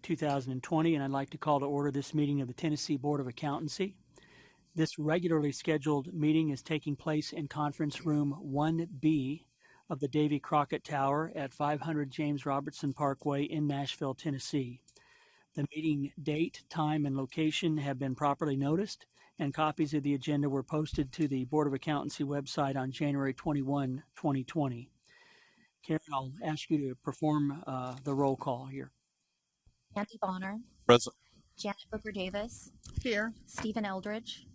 2020, and I'd like to call to order this meeting of the Tennessee Board of Accountancy. This regularly scheduled meeting is taking place in Conference Room 1B of the Davy Crockett Tower at 500 James Robertson Parkway in Nashville, Tennessee. The meeting date, time, and location have been properly noticed, and copies of the agenda were posted to the Board of Accountancy website on January 21, 2020. Karen, I'll ask you to perform the roll call here. Andy Bonner. Present. Janet Booker Davis. Here. Stephen Eldridge.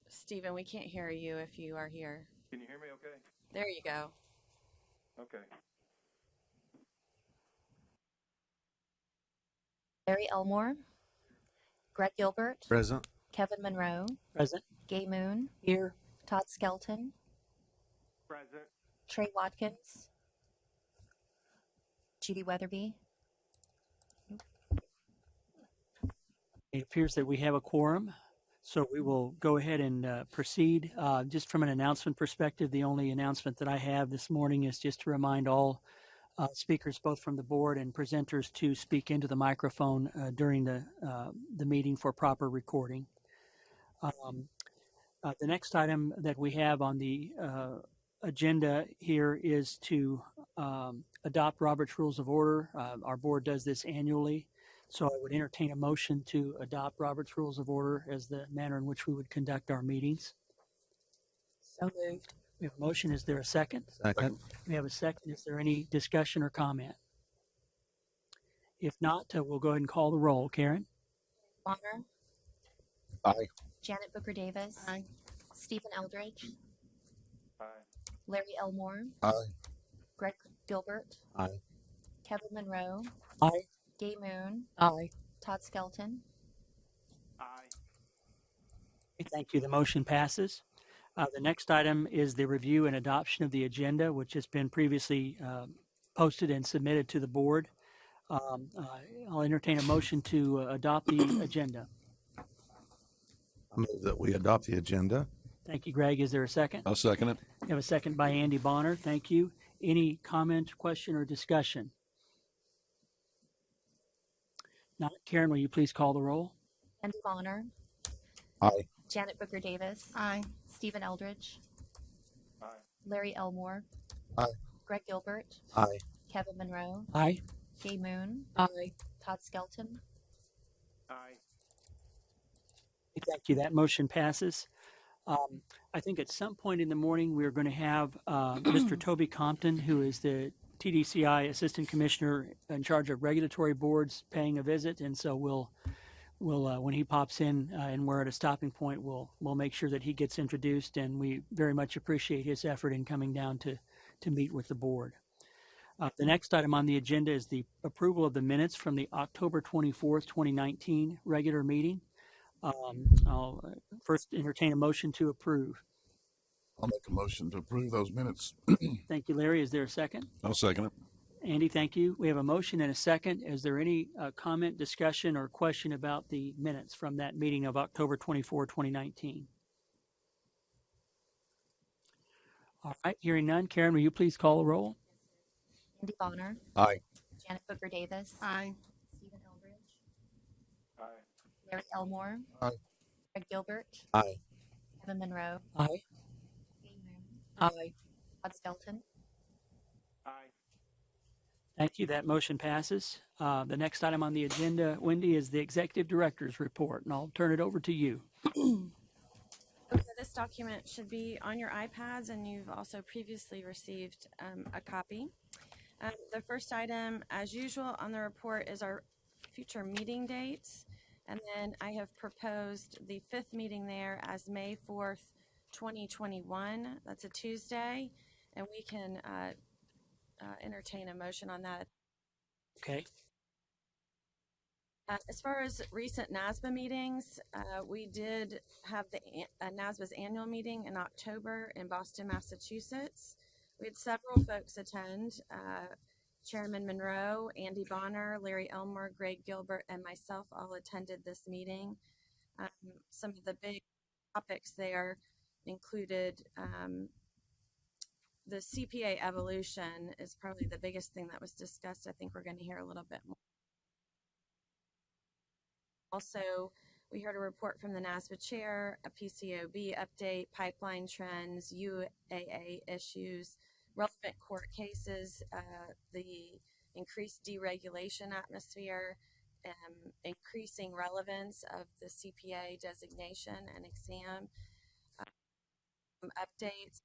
Stephen, we can't hear you if you are here. Can you hear me okay? There you go. Okay. Larry Elmore. Greg Gilbert. Present. Kevin Monroe. Present. Gay Moon. Here. Todd Skelton. Present. Trey Watkins. Judy Weatherby. It appears that we have a quorum, so we will go ahead and proceed. Just from an announcement perspective, the only announcement that I have this morning is just to remind all speakers, both from the board and presenters, to speak into the microphone during the meeting for proper recording. The next item that we have on the agenda here is to adopt Robert's Rules of Order. Our board does this annually, so I would entertain a motion to adopt Robert's Rules of Order as the manner in which we would conduct our meetings. So moved. We have a motion. Is there a second? Second. We have a second. Is there any discussion or comment? If not, we'll go ahead and call the roll. Karen? Bonner. Aye. Janet Booker Davis. Aye. Stephen Eldridge. Aye. Larry Elmore. Aye. Greg Gilbert. Aye. Kevin Monroe. Aye. Gay Moon. Aye. Todd Skelton. Aye. Thank you. The motion passes. The next item is the review and adoption of the agenda, which has been previously posted and submitted to the board. I'll entertain a motion to adopt the agenda. I move that we adopt the agenda. Thank you, Greg. Is there a second? I'll second it. We have a second by Andy Bonner. Thank you. Any comment, question, or discussion? Not. Karen, will you please call the roll? Andy Bonner. Aye. Janet Booker Davis. Aye. Stephen Eldridge. Aye. Larry Elmore. Aye. Greg Gilbert. Aye. Kevin Monroe. Aye. Gay Moon. Aye. Todd Skelton. Aye. Thank you. That motion passes. I think at some point in the morning we're going to have Mr. Toby Compton, who is the TDCI Assistant Commissioner in charge of regulatory boards, paying a visit, and so we'll when he pops in and we're at a stopping point, we'll make sure that he gets introduced, and we very much appreciate his effort in coming down to meet with the board. The next item on the agenda is the approval of the minutes from the October 24th, 2019 regular meeting. I'll first entertain a motion to approve. I'll make a motion to approve those minutes. Thank you, Larry. Is there a second? I'll second it. Andy, thank you. We have a motion and a second. Is there any comment, discussion, or question about the minutes from that meeting of October 24, 2019? All right, hearing none. Karen, will you please call the roll? Andy Bonner. Aye. Janet Booker Davis. Aye. Stephen Eldridge. Aye. Larry Elmore. Aye. Greg Gilbert. Aye. Kevin Monroe. Aye. Gay Moon. Aye. Todd Skelton. Aye. Thank you. That motion passes. The next item on the agenda, Wendy, is the Executive Director's Report, and I'll turn it over to you. Okay, this document should be on your iPads, and you've also previously received a copy. The first item, as usual, on the report is our future meeting dates, and then I have proposed the 5th meeting there as May 4th, 2021. That's a Tuesday, and we can entertain a motion on that. Okay. As far as recent NASBA meetings, we did have the NASBA's annual meeting in October in Boston, Massachusetts. We had several folks attend. Chairman Monroe, Andy Bonner, Larry Elmore, Greg Gilbert, and myself all attended this meeting. Some of the big topics there included the CPA evolution is probably the biggest thing that was discussed. I think we're going to hear a little bit more. Also, we heard a report from the NASBA chair, a PCOB update, pipeline trends, UAA issues, relevant court cases, the increased deregulation atmosphere, increasing relevance of the CPA designation and exam, updates.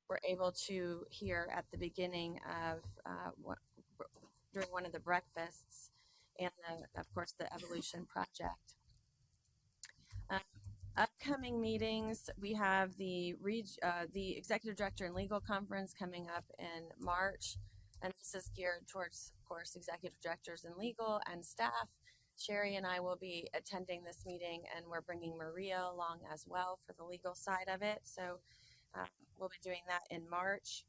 We're able to hear at the beginning of during one of the breakfasts, and of course the evolution project. Upcoming meetings, we have the executive director and legal conference coming up in March, and this is geared towards, of course, executive directors and legal and staff. Sherry and I will be attending this meeting, and we're bringing Maria along as well for the legal side of it. So we'll be doing that in March.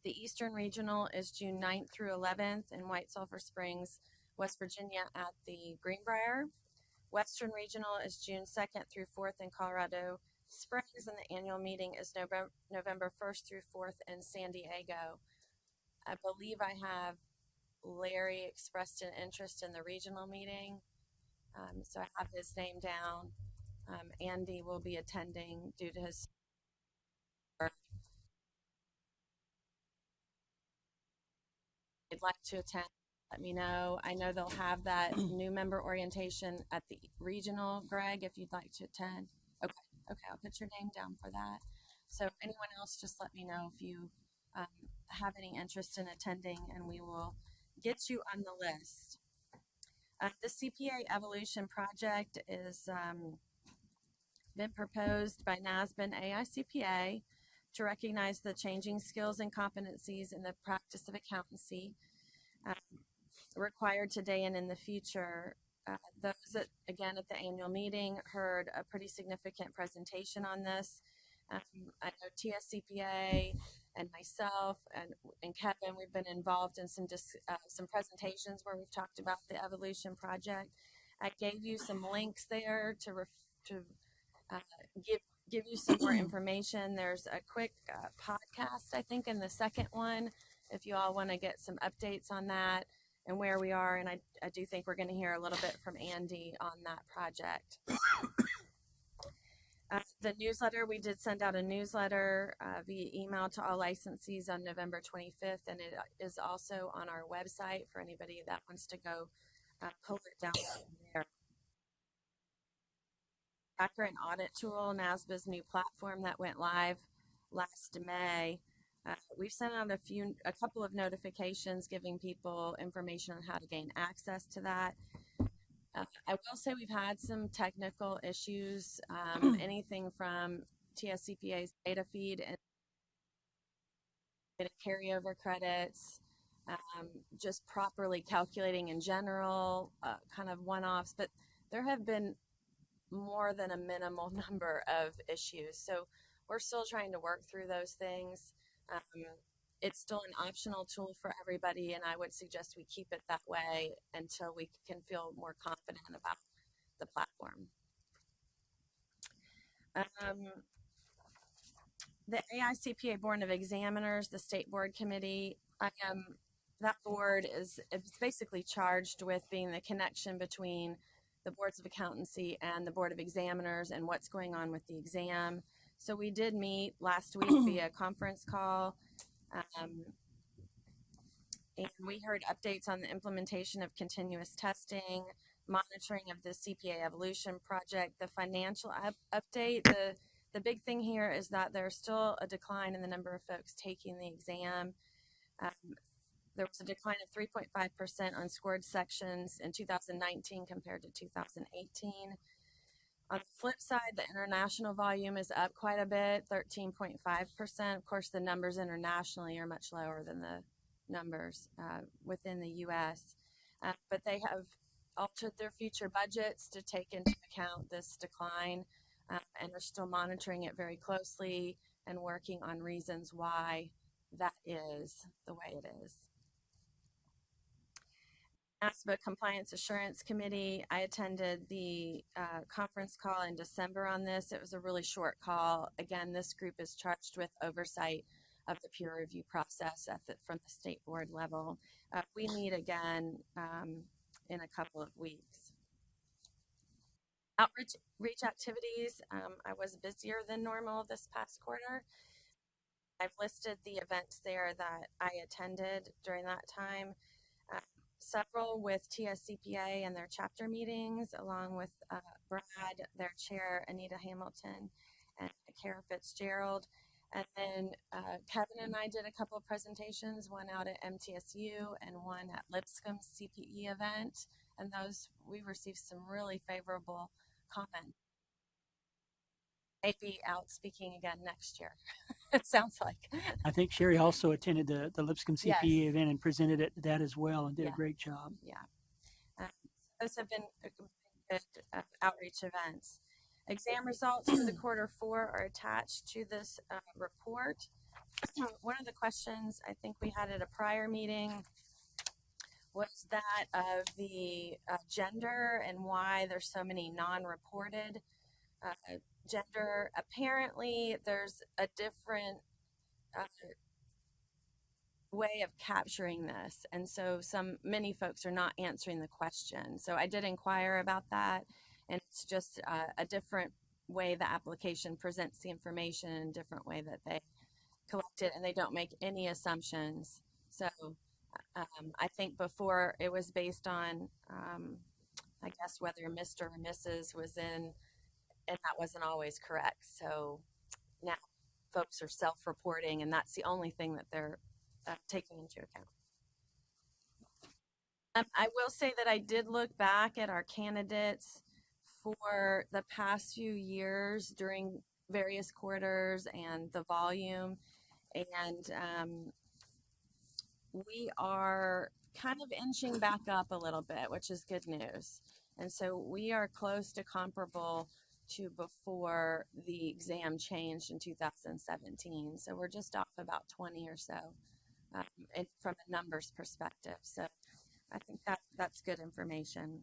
The Eastern Regional is June 9th through 11th in White Sulphur Springs, West Virginia at the Greenbrier. Western Regional is June 2nd through 4th in Colorado Springs, and the annual meeting is November 1st through 4th in San Diego. I believe I have Larry expressed an interest in the regional meeting, so I have his name down. Andy will be attending due to his work. I'd like to attend, let me know. I know they'll have that new member orientation at the regional, Greg, if you'd like to attend. Okay, I'll put your name down for that. So anyone else, just let me know if you have any interest in attending, and we will get you on the list. The CPA Evolution Project is been proposed by NASBA and AICPA to recognize the changing skills and competencies in the practice of accountancy required today and in the future. Those that, again, at the annual meeting heard a pretty significant presentation on this. I know TSCPA and myself and Kevin, we've been involved in some presentations where we've talked about the Evolution Project. I gave you some links there to give you some more information. There's a quick podcast, I think, in the second one, if you all want to get some updates on that and where we are. And I do think we're going to hear a little bit from Andy on that project. The newsletter, we did send out a newsletter via email to all licensees on November 25th, and it is also on our website for anybody that wants to go pull it down from there. Tracker and Audit Tool, NASBA's new platform that went live last May. We've sent out a couple of notifications giving people information on how to gain access to that. I will say we've had some technical issues, anything from TSCPA's data feed and carryover credits, just properly calculating in general, kind of one-offs, but there have been more than a minimal number of issues. So we're still trying to work through those things. It's still an optional tool for everybody, and I would suggest we keep it that way until we can feel more confident about the platform. The AICPA Board of Examiners, the State Board Committee, that board is basically charged with being the connection between the boards of accountancy and the Board of Examiners and what's going on with the exam. So we did meet last week via conference call, and we heard updates on the implementation of continuous testing, monitoring of the CPA Evolution Project, the financial update. The big thing here is that there's still a decline in the number of folks taking the exam. There was a decline of 3.5% on scored sections in 2019 compared to 2018. On the flip side, the international volume is up quite a bit, 13.5%. Of course, the numbers internationally are much lower than the numbers within the U.S., but they have altered their future budgets to take into account this decline, and are still monitoring it very closely and working on reasons why that is the way it is. ASBA Compliance Assurance Committee. I attended the conference call in December on this. It was a really short call. Again, this group is charged with oversight of the peer review process from the state board level. We meet again in a couple of weeks. Outreach activities, I was busier than normal this past quarter. I've listed the events there that I attended during that time. Several with TSCPA and their chapter meetings, along with Brad, their chair, Anita Hamilton, and Kara Fitzgerald. And then Kevin and I did a couple of presentations, one out at MTSU and one at Lipscomb's CPE event. And those, we received some really favorable comments. Maybe out speaking again next year. It sounds like. I think Sherry also attended the Lipscomb CPE Yes. event and presented at that as well and did Yeah. a great job. Yeah. Those have been good outreach events. Exam results for the quarter 4 are attached to this report. One of the questions I think we had at a prior meeting was that of the gender and why there's so many non-reported gender. Apparently, there's a different way of capturing this, and so many folks are not answering the question. So I did inquire about that, and it's just a different way the application presents the information and a different way that they collect it, and they don't make any assumptions. So I think before it was based on I guess whether Mr. or Mrs. was in, and that wasn't always correct. So now folks are self-reporting, and that's the only thing that they're taking into account. I will say that I did look back at our candidates for the past few years during various quarters and the volume, and we are kind of inching back up a little bit, which is good news. And so we are close to comparable to before the exam changed in 2017. So we're just off about 20 or so from a numbers perspective. So I think that's good information.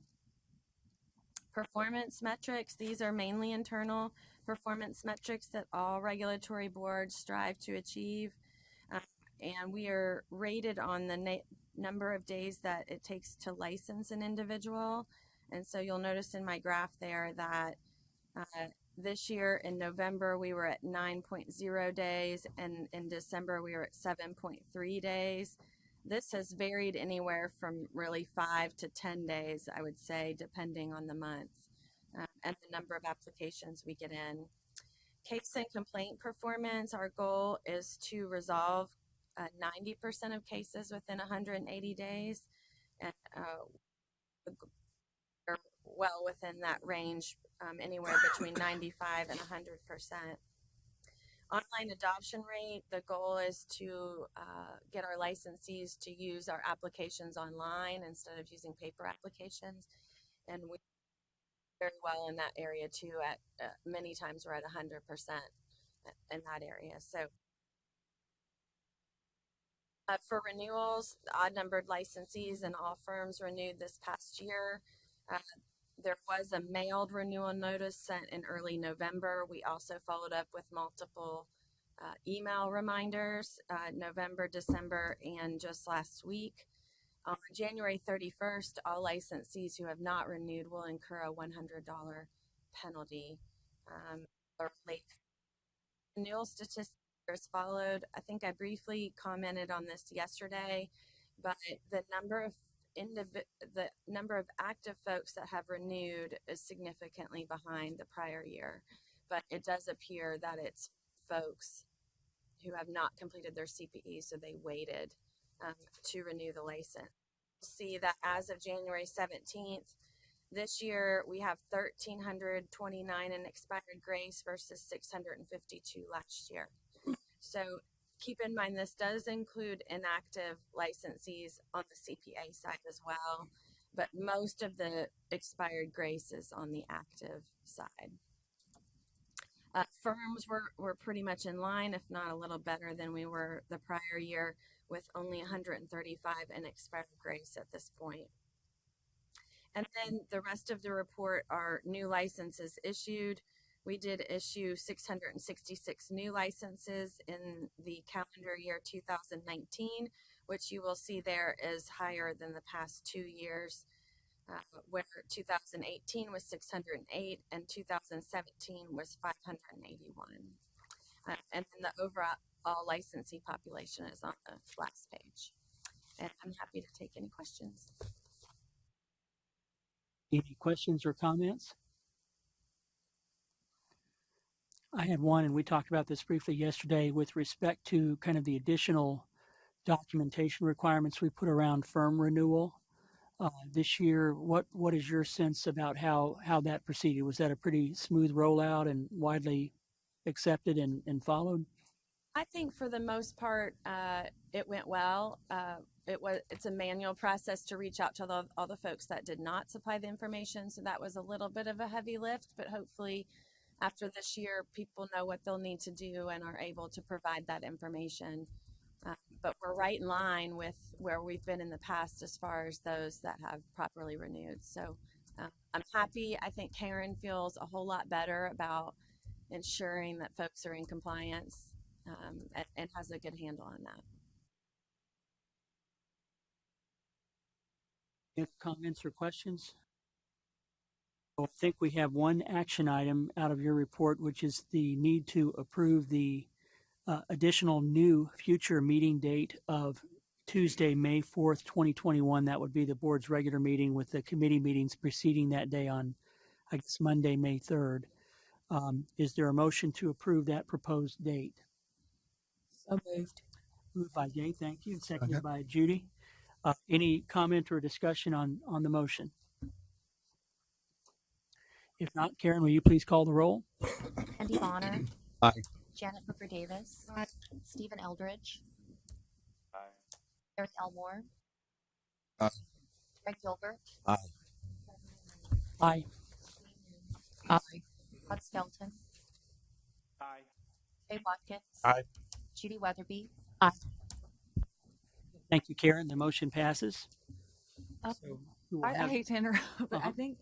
Performance metrics, these are mainly internal performance metrics that all regulatory boards strive to achieve. And we are rated on the number of days that it takes to license an individual. And so you'll notice in my graph there that this year in November we were at 9.0 days, and in December we were at 7.3 days. This has varied anywhere from really 5 to 10 days, I would say, depending on the month and the number of applications we get in. Case and complaint performance, our goal is to resolve 90% of cases within 180 days, and we're well within that range, anywhere between 95 and 100%. Online adoption rate, the goal is to get our licensees to use our applications online instead of using paper applications, and we very well in that area too. At many times we're at 100% in that area. So for renewals, odd-numbered licensees and all firms renewed this past year. There was a mailed renewal notice sent in early November. We also followed up with multiple email reminders, November, December, and just last week. On January 31st, all licensees who have not renewed will incur a $100 penalty. Late renewal statistics as followed. I think I briefly commented on this yesterday, but the number of active folks that have renewed is significantly behind the prior year, but it does appear that it's folks who have not completed their CPE, so they waited to renew the license. See that as of January 17th, this year we have 1,329 in expired grace versus 652 last year. So keep in mind this does include inactive licensees on the CPA side as well, but most of the expired grace is on the active side. Firms were pretty much in line, if not a little better than we were the prior year, with only 135 in expired grace at this point. And then the rest of the report are new licenses issued. We did issue 666 new licenses in the calendar year 2019, which you will see there is higher than the past 2 years, where 2018 was 608 and 2017 was 581. And then the overall licensee population is on the last page. And I'm happy to take any questions. Any questions or comments? I had one, and we talked about this briefly yesterday with respect to kind of the additional documentation requirements we put around firm renewal this year. What is your sense about how that proceeded? Was that a pretty smooth rollout and widely accepted and followed? I think for the most part, it went well. It's a manual process to reach out to all the folks that did not supply the information, so that was a little bit of a heavy lift. But hopefully, after this year, people know what they'll need to do and are able to provide that information. But we're right in line with where we've been in the past as far as those that have properly renewed. So I'm happy. I think Karen feels a whole lot better about ensuring that folks are in compliance. And has a good handle on that. Any comments or questions? I think we have one action item out of your report, which is the need to approve the additional new future meeting date of Tuesday, May 4th, 2021. That would be the board's regular meeting with the committee meetings preceding that day on, I guess, Monday, May 3rd. Is there a motion to approve that proposed date? So moved. Moved by Jay, thank you. Seconded by Judy. Any comment or discussion on the motion? If not, Karen, will you please call the roll? Andy Bonner. Aye. Janet Booker Davis. Aye. Stephen Eldridge. Aye. Eric Elmore. Aye. Greg Gilbert. Aye. Aye. Aye. Todd Skelton. Aye. Jay Watkins. Aye. Judy Weatherby. Thank you, Karen. The motion passes. Oh. So we will I have- hate to interrupt, but Uh-huh. I think,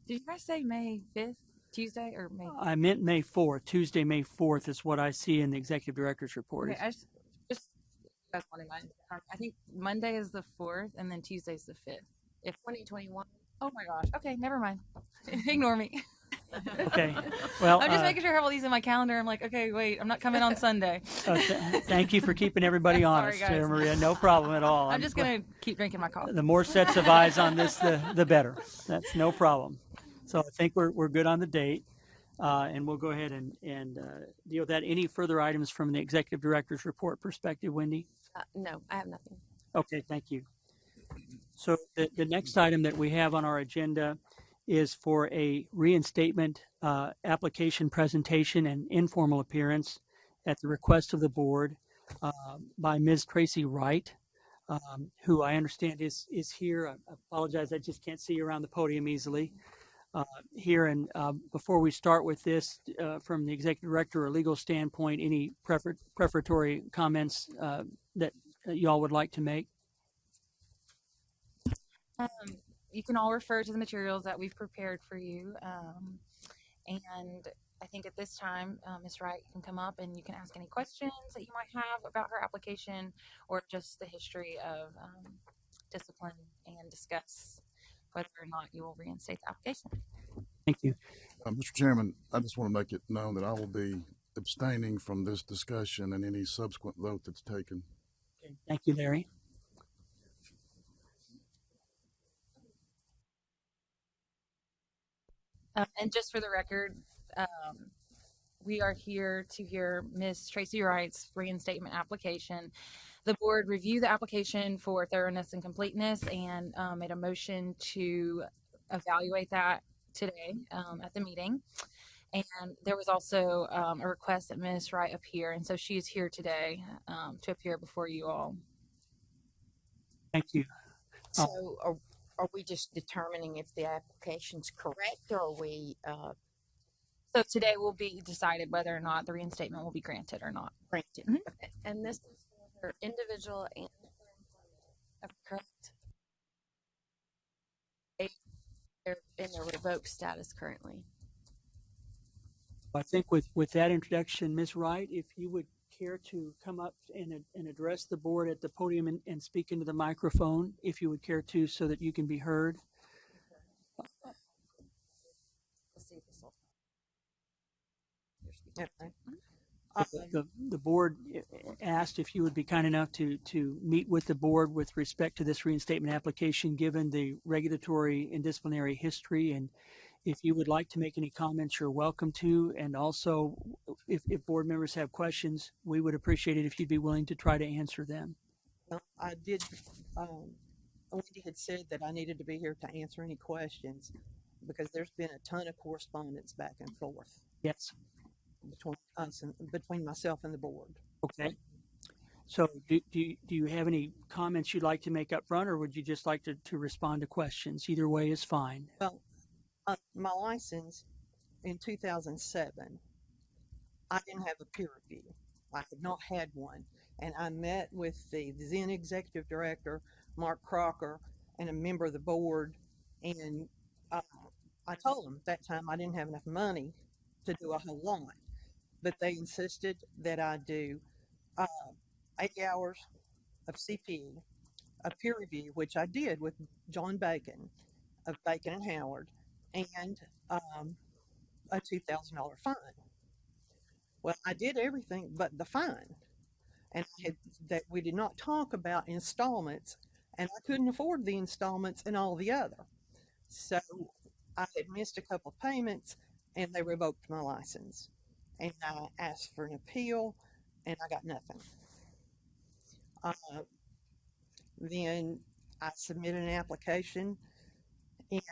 did you guys say May 5th, Tuesday, or May? I meant May 4th. Tuesday, May 4th is what I see in the executive director's report. Okay, I just that's one in mind. I think Monday is the 4th, and then Tuesday's the 5th. If 2021. oh my gosh, okay, never mind. Ignore me. Okay. Well, I'm just making sure I have all these in my calendar. I'm like, okay, wait, I'm not coming on Sunday. Thank you for keeping everybody Sorry, honest, guys. Maria. No problem at all. I'm just gonna keep drinking my coffee. The more sets of eyes on this, the better. That's no problem. So I think we're good on the date, and we'll go ahead and deal with that. Any further items from the executive director's report perspective, Wendy? No, I have nothing. Okay, thank you. So the next item that we have on our agenda is for a reinstatement application presentation and informal appearance at the request of the board by Ms. Tracy Wright, who I understand is here. I apologize, I just can't see you around the podium easily. Here, and before we start with this, from the executive director or legal standpoint, any prefatory comments that y'all would like to make? You can all refer to the materials that we've prepared for you. And I think at this time, Ms. Wright can come up and you can ask any questions that you might have about her application or just the history of discipline and discuss whether or not you will reinstate the application. Thank you. Mr. Chairman, I just want to make it known that I will be abstaining from this discussion and any subsequent vote that's taken. Okay, thank you, Larry. And just for the record, we are here to hear Ms. Tracy Wright's reinstatement application. The board reviewed the application for thoroughness and completeness and made a motion to evaluate that today at the meeting. And there was also a request that Ms. Wright appear, and so she is here today to appear before you all. Thank you. So are we just determining if the application's correct, or are we So today will be decided whether or not the reinstatement will be granted or not. granted? Mhm. Okay. And this is for individual and for employment. Correct. They're in their revoked status currently. I think with that introduction, Ms. Wright, if you would care to come up and address the board at the podium and speak into the microphone, if you would care to, so that you can be heard. Let's see if this will. The board asked if you would be kind enough to meet with the board with respect to this reinstatement application, given the regulatory and disciplinary history. And if you would like to make any comments, you're welcome to. And also, if board members have questions, we would appreciate it if you'd be willing to try to answer them. Well, I did, Wendy had said that I needed to be here to answer any questions because there's been a ton of correspondence back and forth Yes. between us and between myself and the board. Okay. So do you have any comments you'd like to make up front, or would you just like to respond to questions? Either way is fine. Well, my license in 2007, I didn't have a peer review. I had not had one. And I met with the then executive director, Mark Crocker, and a member of the board. And I told them at that time I didn't have enough money to do a whole lot. But they insisted that I do 8 hours of CPE, a peer review, which I did with John Bacon of Bacon and Howard, and a $2,000 fine. Well, I did everything but the fine, and that we did not talk about installments, and I couldn't afford the installments and all the other. So I had missed a couple of payments, and they revoked my license. And I asked for an appeal, and I got nothing. Then I submitted an application in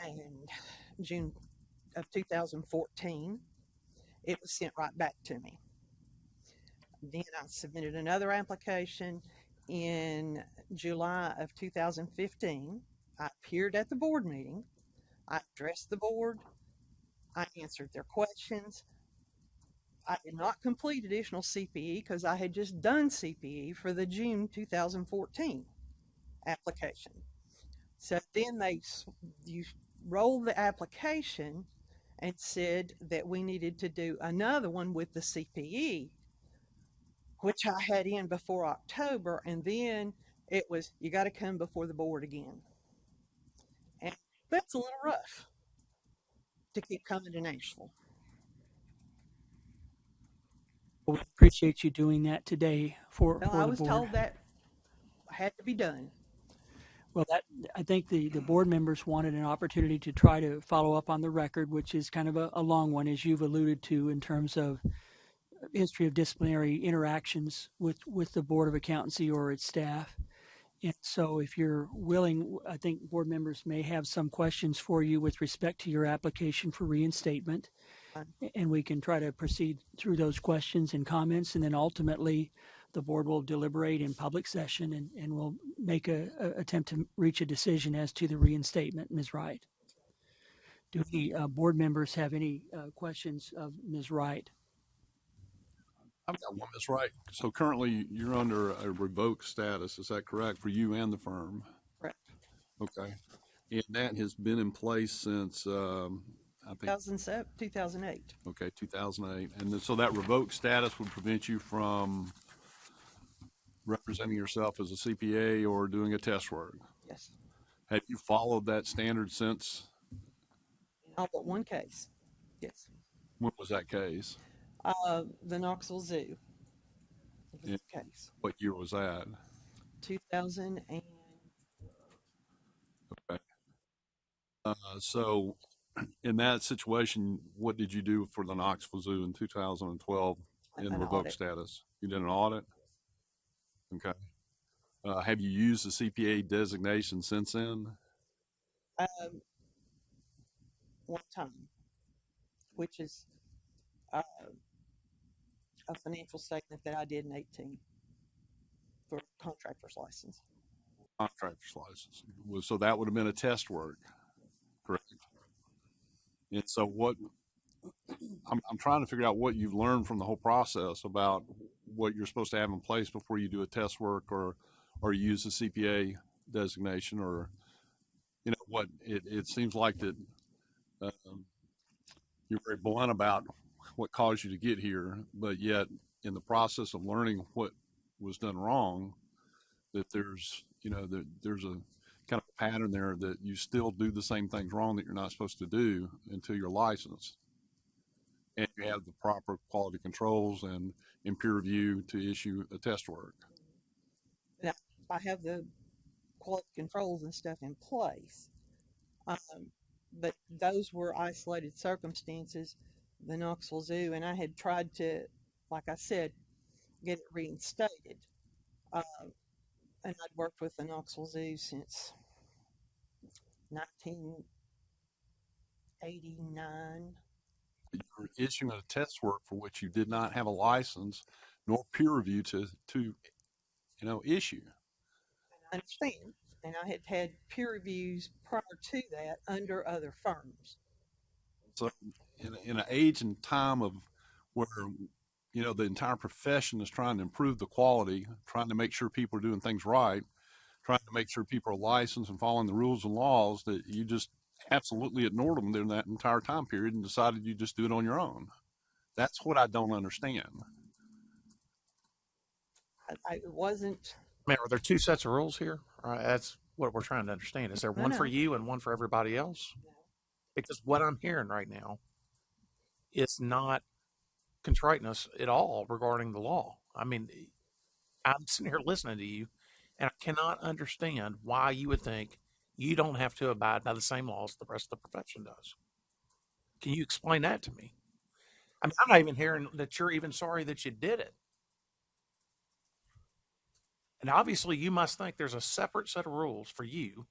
June of 2014. It was sent right back to me. Then I submitted another application in July of 2015. I appeared at the board meeting. I addressed the board. I answered their questions. I did not complete additional CPE because I had just done CPE for the June 2014 application. So then you rolled the application and said that we needed to do another one with the CPE, which I had in before October, and then it was, you got to come before the board again. And that's a little rough to keep coming to Nashville. We appreciate you doing that today for Well, the I was board. told that had to be done. Well, I think the board members wanted an opportunity to try to follow up on the record, which is kind of a long one, as you've alluded to, in terms of history of disciplinary interactions with the Board of Accountancy or its staff. And so if you're willing, I think board members may have some questions for you with respect to your application for reinstatement. And we can try to proceed through those questions and comments, and then ultimately the board will deliberate in public session and will make a attempt to reach a decision as to the reinstatement. Ms. Wright, do any board members have any questions of Ms. Wright? I've got one, Ms. Wright. So currently you're under a revoked status, is that correct, for you and the firm? Correct. Okay. And that has been in place since, I think, 2007, 2008. okay, 2008. And then, so that revoked status would prevent you from representing yourself as a CPA or doing a test work. Yes. Have you followed that standard since? All but one case. Yes. When was that case? The Knoxville Zoo. Was Yeah. the case. What year was that? 2000 and Okay. So in that situation, what did you do for the Knoxville Zoo in 2012 in An revoked audit. status? You did an audit? Okay. Have you used the CPA designation since then? one time, which is a financial statement that I did in 18 for contractor's license. Contractor's license. So that would have been a test work, correct? And so what, I'm trying to figure out what you've learned from the whole process about what you're supposed to have in place before you do a test work or use the CPA designation, or, you know, what it seems like that you're very blunt about what caused you to get here, but yet in the process of learning what was done wrong, that there's a kind of pattern there that you still do the same things wrong that you're not supposed to do until you're licensed, and you have the proper quality controls and in peer review to issue a test work. Now, I have the quality controls and stuff in place. But those were isolated circumstances, the Knoxville Zoo, and I had tried to, like I said, get it reinstated. And I'd worked with the Knoxville Zoo since 1989. You're issuing a test work for which you did not have a license nor peer review to issue. I understand. And I had had peer reviews prior to that under other firms. So in an age and time of where the entire profession is trying to improve the quality, trying to make sure people are doing things right, trying to make sure people are licensed and following the rules and laws, that you just absolutely ignored them during that entire time period and decided you just do it on your own. That's what I don't understand. It wasn't. Man, are there two sets of rules here? That's what we're trying to understand. Is there one for you and one for everybody else? Because what I'm hearing right now is not contriteness at all regarding the law. I mean, I'm sitting here listening to you, and I cannot understand why you would think you don't have to abide by the same laws the rest of the profession does. Can you explain that to me? I mean, I'm not even hearing that you're even sorry that you did it. And obviously, you must think there's a separate set of rules for you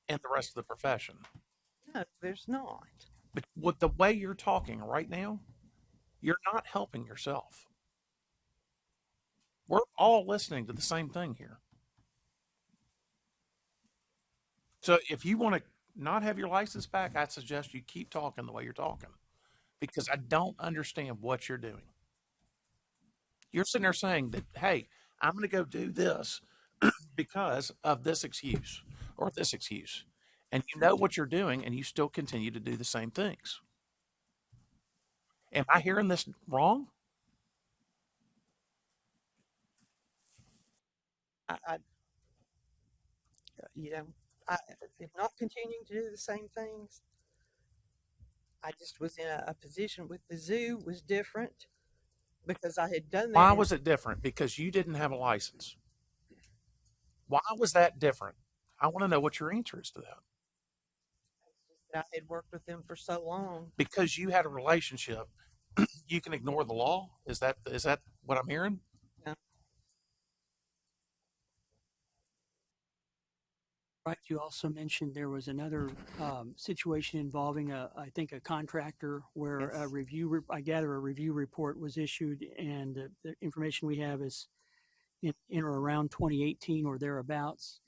and the rest of the profession. No, there's not. But with the way you're talking right now, you're not helping yourself. We're all listening to the same thing here. So if you want to not have your license back, I suggest you keep talking the way you're talking, because I don't understand what you're doing. You're sitting there saying that, hey, I'm going to go do this because of this excuse or this excuse. And you know what you're doing, and you still continue to do the same things. Am I hearing this wrong? I am not continuing to do the same things. I just was in a position with the zoo was different because I had done that. Why was it different? Because you didn't have a license. Why was that different? I want to know what your answer is to that. I had worked with them for so long. Because you had a relationship, you can ignore the law? Is that what I'm hearing? No. Right. You also mentioned there was another situation involving I think a contractor where Yes. I gather a review report was issued, and the information we have is in or around 2018 or thereabouts.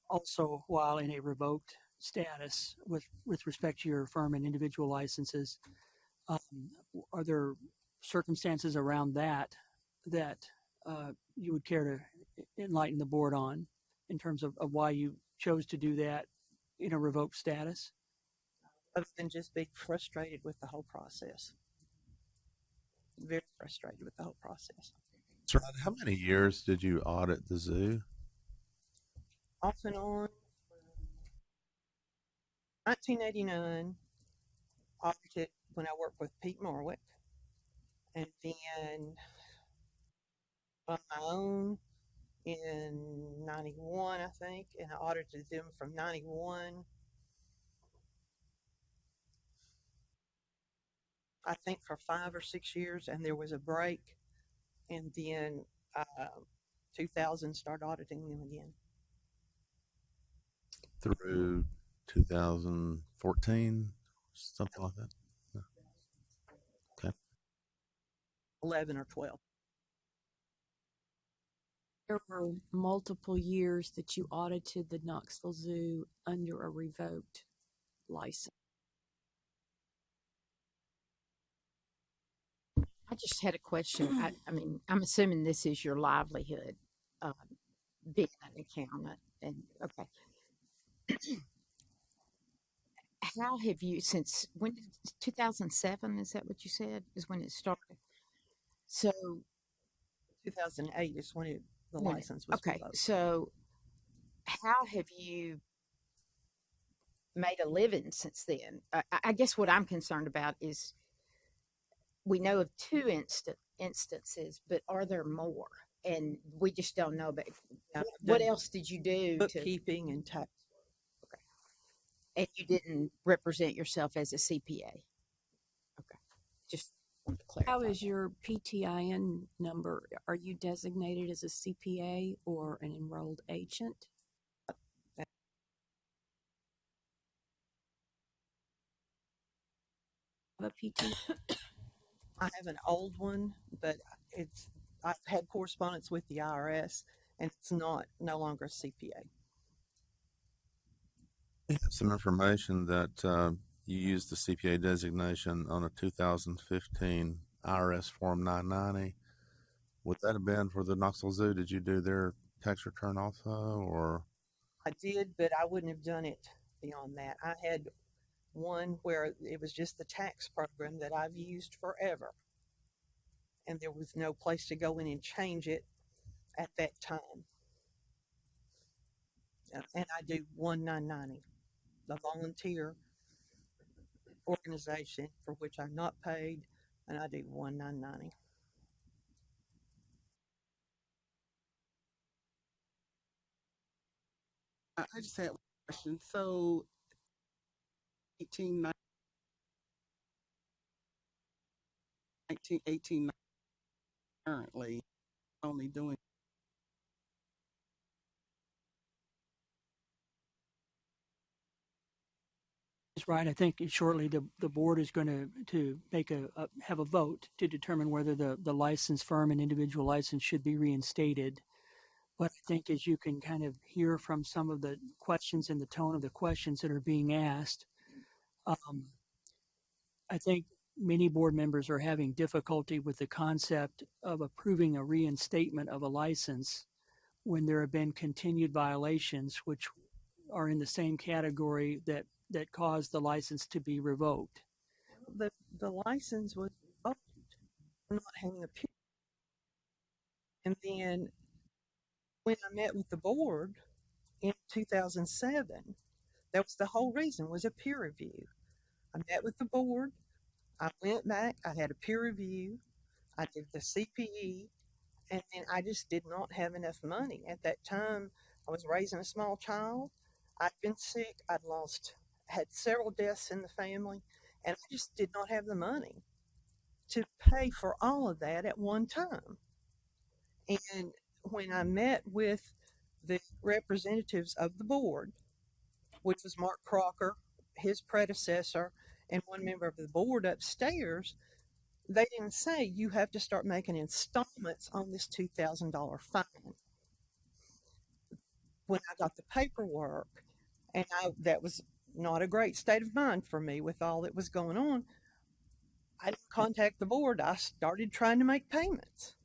Also, while in a revoked status with respect to your firm and individual licenses, are there circumstances around that you would care to enlighten the board on, in terms of why you chose to do that in a revoked status? Other than just being frustrated with the whole process. Very frustrated with the whole process. So, how many years did you audit the zoo? Off and on. 1989, audited when I worked with Pete Marwick, and then on my own in 91, I think, and I audited them from 91, I think, for 5 or 6 years, and there was a break, and then 2000 started auditing them again. Through 2014, something like that? No. Okay. 11 or 12. There were multiple years that you audited the Knoxville Zoo under a revoked license. I just had a question. I mean, I'm assuming this is your livelihood, being an accountant. And okay. how have you, since when did 2007, is that what you said, is when it started? So, 2008 is when the when it- license was okay, revoked. so how have you made a living since then? I guess what I'm concerned about is we know of two instances, but are there more? And we just don't know. But I've what done else did you do to? bookkeeping and tax. And you didn't represent yourself as a CPA. Okay, just want to clarify. How is your PTIN number? Are you designated as a CPA or an enrolled agent? Have a PT? I have an old one, but I've had correspondence with the IRS, and it's no longer a CPA. We have some information that you used the CPA designation on a 2015 IRS Form 990. Would that have been for the Knoxville Zoo? Did you do their tax return also, or? I did, but I wouldn't have done it beyond that. I had one where it was just the tax program that I've used forever, and there was no place to go in and change it at that time. And I do 1990, the volunteer organization for which I'm not paid, and I do 1990. I just had one question. So 18, 18 currently only doing. That's right. I think shortly the board is going to make have a vote to determine whether the licensed firm and individual license should be reinstated. But I think as you can kind of hear from some of the questions and the tone of the questions that are being asked, I think many board members are having difficulty with the concept of approving a reinstatement of a license when there have been continued violations which are in the same category that caused the license to be revoked. The license was revoked for not having a peer. And then when I met with the board in 2007, that was the whole reason, was a peer review. I met with the board. I went back. I had a peer review. I did the CPE, and then I just did not have enough money. At that time, I was raising a small child. I'd been sick. Had several deaths in the family, and I just did not have the money to pay for all of that at one time. And when I met with the representatives of the board, which was Mark Crocker, his predecessor, and one member of the board upstairs, they didn't say you have to start making installments on this $2,000 fine. When I got the paperwork, and that was not a great state of mind for me with all that was going on, I didn't contact the board. I started trying to make payments,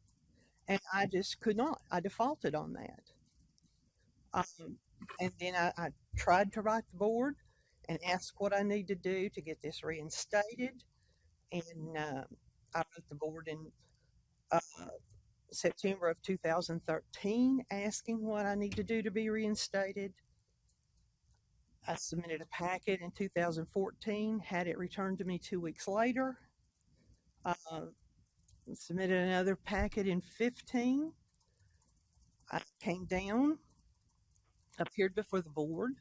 and I just could not. I defaulted on that. And then I tried to write the board and ask what I need to do to get this reinstated. And I wrote the board in September of 2013 asking what I need to do to be reinstated. I submitted a packet in 2014, had it returned to me 2 weeks later. Submitted another packet in 15. I came down, appeared before the board,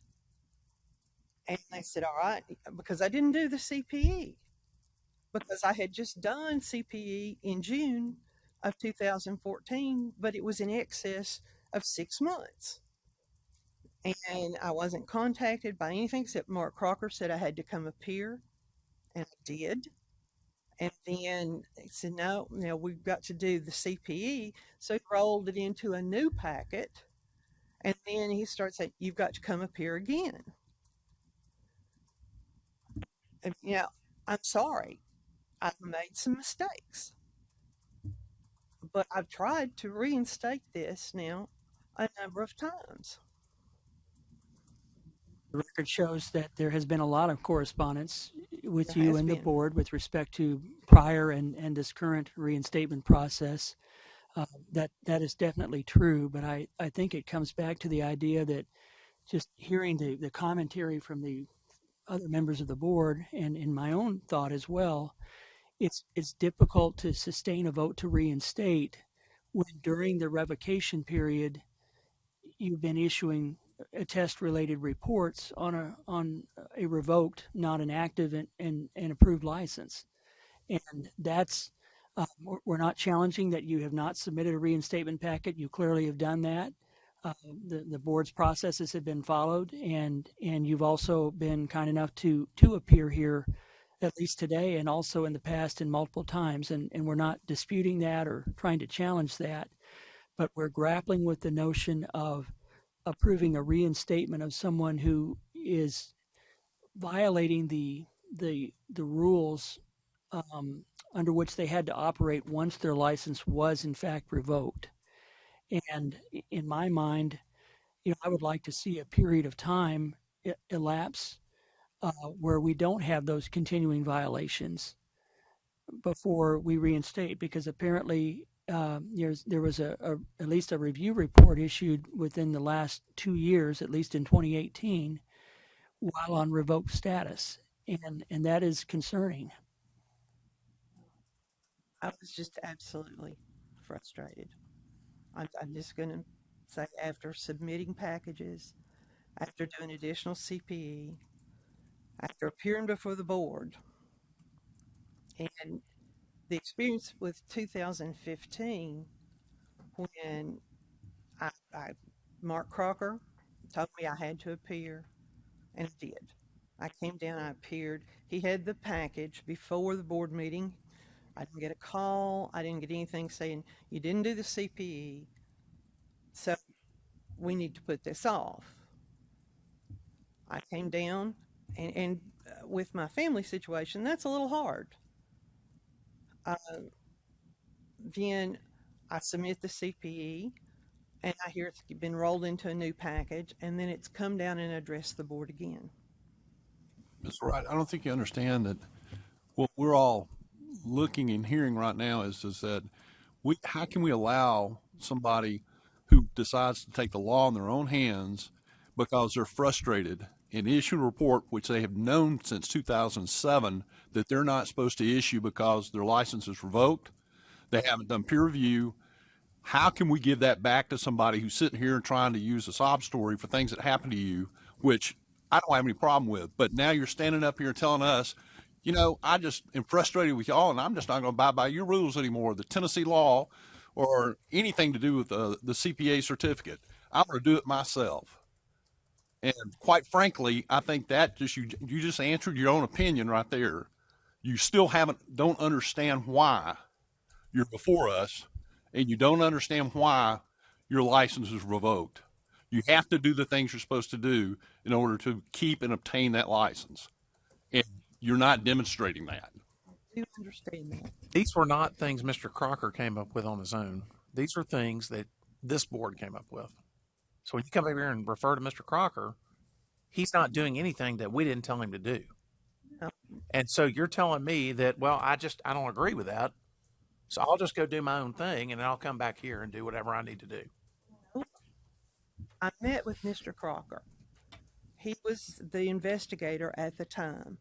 and they said, all right, because I didn't do the CPE, because I had just done CPE in June of 2014, but it was in excess of 6 months. And I wasn't contacted by anything except Mark Crocker said I had to come appear, and I did. And then they said, no, we've got to do the CPE. So he rolled it into a new packet. And then he started saying, you've got to come appear again. And, I'm sorry. I've made some mistakes. But I've tried to reinstate this now a number of times. The record shows that there has been a lot of correspondence with There you has and the been. board with respect to prior and this current reinstatement process. That is definitely true, but I think it comes back to the idea that just hearing the commentary from the other members of the board and in my own thought as well, it's difficult to sustain a vote to reinstate when during the revocation period you've been issuing attest related reports on a revoked, not an active and approved license. And that's we're not challenging that you have not submitted a reinstatement packet. You clearly have done that. The board's processes have been followed, and you've also been kind enough to appear here, at least today, and also in the past and multiple times. And we're not disputing that or trying to challenge that, but we're grappling with the notion of approving a reinstatement of someone who is violating the rules under which they had to operate once their license was in fact revoked. And in my mind, I would like to see a period of time elapse where we don't have those continuing violations before we reinstate, because apparently there was at least a review report issued within the last 2 years, at least in 2018, while on revoked status, and that is concerning. I was just absolutely frustrated. I'm just going to say, after submitting packages, after doing additional CPE, after appearing before the board, and the experience with 2015, when Mark Crocker told me I had to appear, and I did. I came down, I appeared. He had the package before the board meeting. I didn't get a call. I didn't get anything saying, you didn't do the CPE, so we need to put this off. I came down, and with my family situation, that's a little hard. Then I submit the CPE, and I hear it's been rolled into a new package, and then it's come down and addressed the board again. Mr. Wright, I don't think you understand that what we're all looking and hearing right now is that how can we allow somebody who decides to take the law in their own hands because they're frustrated and issue a report which they have known since 2007 that they're not supposed to issue because their license is revoked? They haven't done peer review. How can we give that back to somebody who's sitting here and trying to use a sob story for things that happened to you, which I don't have any problem with, but now you're standing up here telling us, I just am frustrated with y'all, and I'm just not going to abide by your rules anymore, the Tennessee law, or anything to do with the CPA certificate. I'm going to do it myself. And quite frankly, I think that you just answered your own opinion right there. You still don't understand why you're before us, and you don't understand why your license is revoked. You have to do the things you're supposed to do in order to keep and obtain that license. And you're not demonstrating that. I do understand that. These were not things Mr. Crocker came up with on his own. These are things that this board came up with. So when you come over here and refer to Mr. Crocker, he's not doing anything that we didn't tell him to do. No. And so you're telling me that, well, I don't agree with that. So I'll just go do my own thing, and then I'll come back here and do whatever I need to do. I met with Mr. Crocker. He was the investigator at the time.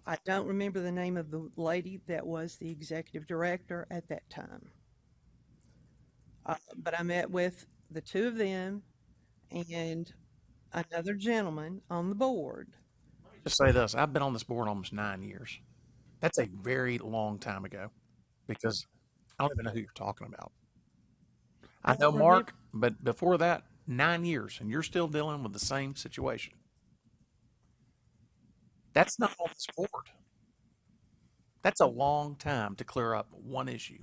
I don't remember the name of the lady that was the executive director at that time. But I met with the two of them and another gentleman on the board. Just say this. I've been on this board almost 9 years. That's a very long time ago, because I don't even know who you're talking about. I know Mark, but before that, 9 years, and you're still dealing with the same situation. That's not on this board. That's a long time to clear up one issue.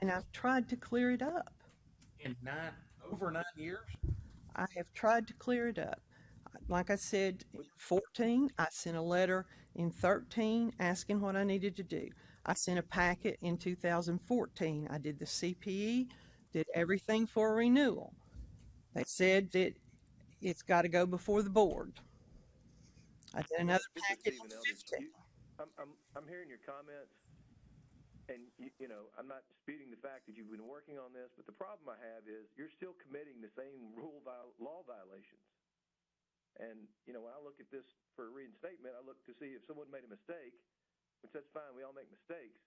And I've tried to clear it up. In over 9 years? I have tried to clear it up. Like I said, in 14, I sent a letter. In 13, asking what I needed to do. I sent a packet in 2014. I did the CPE, did everything for renewal. They said that it's got to go before the board. I did another This is packet Stephen on Eldridge. 15. I'm hearing your comments, and I'm not disputing the fact that you've been working on this, but the problem I have is you're still committing the same law violations. And when I look at this for a reinstatement, I look to see if someone made a mistake, which that's fine. We all make mistakes,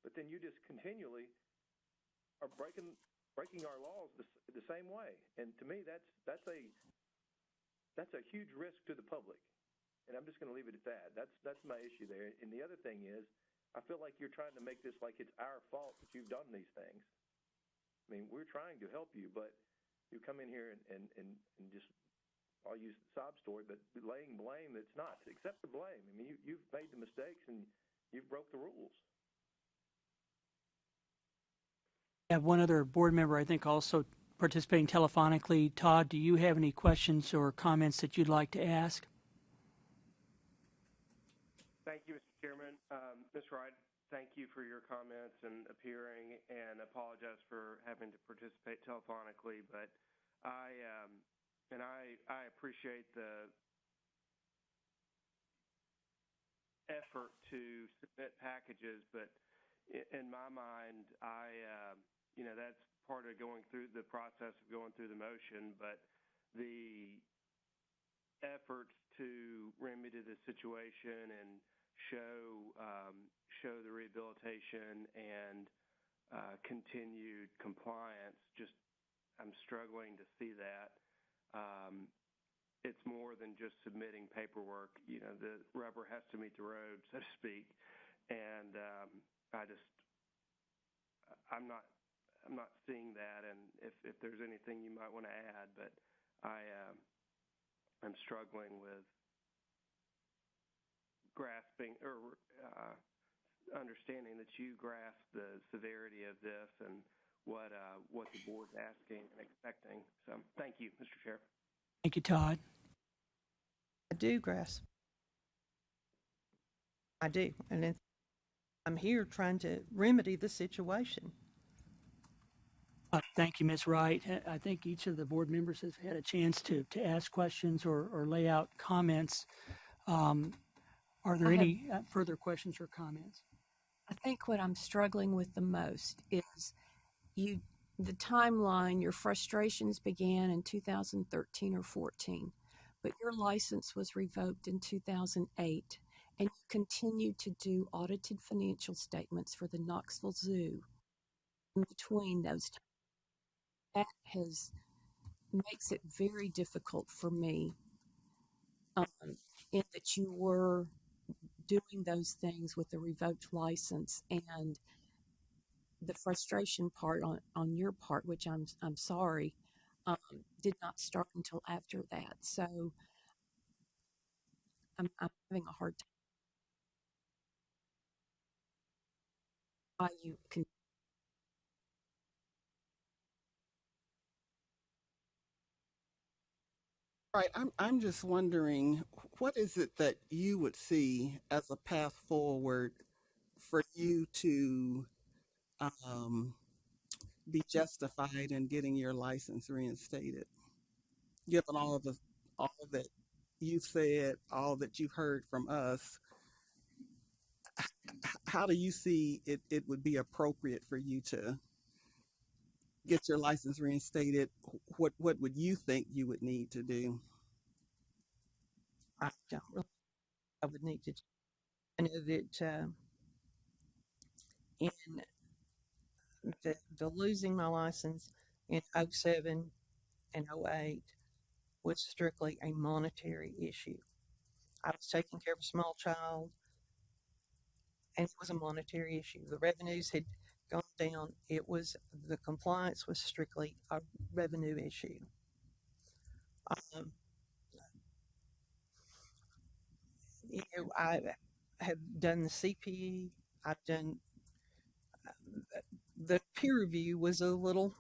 but then you just continually are breaking our laws the same way. And to me, that's a huge risk to the public. And I'm just going to leave it at that. That's my issue there. And the other thing is, I feel like you're trying to make this like it's our fault that you've done these things. I mean, we're trying to help you, but you come in here and just, I'll use the sob story, but laying blame that's not. Accept the blame. I mean, you've made the mistakes and you've broke the rules. I have one other board member, I think, also participating telephonically. Todd, do you have any questions or comments that you'd like to ask? Thank you, Mr. Chairman. Ms. Wright, thank you for your comments and appearing, and apologize for having to participate telephonically. But I appreciate the effort to submit packages, but in my mind, that's part of going through the process of going through the motion. But the efforts to remedy the situation and show the rehabilitation and continued compliance, I'm struggling to see that. It's more than just submitting paperwork. The rubber has to meet the road, so to speak. And I'm not seeing that. And if there's anything you might want to add, but I'm struggling with grasping or understanding that you grasp the severity of this and what the board's asking and expecting. So thank you, Mr. Chair. Thank you, Todd. I do grasp. I do. And I'm here trying to remedy the situation. Thank you, Ms. Wright. I think each of the board members has had a chance to ask questions or lay out comments. Are there any further questions or comments? I think what I'm struggling with the most is the timeline. Your frustrations began in 2013 or 14, but your license was revoked in 2008, and you continued to do audited financial statements for the Knoxville Zoo in between those times. That makes it very difficult for me, in that you were doing those things with the revoked license, and the frustration part on your part, which I'm sorry, did not start until after that. So I'm having a hard time. Why you can. Right. I'm just wondering, what is it that you would see as a path forward for you to be justified in getting your license reinstated, given all that you said, all that you've heard from us? How do you see it would be appropriate for you to get your license reinstated? What would you think you would need to do? I don't really. I would need to. I know that in the losing my license in 07 and 08 was strictly a monetary issue. I was taking care of a small child, and it was a monetary issue. The revenues had gone down. The compliance was strictly a revenue issue. I have done the CPE. I've done the peer review was a little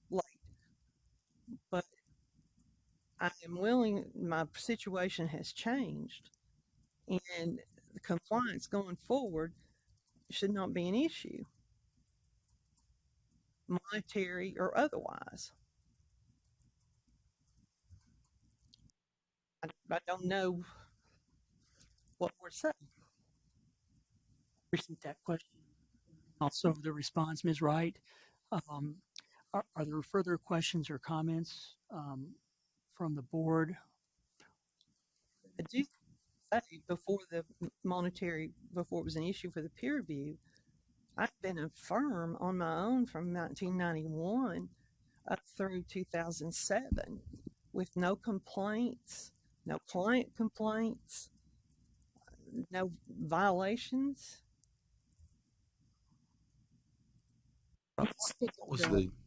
late, but I am willing. My situation has changed, and the compliance going forward should not be an issue, monetary or otherwise. I don't know what more to say. Appreciate that question. Also, the response, Ms. Wright. Um, are there further questions or comments from the board? I do say before before it was an issue for the peer review, I've been a firm on my own from 1991 up through 2007 with no complaints, no client complaints, no violations. What was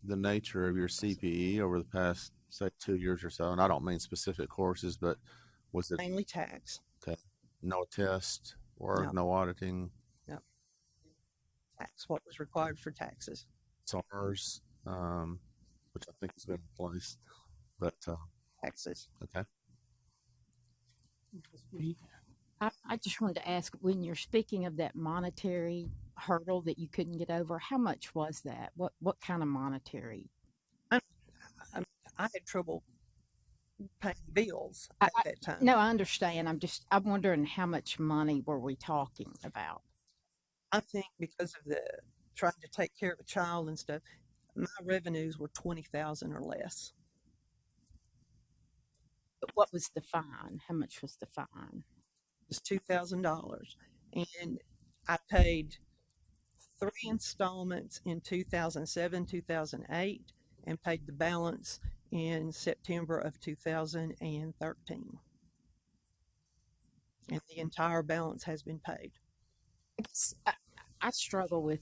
the nature of your CPE over the past, say, 2 years or so? And I don't mean specific courses, but was it Mainly tax. okay? No test or no auditing? No. Tax, what was required for taxes. SARS, which I think has been replaced, but taxes. Okay. I just wanted to ask, when you're speaking of that monetary hurdle that you couldn't get over, how much was that? What kind of monetary? I had trouble paying bills at that time. No, I understand. I'm wondering how much money were we talking about? I think because of the trying to take care of a child and stuff, my revenues were 20,000 or less. But what was the fine? How much was the fine? It was $2,000, and I paid 3 installments in 2007, 2008, and paid the balance in September of 2013. And the entire balance has been paid. I struggle with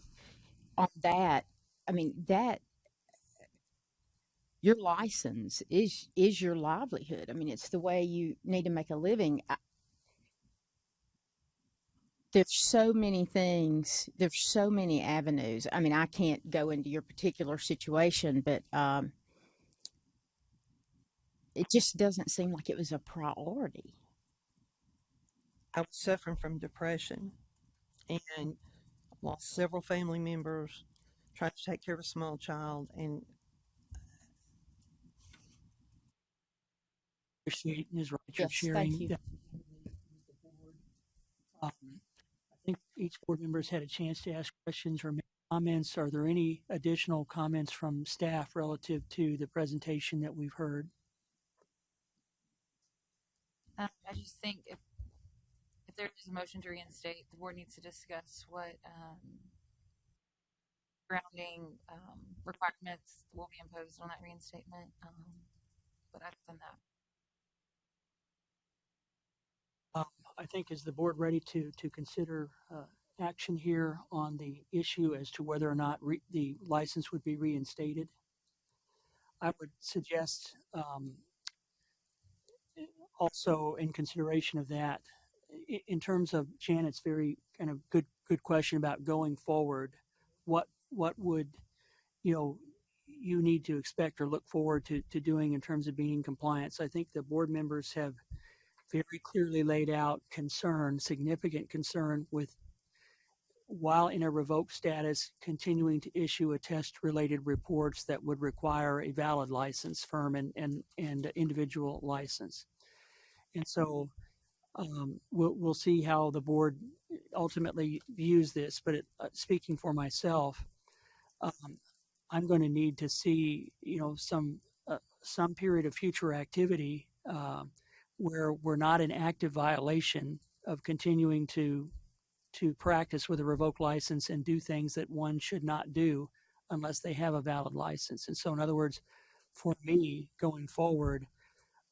on that. I mean, that your license is your livelihood. I mean, it's the way you need to make a living. There's so many things. There's so many avenues. I mean, I can't go into your particular situation, but it just doesn't seem like it was a priority. I was suffering from depression and lost several family members, tried to take care of a small child, and Appreciate Ms. Wright for sharing. Thank you. I think each board member has had a chance to ask questions or make comments. Are there any additional comments from staff relative to the presentation that we've heard? I just think if there's a motion to reinstate, the board needs to discuss what grounding requirements will be imposed on that reinstatement. But other than that, I think is the board ready to consider action here on the issue as to whether or not the license would be reinstated? I would suggest also in consideration of that, in terms of Janet's very kind of good question about going forward, what would you need to expect or look forward to doing in terms of being in compliance? I think the board members have very clearly laid out significant concern with, while in a revoked status, continuing to issue attest-related reports that would require a valid license, firm and individual license. And so we'll see how the board ultimately views this. But speaking for myself, I'm going to need to see some period of future activity where we're not in active violation of continuing to practice with a revoked license and do things that one should not do unless they have a valid license. And so, in other words, for me going forward,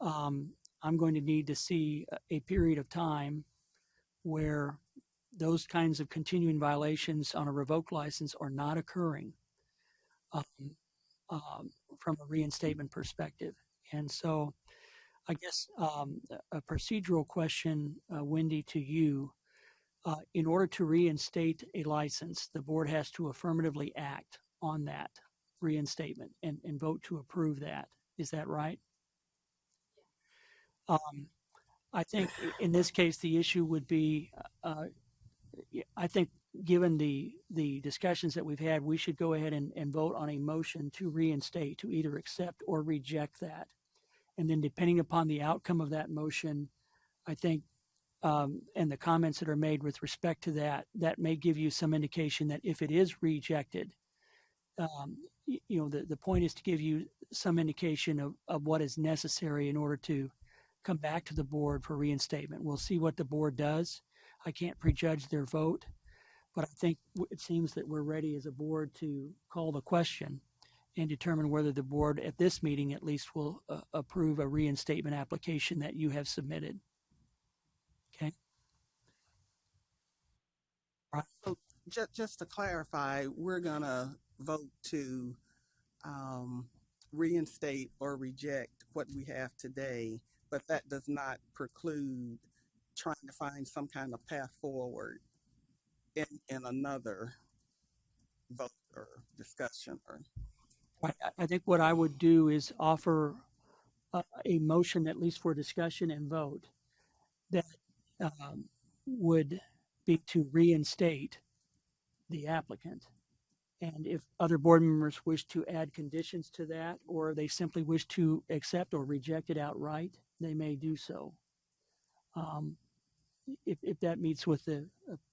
I'm going to need to see a period of time where those kinds of continuing violations on a revoked license are not occurring from a reinstatement perspective. And so I guess a procedural question, Wendy, to you. In order to reinstate a license, the board has to affirmatively act on that reinstatement and vote to approve that. Is that right? I think in this case, the issue would be, I think given the discussions that we've had, we should go ahead and vote on a motion to reinstate, to either accept or reject that. And then depending upon the outcome of that motion, I think, and the comments that are made with respect to that, that may give you some indication that if it is rejected, the point is to give you some indication of what is necessary in order to come back to the board for reinstatement. We'll see what the board does. I can't prejudge their vote, but I think it seems that we're ready as a board to call the question and determine whether the board at this meeting at least will approve a reinstatement application that you have submitted. Okay. Right. So just to clarify, we're gonna vote to reinstate or reject what we have today, but that does not preclude trying to find some kind of path forward in another vote or discussion. Or I think what I would do is offer a motion, at least for discussion and vote, that would be to reinstate the applicant. And if other board members wish to add conditions to that, or they simply wish to accept or reject it outright, they may do so. If that meets with the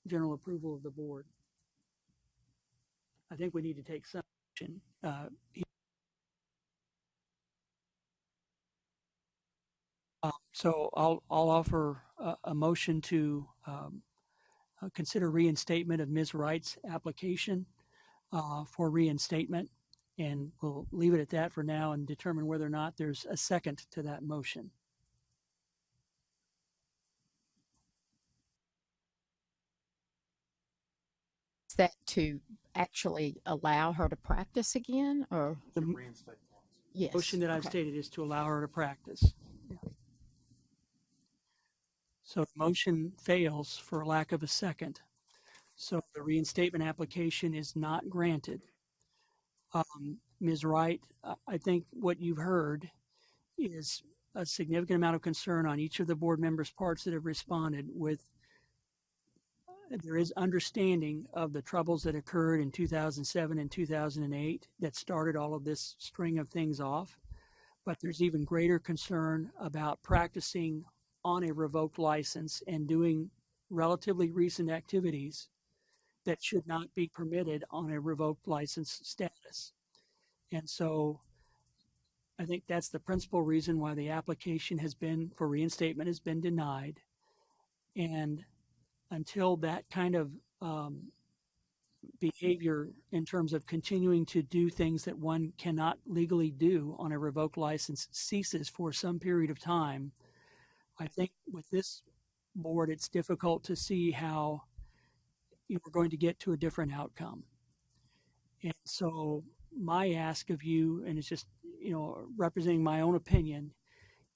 general approval of the board. I think we need to take some action. So I'll offer a motion to consider reinstatement of Ms. Wright's application for reinstatement, and we'll leave it at that for now and determine whether or not there's a second to that motion. Is that to actually allow her to practice again, or The yes? motion that I've okay. stated is to allow her to practice. Yeah. So the motion fails for lack of a second. So the reinstatement application is not granted. Ms. Wright, I think what you've heard is a significant amount of concern on each of the board members' parts that have responded with. There is understanding of the troubles that occurred in 2007 and 2008 that started all of this string of things off. But there's even greater concern about practicing on a revoked license and doing relatively recent activities that should not be permitted on a revoked license status. And so I think that's the principal reason why the application for reinstatement has been denied. And until that kind of behavior in terms of continuing to do things that one cannot legally do on a revoked license ceases for some period of time, I think with this board, it's difficult to see how we're going to get to a different outcome. And so my ask of you, and it's just, representing my own opinion,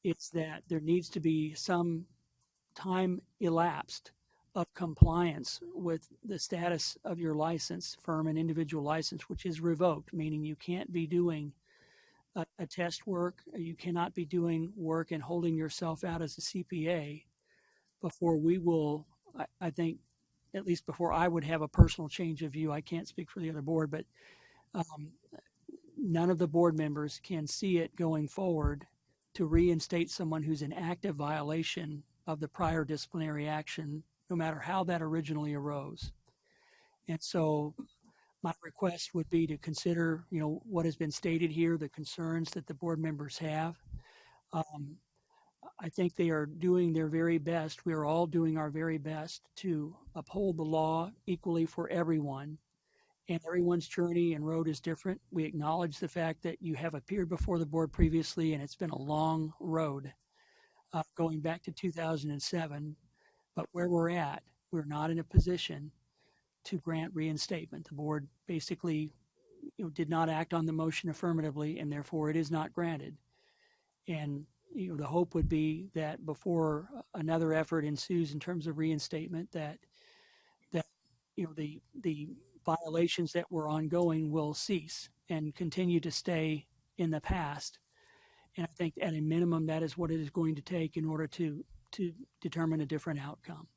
it's that there needs to be some time elapsed of compliance with the status of your license, firm and individual license, which is revoked, meaning you can't be doing a test work, you cannot be doing work and holding yourself out as a CPA before we will, I think, at least before I would have a personal change of view. I can't speak for the other board, but none of the board members can see it going forward to reinstate someone who's in active violation of the prior disciplinary action, no matter how that originally arose. And so my request would be to consider, what has been stated here, the concerns that the board members have. I think they are doing their very best. We are all doing our very best to uphold the law equally for everyone. And everyone's journey and road is different. We acknowledge the fact that you have appeared before the board previously, and it's been a long road going back to 2007. But where we're at, we're not in a position to grant reinstatement. The board basically did not act on the motion affirmatively, and therefore it is not granted. And the hope would be that before another effort ensues in terms of reinstatement, that the violations that were ongoing will cease and continue to stay in the past. And I think at a minimum, that is what it is going to take in order to determine a different outcome.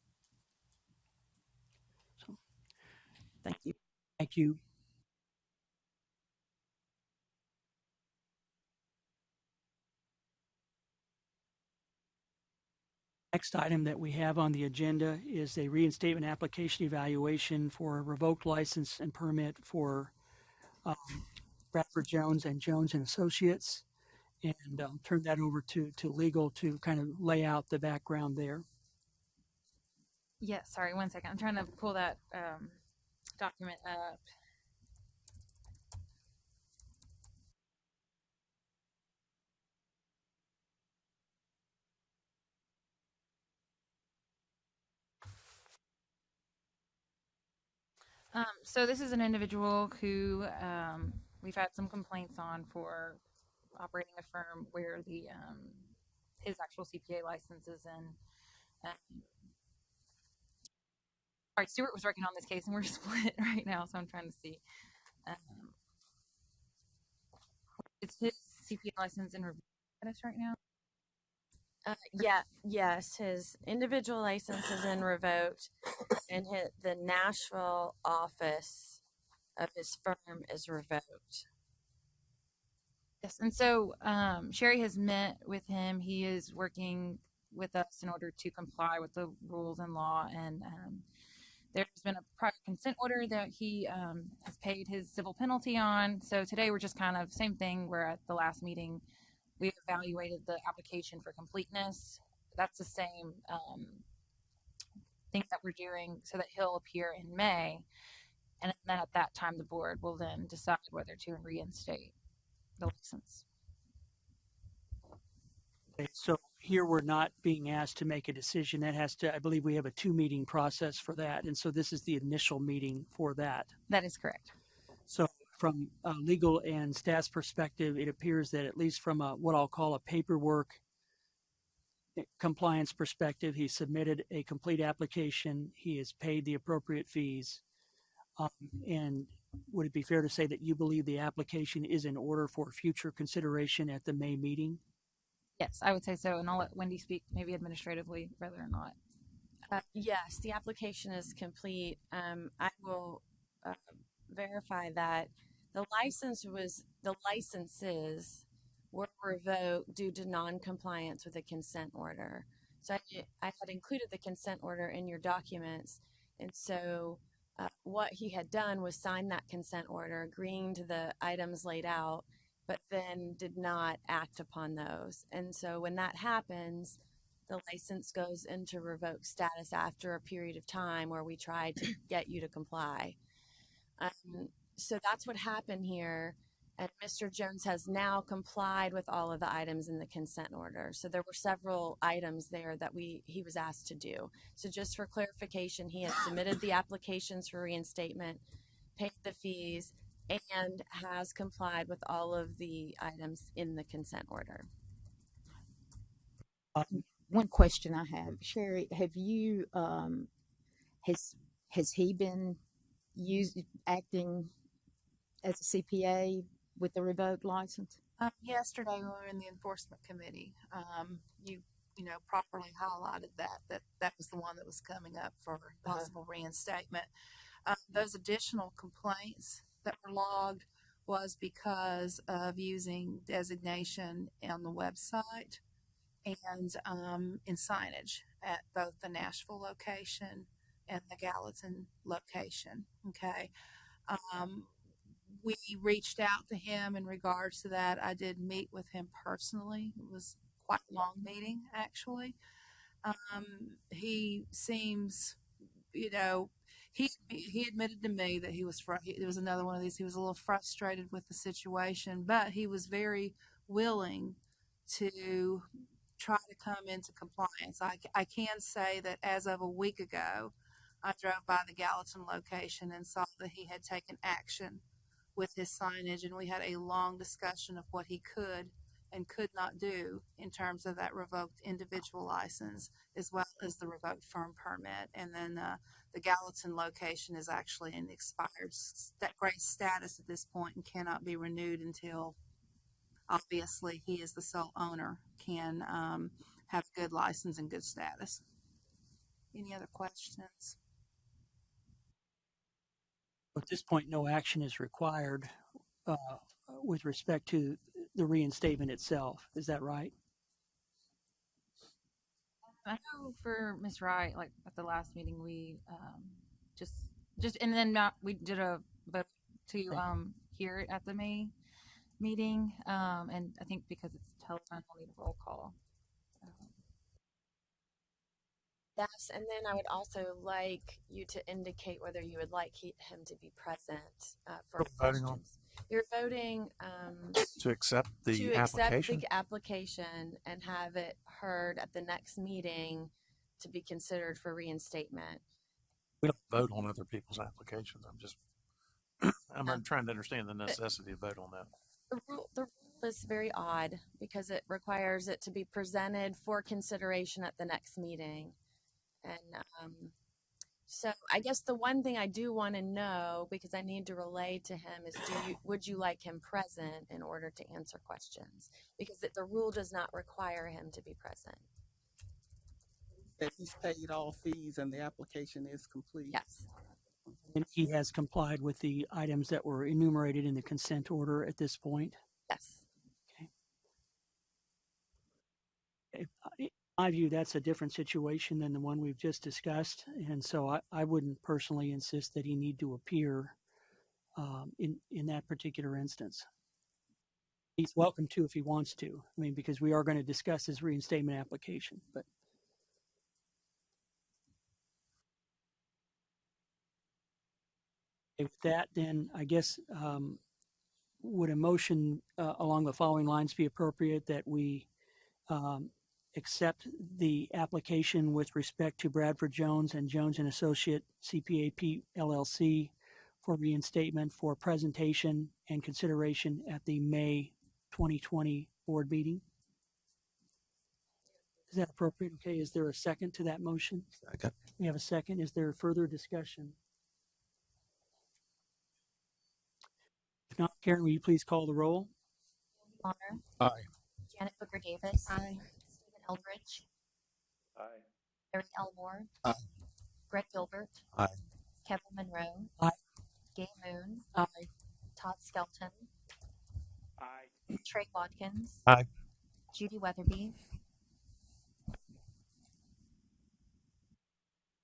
So, thank you. Thank you. Next item that we have on the agenda is a reinstatement application evaluation for a revoked license and permit for Bradford Jones and Jones and Associates. And I'll turn that over to legal to kind of lay out the background there. Yeah, sorry, one second. I'm trying to pull that document up. So this is an individual who we've had some complaints on for operating a firm where the his actual CPA license is in. All right, Stuart was working on this case, and we're split right now, so I'm trying to see. Is his CPA license in review status right now? Yes, his individual license is in revoked, and the Nashville office of his firm is revoked. Yes, and so Sherry has met with him. He is working with us in order to comply with the rules and law, and there's been a prior consent order that he has paid his civil penalty on. So today we're just kind of same thing. We're at the last meeting. We evaluated the application for completeness. That's the same thing that we're doing so that he'll appear in May. And then at that time, the board will then decide whether to reinstate the license. Okay, so here we're not being asked to make a decision. That has to, I believe we have a 2-meeting process for that. And so this is the initial meeting for that. That is correct. So from a legal and staff's perspective, it appears that at least from what I'll call a paperwork compliance perspective, he submitted a complete application. He has paid the appropriate fees. And would it be fair to say that you believe the application is in order for future consideration at the May meeting? Yes, I would say so. And I'll let Wendy speak maybe administratively whether or not. Yes, the application is complete. I will verify that the licenses were revoked due to non-compliance with a consent order. So I had included the consent order in your documents, and so what he had done was sign that consent order, agreeing to the items laid out, but then did not act upon those. And so when that happens, the license goes into revoked status after a period of time where we try to get you to comply. So that's what happened here. And Mr. Jones has now complied with all of the items in the consent order. So there were several items there that he was asked to do. So just for clarification, he has submitted the applications for reinstatement, paid the fees, and has complied with all of the items in the consent order. One question I have, Sherry, have you has he been acting as a CPA with the revoked license? Yesterday when we were in the enforcement committee, you know, properly highlighted that was the one that was coming up for possible reinstatement. Those additional complaints that were logged was because of using designation on the website and in signage at both the Nashville location and the Gallatin location. Okay. We reached out to him in regards to that. I did meet with him personally. It was quite a long meeting, actually. He seems, you know, he admitted to me that it was another one of these. He was a little frustrated with the situation, but he was very willing to try to come into compliance. I can say that as of a week ago, I drove by the Gallatin location and saw that he had taken action with his signage, and we had a long discussion of what he could and could not do in terms of that revoked individual license as well as the revoked firm permit. And then the Gallatin location is actually in expired grace status at this point and cannot be renewed until obviously he is the sole owner can have good license and good status. Any other questions? At this point, no action is required with respect to the reinstatement itself. Is that right? I know for Miss Wright, like at the last meeting, we just and then we did a vote to hear it at the May meeting, and I think because it's telephone, we'll need a roll call. Yes, and then I would also like you to indicate whether you would like him to be present for Voting on questions. You're voting to accept the to accept application. the application and have it heard at the next meeting to be considered for reinstatement. We don't vote on other people's applications. I'm trying to understand the necessity to vote on that. The rule is very odd because it requires it to be presented for consideration at the next meeting. And so I guess the one thing I do want to know, because I need to relay to him, is would you like him present in order to answer questions? Because the rule does not require him to be present. That he's paid all fees and the application is complete. Yes. And he has complied with the items that were enumerated in the consent order at this point? Yes. Okay. In my view, that's a different situation than the one we've just discussed. And so I wouldn't personally insist that he need to appear in that particular instance. He's welcome to if he wants to. I mean, because we are going to discuss his reinstatement application. But with that, then I guess would a motion along the following lines be appropriate, that we accept the application with respect to Bradford Jones and Jones and Associate CPAP LLC for reinstatement for presentation and consideration at the May 2020 board meeting? Is that appropriate? Okay, is there a second to that motion? Second. We have a second. Is there further discussion? If not, Karen, will you please call the roll? Honor. Aye. Janet Booker Davis. Aye. Stephen Eldridge. Aye. Eric Elmore. Aye. Greg Gilbert. Aye. Kevin Monroe. Aye. Gay Moon. Aye. Todd Skelton. Aye. Trey Watkins. Aye. Judy Weatherby.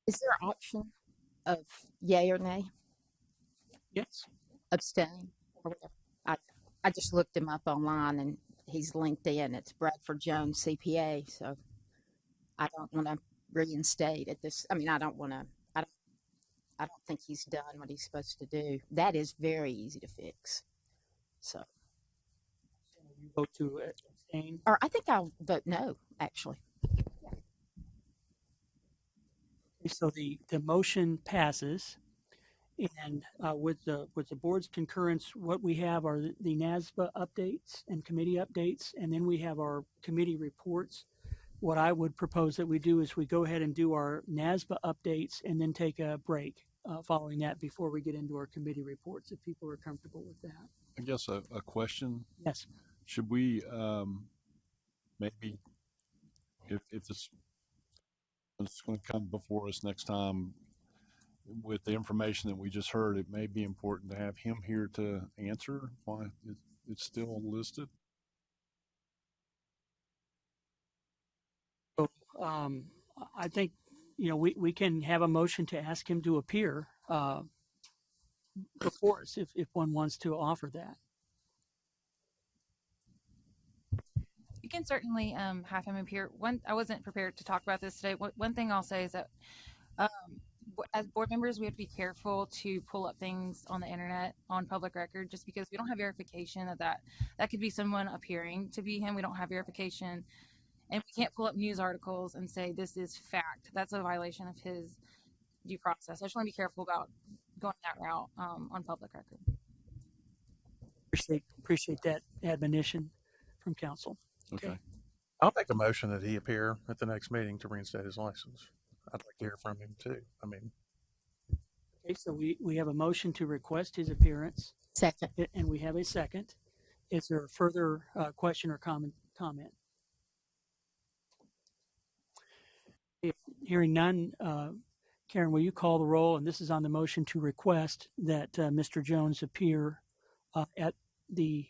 Is there an option of yay or nay? Yes. Abstain or whatever. I just looked him up online and he's linked in. It's Bradford Jones CPA. So I don't want to reinstate at this. I mean, I don't think he's done what he's supposed to do. That is very easy to fix. So You vote to abstain. or I think I'll vote no, actually. So the motion passes, and with the board's concurrence, what we have are the NASBA updates and committee updates, and then we have our committee reports. What I would propose that we do is we go ahead and do our NASBA updates and then take a break following that before we get into our committee reports, if people are comfortable with that. I guess a question. Yes. Should we maybe, if this it's going to come before us next time with the information that we just heard, it may be important to have him here to answer why it's still listed. So I think, we can have a motion to ask him to appear before us if one wants to offer that. You can certainly have him appear. I wasn't prepared to talk about this today. One thing I'll say is that as board members, we have to be careful to pull up things on the internet on public record, just because we don't have verification that could be someone appearing to be him. We don't have verification, and we can't pull up news articles and say this is fact. That's a violation of his due process. I just want to be careful about going that route on public record. Appreciate that admonition from council. Okay. I'll make a motion that he appear at the next meeting to reinstate his license. I'd like to hear from him too. Okay, so we have a motion to request his appearance. Second. And we have a second. Is there a further question or comment? If hearing none, Karen, will you call the roll? And this is on the motion to request that Mr. Jones appear at the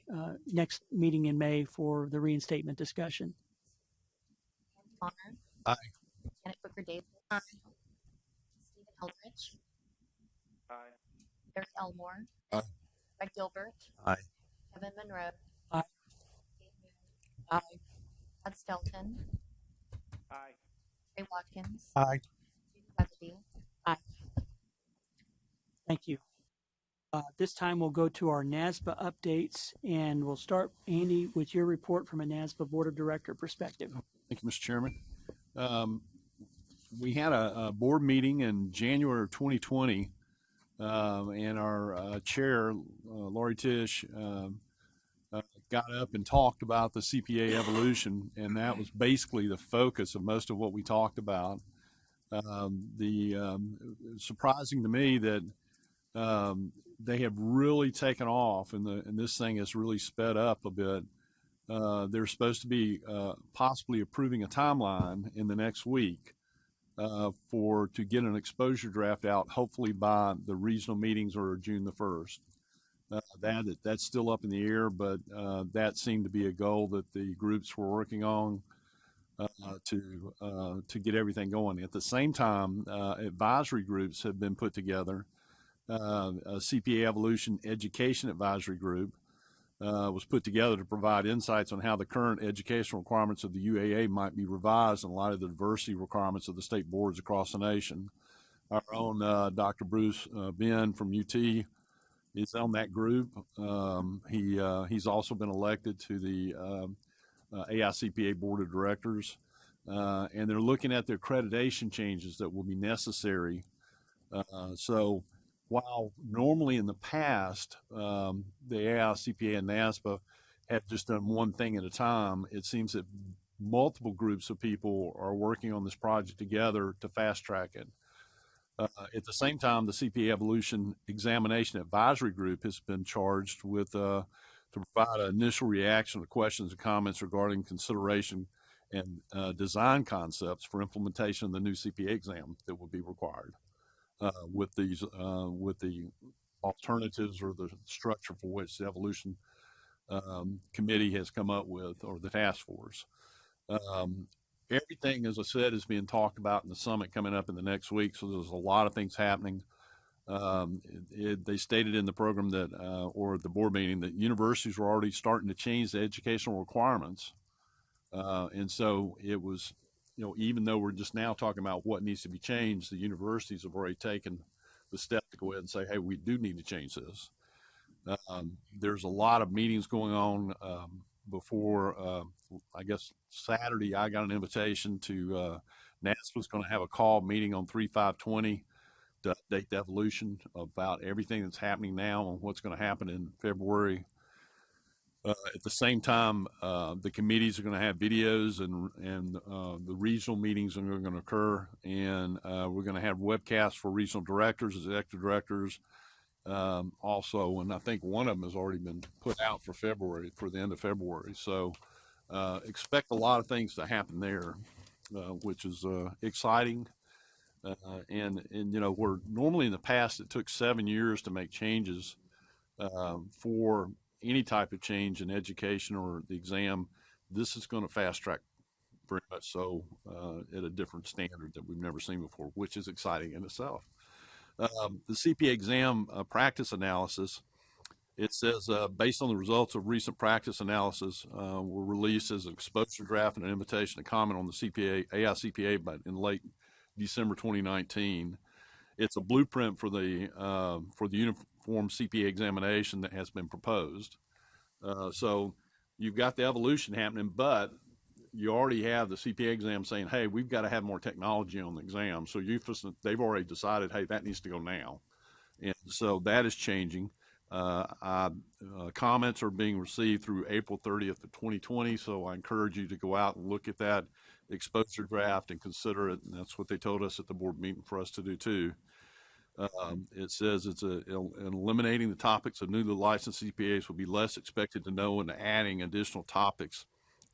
next meeting in May for the reinstatement discussion. Honor. Aye. Janet Booker Davis. Aye. Stephen Eldridge. Aye. Eric Elmore. Aye. Greg Gilbert. Aye. Kevin Monroe. Aye. Aye. Todd Skelton. Aye. Ray Watkins. Aye. Judy Weatherby. Aye. Thank you. This time we'll go to our NASBA updates, and we'll start, Andy, with your report from a NASBA Board of Director perspective. Thank you, Mr. Chairman. We had a board meeting in January of 2020, and our chair, Lori Tisch, got up and talked about the CPA evolution, and that was basically the focus of most of what we talked about. Surprising to me that they have really taken off, and this thing has really sped up a bit. They're supposed to be possibly approving a timeline in the next week to get an exposure draft out, hopefully by the regional meetings or June the 1st. That's still up in the air, but that seemed to be a goal that the groups were working on to get everything going. At the same time, advisory groups have been put together. A CPA Evolution Education Advisory Group was put together to provide insights on how the current educational requirements of the UAA might be revised in light of the diversity requirements of the state boards across the nation. Our own Dr. Bruce Ben from UT is on that group. He's also been elected to the AICPA Board of Directors, and they're looking at the accreditation changes that will be necessary. So while normally in the past, the AICPA and NASBA have just done one thing at a time, it seems that multiple groups of people are working on this project together to fast track it. At the same time, the CPA Evolution Examination Advisory Group has been charged with to provide an initial reaction to questions and comments regarding consideration and design concepts for implementation of the new CPA exam that will be required. With the alternatives or the structure for which the evolution committee has come up with, or the task force. Everything, as I said, is being talked about in the summit coming up in the next week. So there's a lot of things happening. They stated in the program that, or at the board meeting, that universities were already starting to change the educational requirements. And so it was, even though we're just now talking about what needs to be changed, the universities have already taken the step to go ahead and say, hey, we do need to change this. There's a lot of meetings going on. Before, I guess, Saturday, I got an invitation to NASBA's going to have a call meeting on 3/5/20 to update the evolution about everything that's happening now and what's going to happen in February. At the same time, the committees are going to have videos, and the regional meetings are going to occur, and we're going to have webcasts for regional directors, executive directors, also, and I think one of them has already been put out for February, for the end of February. So expect a lot of things to happen there, which is exciting. And where normally in the past it took 7 years to make changes for any type of change in education or the exam, this is going to fast track very much so at a different standard that we've never seen before, which is exciting in itself. The CPA exam practice analysis, it says, based on the results of recent practice analysis, were released as an exposure draft and an invitation to comment on the AICPA in late December 2019. It's a blueprint for the uniform CPA examination that has been proposed. So you've got the evolution happening, but you already have the CPA exam saying, hey, we've got to have more technology on the exam. So they've already decided, hey, that needs to go now. And so that is changing. Comments are being received through April 30th of 2020. So I encourage you to go out and look at that exposure draft and consider it. And that's what they told us at the board meeting for us to do too. It says in eliminating the topics of newly licensed CPAs will be less expected to know, and adding additional topics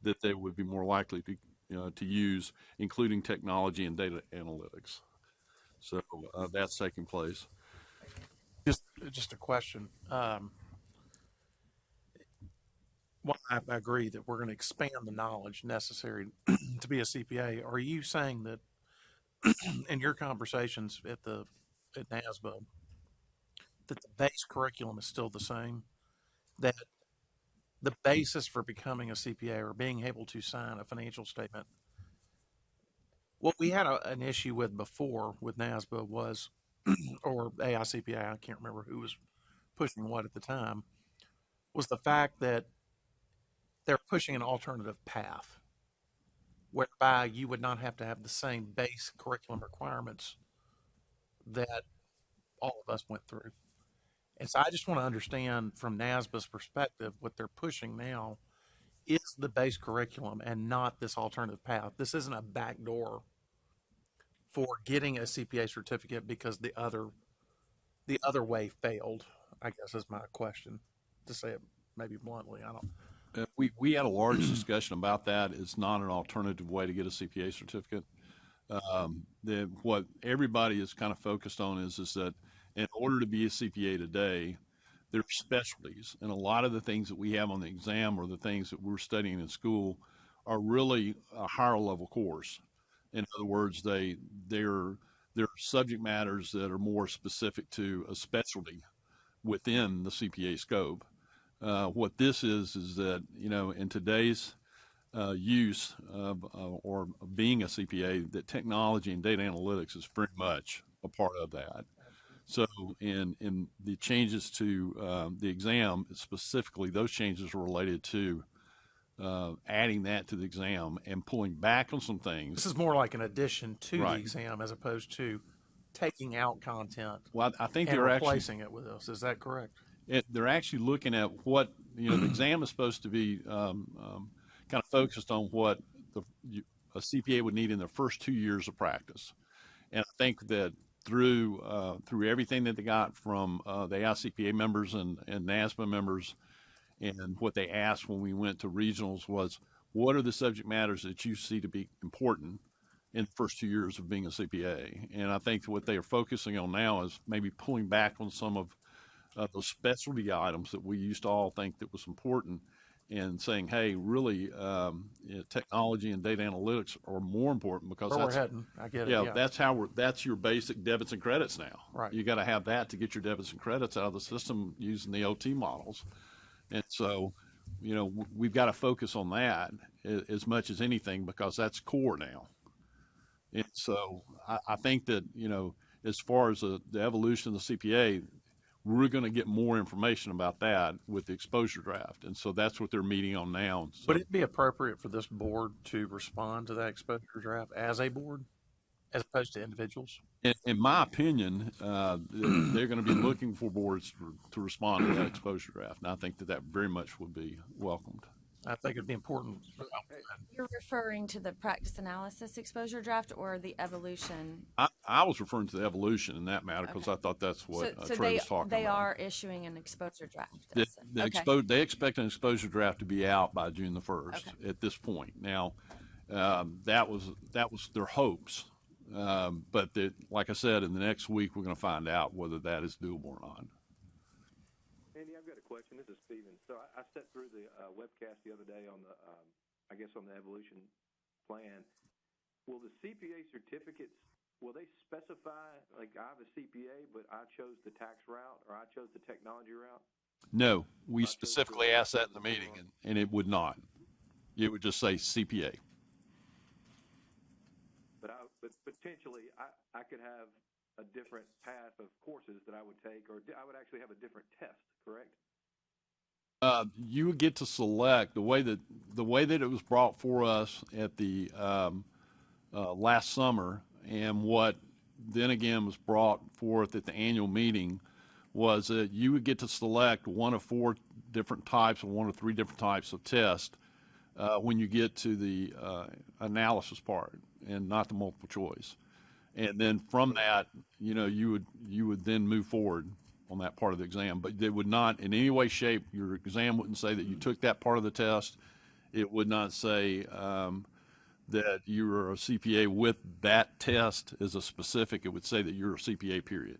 that they would be more likely to use, including technology and data analytics. So that's taking place. Just a question. Well, I agree that we're going to expand the knowledge necessary to be a CPA. Are you saying that in your conversations at NASBA that the base curriculum is still the same, that the basis for becoming a CPA or being able to sign a financial statement, what we had an issue with before with NASBA was, or AICPA, I can't remember who was pushing what at the time, was the fact that they're pushing an alternative path whereby you would not have to have the same base curriculum requirements that all of us went through. And so I just want to understand from NASBA's perspective, what they're pushing now is the base curriculum and not this alternative path. This isn't a backdoor for getting a CPA certificate because the other way failed, I guess is my question, to say it maybe bluntly. I don't. We had a large discussion about that. It's not an alternative way to get a CPA certificate. What everybody is kind of focused on is that in order to be a CPA today, there are specialties, and a lot of the things that we have on the exam or the things that we're studying in school are really a higher level course. In other words, they're subject matters that are more specific to a specialty within the CPA scope. What this is that, in today's use of or being a CPA, that technology and data analytics is very much a part of that. So in the changes to the exam, specifically, those changes are related to adding that to the exam and pulling back on some things. This is more like an addition to the exam as opposed to taking out content. Well, I think and they're replacing it with this. Is that correct? They're actually looking at what the exam is supposed to be kind of focused on what a CPA would need in their first 2 years of practice, and I think that through everything that they got from the ICPA members and NASBA members, and what they asked when we went to regionals was, what are the subject matters that you see to be important in the first 2 years of being a CPA? And I think what they are focusing on now is maybe pulling back on some of those specialty items that we used to all think that was important, and saying, hey, really, technology and data analytics are more important because Where we're heading. I get it. Yeah, that's your basic debits and credits now. Right. You got to have that to get your debits and credits out of the system using the OT models. And so, we've got to focus on that as much as anything because that's core now. And so I think that, as far as the evolution of the CPA, we're going to get more information about that with the exposure draft. And so that's what they're meeting on now. So, would it be appropriate for this board to respond to that exposure draft as a board as opposed to individuals? In my opinion, they're going to be looking for boards to respond to that exposure draft. And I think that very much would be welcomed. I think it'd be important. You're referring to the practice analysis exposure draft or the evolution? I was referring to the evolution in that matter because I thought that's what Trey was talking about. They are issuing an exposure draft. They expect an exposure draft to be out by June the 1st at this point. Now, that was their hopes. But like I said, in the next week, we're going to find out whether that is doable or not. Andy, I've got a question. This is Steven. So I sat through the webcast the other day on the, on the evolution plan. Will the CPA certificates, will they specify, like I have a CPA, but I chose the tax route or I chose the technology route? No, we specifically asked that in the meeting, and it would not. It would just say CPA. But potentially, I could have a different path of courses that I would take, or I would actually have a different test, correct? You would get to select the way that it was brought for us at the last summer, and what then again was brought forth at the annual meeting was that you would get to select one of 4 different types or one of 3 different types of tests when you get to the analysis part and not the multiple choice. And then from that, you would then move forward on that part of the exam. But it would not in any way, shape, your exam wouldn't say that you took that part of the test. It would not say that you were a CPA with that test as a specific. It would say that you're a CPA, period.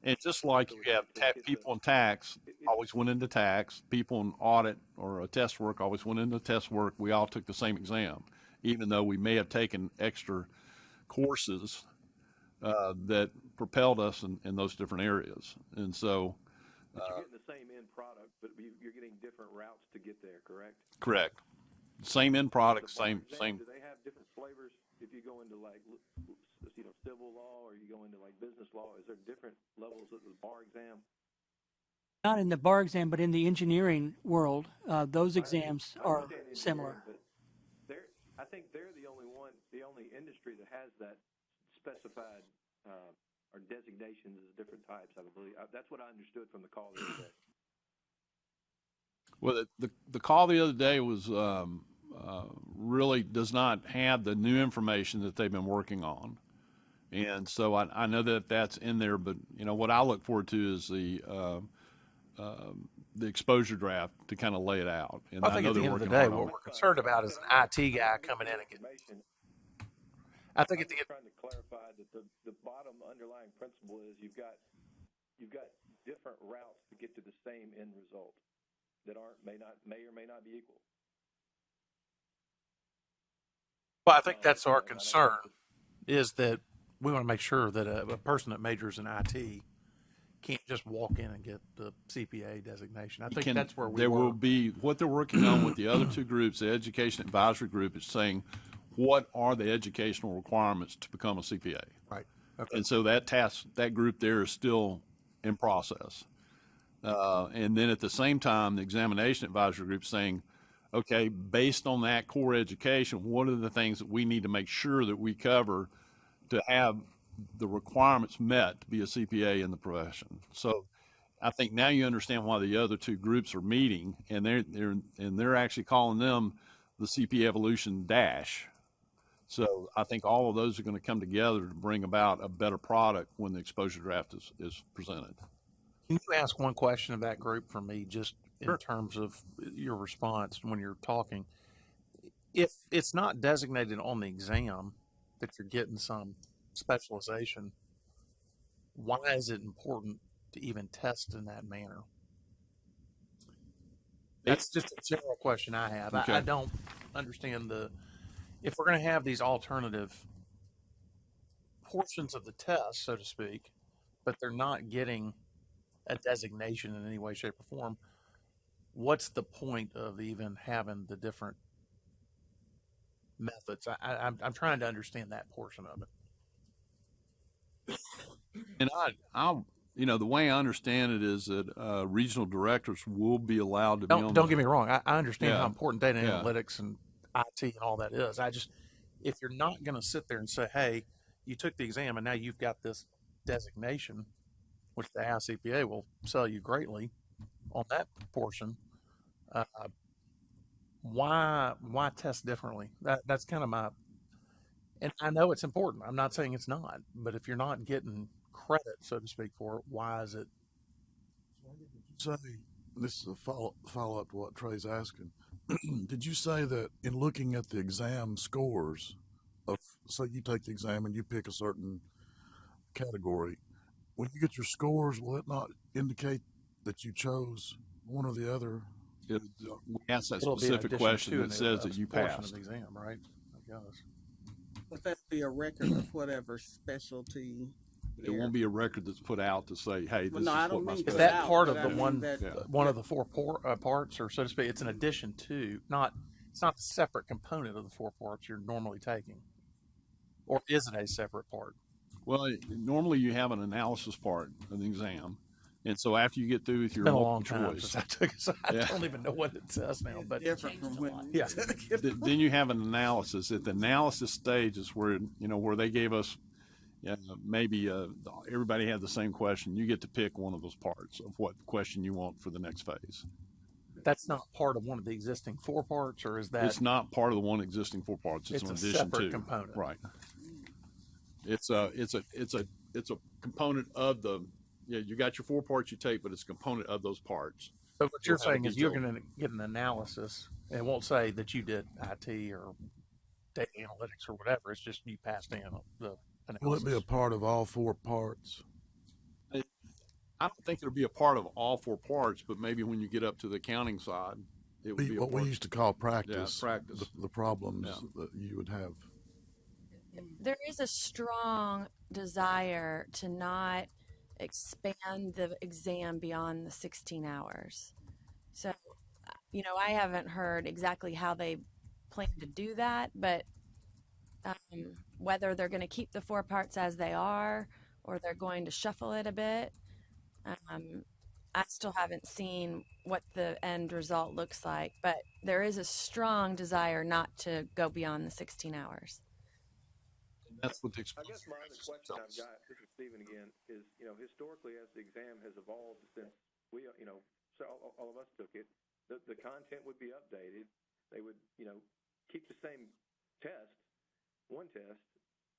And just like you have people in tax always went into tax, people in audit or a test work always went into test work, we all took the same exam, even though we may have taken extra courses that propelled us in those different areas. And so, But you're getting the same end product, but you're getting different routes to get there, correct? correct. Same end product, The bar same. exam, do they have different flavors if you go into like, civil law, or you go into like business law? Is there different levels of the bar exam? Not in the bar exam, but in the engineering world, those exams I are understand similar. engineering, but I think they're the only industry that has that specified or designations as different types. I believe that's what I understood from the call the other day. Well, the call the other day was really does not have the new information that they've been working on. And so I know that that's in there, but what I look forward to is the exposure draft to kind of lay it out. And I think know at the they're end of the working day, hard on what it. we're concerned about is an IT guy coming in and getting. I think at the end. Trying to clarify that the bottom underlying principle is you've got different routes to get to the same end result that may or may not be equal. Well, I think that's our concern, is that we want to make sure that a person that majors in IT can't just walk in and get the CPA designation. I think that's where there will be what they're working on with the other two groups. The Education Advisory Group is saying, what are the educational requirements to become a CPA? Right. Okay. And so that group there is still in process. And then at the same time, the Examination Advisory Group is saying, okay, based on that core education, what are the things that we need to make sure that we cover to have the requirements met to be a CPA in the profession? So I think now you understand why the other two groups are meeting, and they're actually calling them the CPA Evolution Dash. So I think all of those are going to come together to bring about a better product when the exposure draft is presented. Can you ask one question of that group for me, just in terms of your response when you're talking? If it's not designated on the exam that you're getting some specialization, why is it important to even test in that manner? That's just a general question I have. Okay. I don't understand if we're going to have these alternative portions of the test, so to speak, but they're not getting a designation in any way, shape, or form, what's the point of even having the different methods? I'm trying to understand that portion of it. And the way I understand it is that regional directors will be allowed to be on. Don't get me wrong. I understand how Yeah. important data Yeah. analytics and IT and all that is. If you're not going to sit there and say, hey, you took the exam and now you've got this designation, which the ICPA will sell you greatly on that portion, why test differently? That's kind of my, and I know it's important. I'm not saying it's not, but if you're not getting credit, so to speak, for it, why is it? Say, this is a follow up to what Trey's asking. Did you say that in looking at the exam scores so you take the exam and you pick a certain category, when you get your scores, will it not indicate that you chose one or the other? We ask that It'll be specific addition question to that in the, says that you portion passed. of the exam, right? I guess. Would that be a record of whatever specialty? It won't be a record that's put out to say, hey, this no, I is don't what my mean Is specialty that out, part of but the I mean one, that- one of the four parts, or so to speak? It's an addition to, it's not a separate component of the 4 parts you're normally taking, or is it a separate part? Well, normally you have an analysis part of the exam, and so after you get through with your Been a multiple long time choice, since I took it, so I Yeah. don't even know what it says now. But different from when yeah, then you have an analysis. At the analysis stage is where where they gave us maybe everybody had the same question. You get to pick one of those parts of what question you want for the next phase. that's not part of one of the existing 4 parts, or is that? It's not part of the one existing 4 parts. It's an a addition separate to component. Right. It's a component of the. Yeah, you got your 4 parts you take, but it's a component of those parts. But what you're saying is you're detailed- going to get an analysis, and it won't say that you did IT or data analytics or whatever. It's just you passed in the analysis. Will it be a part of all 4 parts? I don't think it'll be a part of all 4 parts, but maybe when you get up to the accounting side, it would be What we used to call practice. Yeah, practice. The problems that you would have. there is a strong desire to not expand the exam beyond the 16 hours. So, I haven't heard exactly how they plan to do that, but whether they're going to keep the 4 parts as they are or they're going to shuffle it a bit, I still haven't seen what the end result looks like. But there is a strong desire not to go beyond the 16 hours. And that's what the I guess my other question I've got, this is Stephen again, is, historically as the exam has evolved since we, so all of us took it, the content would be updated. They would, keep the same test, one test,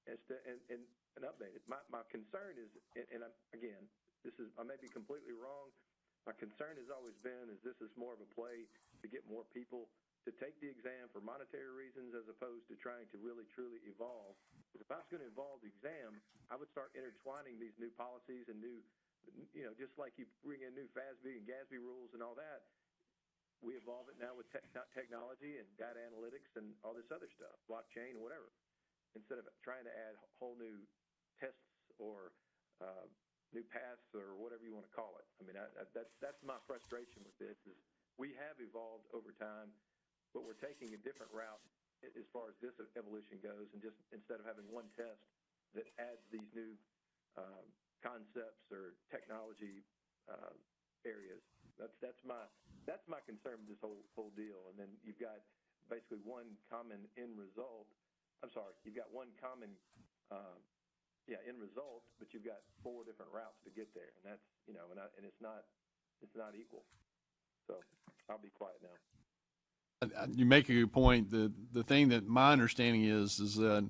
and update it. My concern is, and again, I may be completely wrong. My concern has always been is this is more of a play to get more people to take the exam for monetary reasons as opposed to trying to really truly evolve. Because if I was going to evolve the exam, I would start intertwining these new policies and new, just like you bring in new FASB and GASB rules and all that, we evolve it now with technology and data analytics and all this other stuff, blockchain, whatever, instead of trying to add whole new tests or new paths or whatever you want to call it. I mean, that's my frustration with this is we have evolved over time, but we're taking a different route as far as this evolution goes, and just instead of having one test that adds these new concepts or technology areas. That's my concern with this whole deal. And then you've got basically one common end result. I'm sorry, you've got one common end result, but you've got 4 different routes to get there, and that's and it's not equal. So I'll be quiet now. You make a good point. The thing that my understanding is that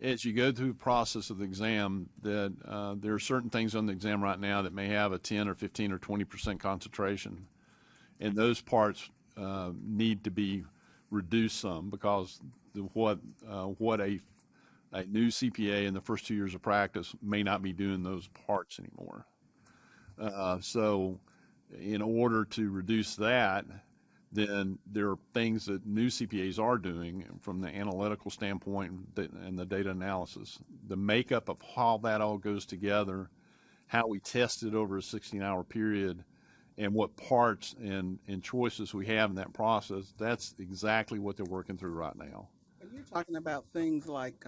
as you go through the process of the exam, that there are certain things on the exam right now that may have a 10 or 15 or 20% concentration, and those parts need to be reduced some because what a new CPA in the first 2 years of practice may not be doing those parts anymore. So in order to reduce that, then there are things that new CPAs are doing from the analytical standpoint and the data analysis. The makeup of how that all goes together, how we test it over a 16-hour period, and what parts and choices we have in that process, that's exactly what they're working through right now. You're talking about things like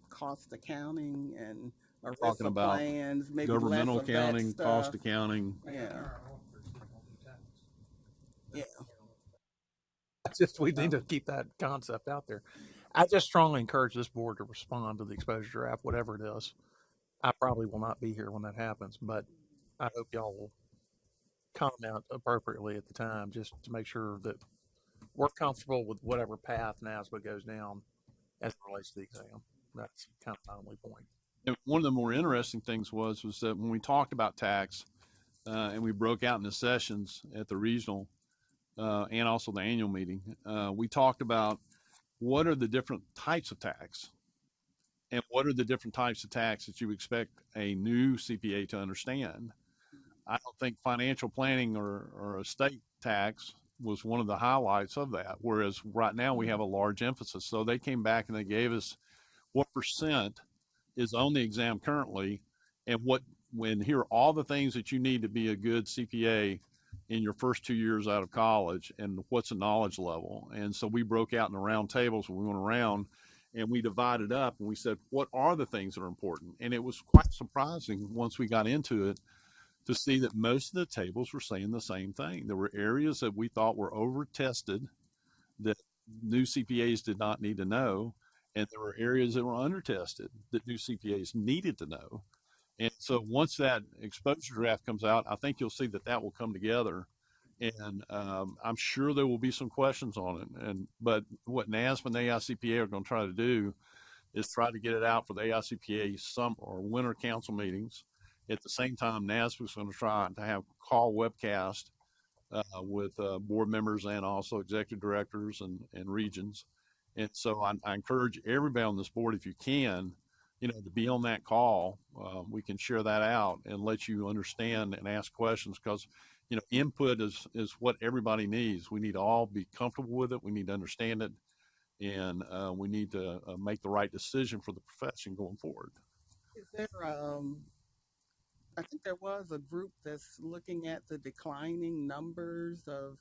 cost accounting and Talking ERISA about plans, maybe governmental less of accounting, that stuff. cost accounting. Yeah. Yeah. We need to keep that concept out there. I just strongly encourage this board to respond to the exposure draft, whatever it is. I probably will not be here when that happens, but I hope y'all will comment appropriately at the time just to make sure that we're comfortable with whatever path NASBA goes down as it relates to the exam. That's kind of my only point. And one of the more interesting things was that when we talked about tax and we broke out into sessions at the regional and also the annual meeting, we talked about what are the different types of tax and what are the different types of tax that you expect a new CPA to understand. I don't think financial planning or estate tax was one of the highlights of that, whereas right now we have a large emphasis. So they came back and they gave us what percent is on the exam currently and here are all the things that you need to be a good CPA in your first 2 years out of college and what's a knowledge level. And so we broke out in the round tables when we went around and we divided up and we said, what are the things that are important? And it was quite surprising once we got into it to see that most of the tables were saying the same thing. There were areas that we thought were over-tested that new CPAs did not need to know, and there were areas that were under-tested that new CPAs needed to know. And so once that exposure draft comes out, I think you'll see that will come together, and I'm sure there will be some questions on it. But what NASB and the AICPA are going to try to do is try to get it out for the AICPA summer or winter council meetings. At the same time, NASB is going to try to have call webcast with board members and also executive directors and regions. And so I encourage everybody on this board, if you can, to be on that call. We can share that out and let you understand and ask questions because, input is what everybody needs. We need to all be comfortable with it. We need to understand it. and we need to make the right decision for the profession going forward. Is there, I think there was a group that's looking at the declining numbers of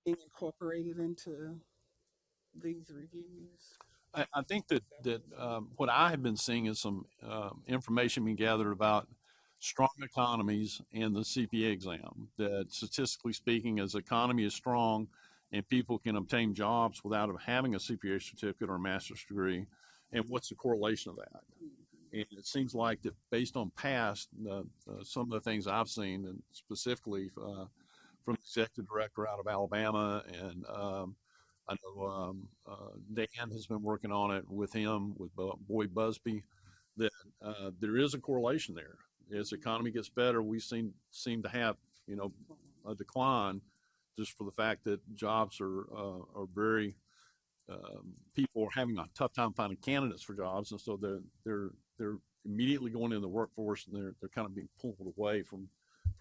being incorporated into these reviews. I think that what I have been seeing is some information being gathered about strong economies and the CPA exam. That statistically speaking, as the economy is strong and people can obtain jobs without having a CPA certificate or a master's degree, and what's the correlation of that? And it seems like that based on past, some of the things I've seen, and specifically from the executive director out of Alabama, and I know Dan has been working on it with him, with Boyd Busby, that there is a correlation there. As the economy gets better, we seem to have, a decline, just for the fact that jobs are very people are having a tough time finding candidates for jobs, and so they're immediately going into the workforce, and they're kind of being pulled away from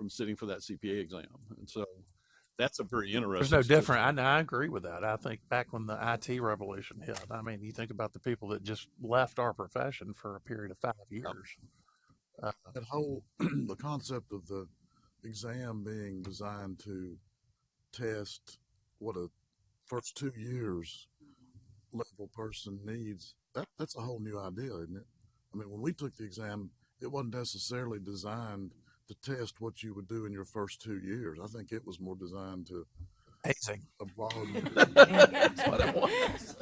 sitting for that CPA exam, and so that's a very interesting. There's no different. I agree with that. I think back when the IT revolution hit, I mean, you think about the people that just left our profession for a period of 5 years. That whole the concept of the exam being designed to test what a first 2 years level person needs, that's a whole new idea, isn't it? I mean, when we took the exam, it wasn't necessarily designed to test what you would do in your first 2 years. I think it was more designed to hazing. That's what it was.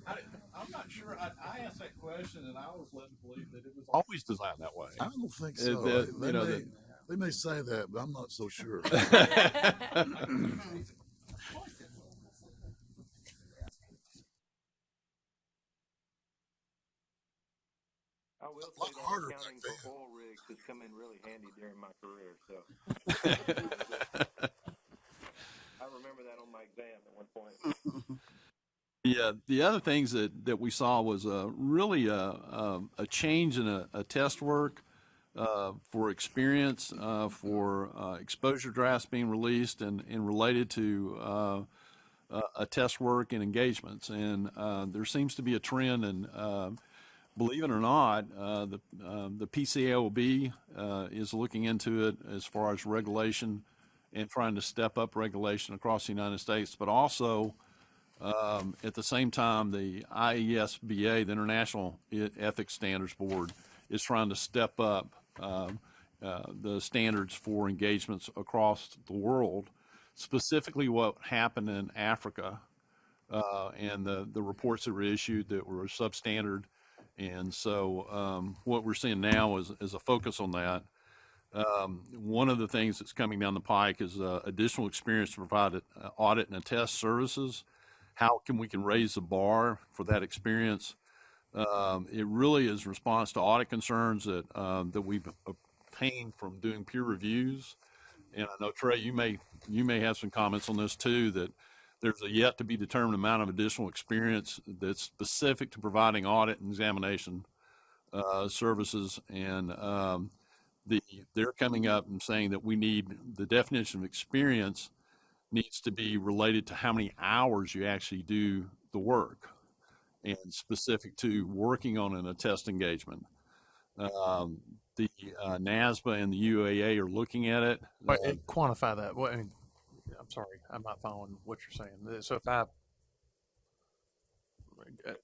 I'm not sure. I asked that question, and I was led to believe that it was always designed that way. I don't think so. They may say that, but I'm not so sure. I will say that accounting for oil rigs has come in really handy during my career. So I remember that on my exam at one point. Yeah, the other things that we saw was really a change in a test work for experience, for exposure drafts being released and related to a test work and engagements. And there seems to be a trend, and believe it or not, the PCAOB is looking into it as far as regulation and trying to step up regulation across the United States, but also at the same time, the IESBA, the International Ethics Standards Board, is trying to step up the standards for engagements across the world, specifically what happened in Africa and the reports that were issued that were substandard. And so what we're seeing now is a focus on that. One of the things that's coming down the pike is additional experience to provide audit and attest services. How we can raise the bar for that experience? It really is response to audit concerns that we've obtained from doing peer reviews. And I know, Trey, you may have some comments on this too, that there's a yet to be determined amount of additional experience that's specific to providing audit and examination services. And they're coming up and saying that we need the definition of experience needs to be related to how many hours you actually do the work and specific to working on an attest engagement. The NASBA and the UAA are looking at it. Quantify that. Well, I'm sorry, I'm not following what you're saying. So if I'm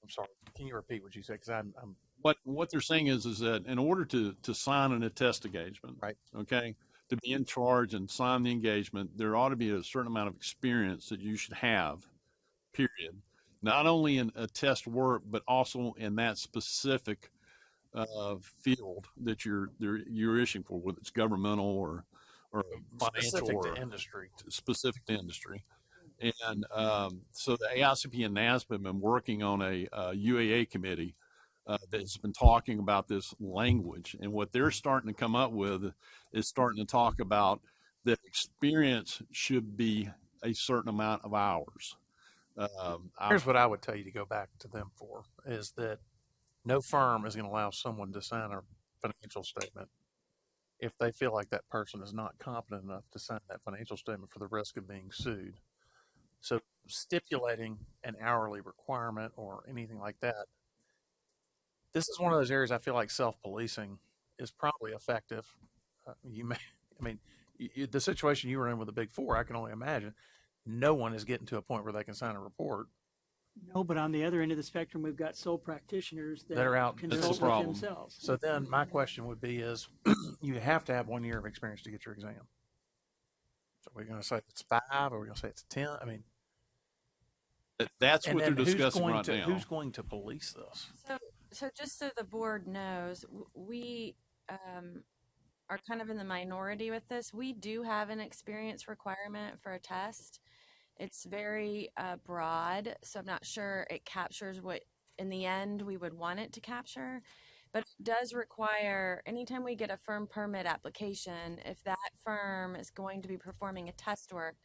sorry, can you repeat what you said? Because I'm what they're saying is that in order to sign an attest engagement, right? Okay, to be in charge and sign the engagement, there ought to be a certain amount of experience that you should have, period. Not only in attest work, but also in that specific field that you're issuing for, whether it's governmental or financial specific or to industry. Specific to industry. And so the AICP and NASBA have been working on a UAA committee that's been talking about this language. And what they're starting to come up with is starting to talk about that experience should be a certain amount of hours. Here's what I would tell you to go back to them for, is that no firm is going to allow someone to sign a financial statement if they feel like that person is not competent enough to sign that financial statement for the risk of being sued. So stipulating an hourly requirement or anything like that, this is one of those areas I feel like self-policing is probably effective. The situation you were in with the Big Four, I can only imagine. No one is getting to a point where they can sign a report. No, but on the other end of the spectrum, we've got sole practitioners that are out. consult That's with the problem. themselves. So then my question would be is, you have to have 1 year of experience to get your exam. So we're going to say it's 5, or we're going to say it's 10. I mean, that's what they're discussing right now. Who's going to police this? So just so the board knows, we are kind of in the minority with this. We do have an experience requirement for a test. It's very broad, so I'm not sure it captures what, in the end, we would want it to capture. But it does require, anytime we get a firm permit application, if that firm is going to be performing a test work,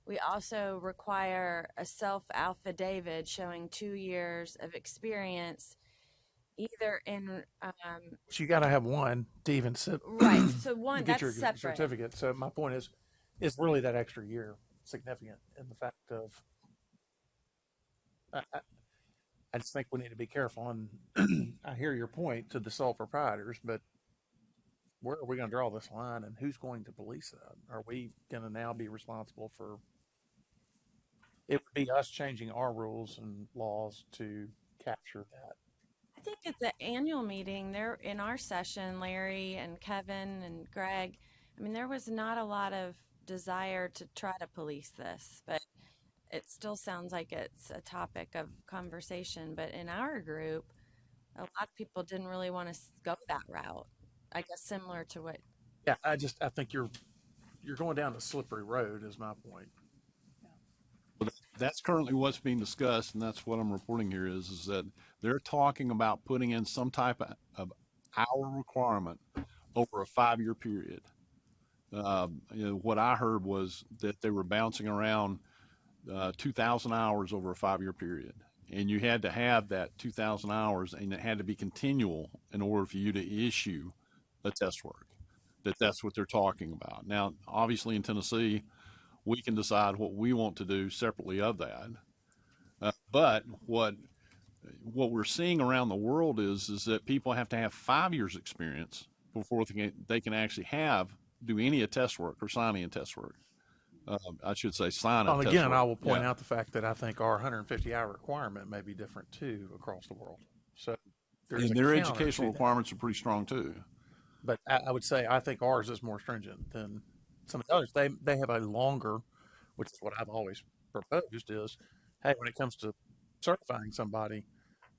we also require a self-affidavit showing 2 years of experience, either in So you got to have one to even sit. right. So one to get that's your separate. certificate. So my point is really that extra year significant in the fact of I just think we need to be careful. And I hear your point to the sole proprietors, but where are we going to draw this line, and who's going to police that? Are we going to now be responsible for? It would be us changing our rules and laws to capture that. I think at the annual meeting, there in our session, Larry and Kevin and Greg, I mean, there was not a lot of desire to try to police this, but it still sounds like it's a topic of conversation. But in our group, a lot of people didn't really want to go that route. I guess similar to what. Yeah, I think you're going down a slippery road, is my point. Well, that's currently what's being discussed, and that's what I'm reporting here is that they're talking about putting in some type of hour requirement over a 5-year period. What I heard was that they were bouncing around 2,000 hours over a 5-year period, and you had to have that 2,000 hours, and it had to be continual in order for you to issue a test work. That's what they're talking about. Now, obviously in Tennessee, we can decide what we want to do separately of that. But what we're seeing around the world is that people have to have 5 years experience before they can actually do any test work or sign any test work. I should say sign up. Again, I will point out the fact that I think our 150-hour requirement may be different too across the world. So their educational requirements are pretty strong too. But I would say I think ours is more stringent than some of the others. They have a longer, which is what I've always proposed is, hey, when it comes to certifying somebody,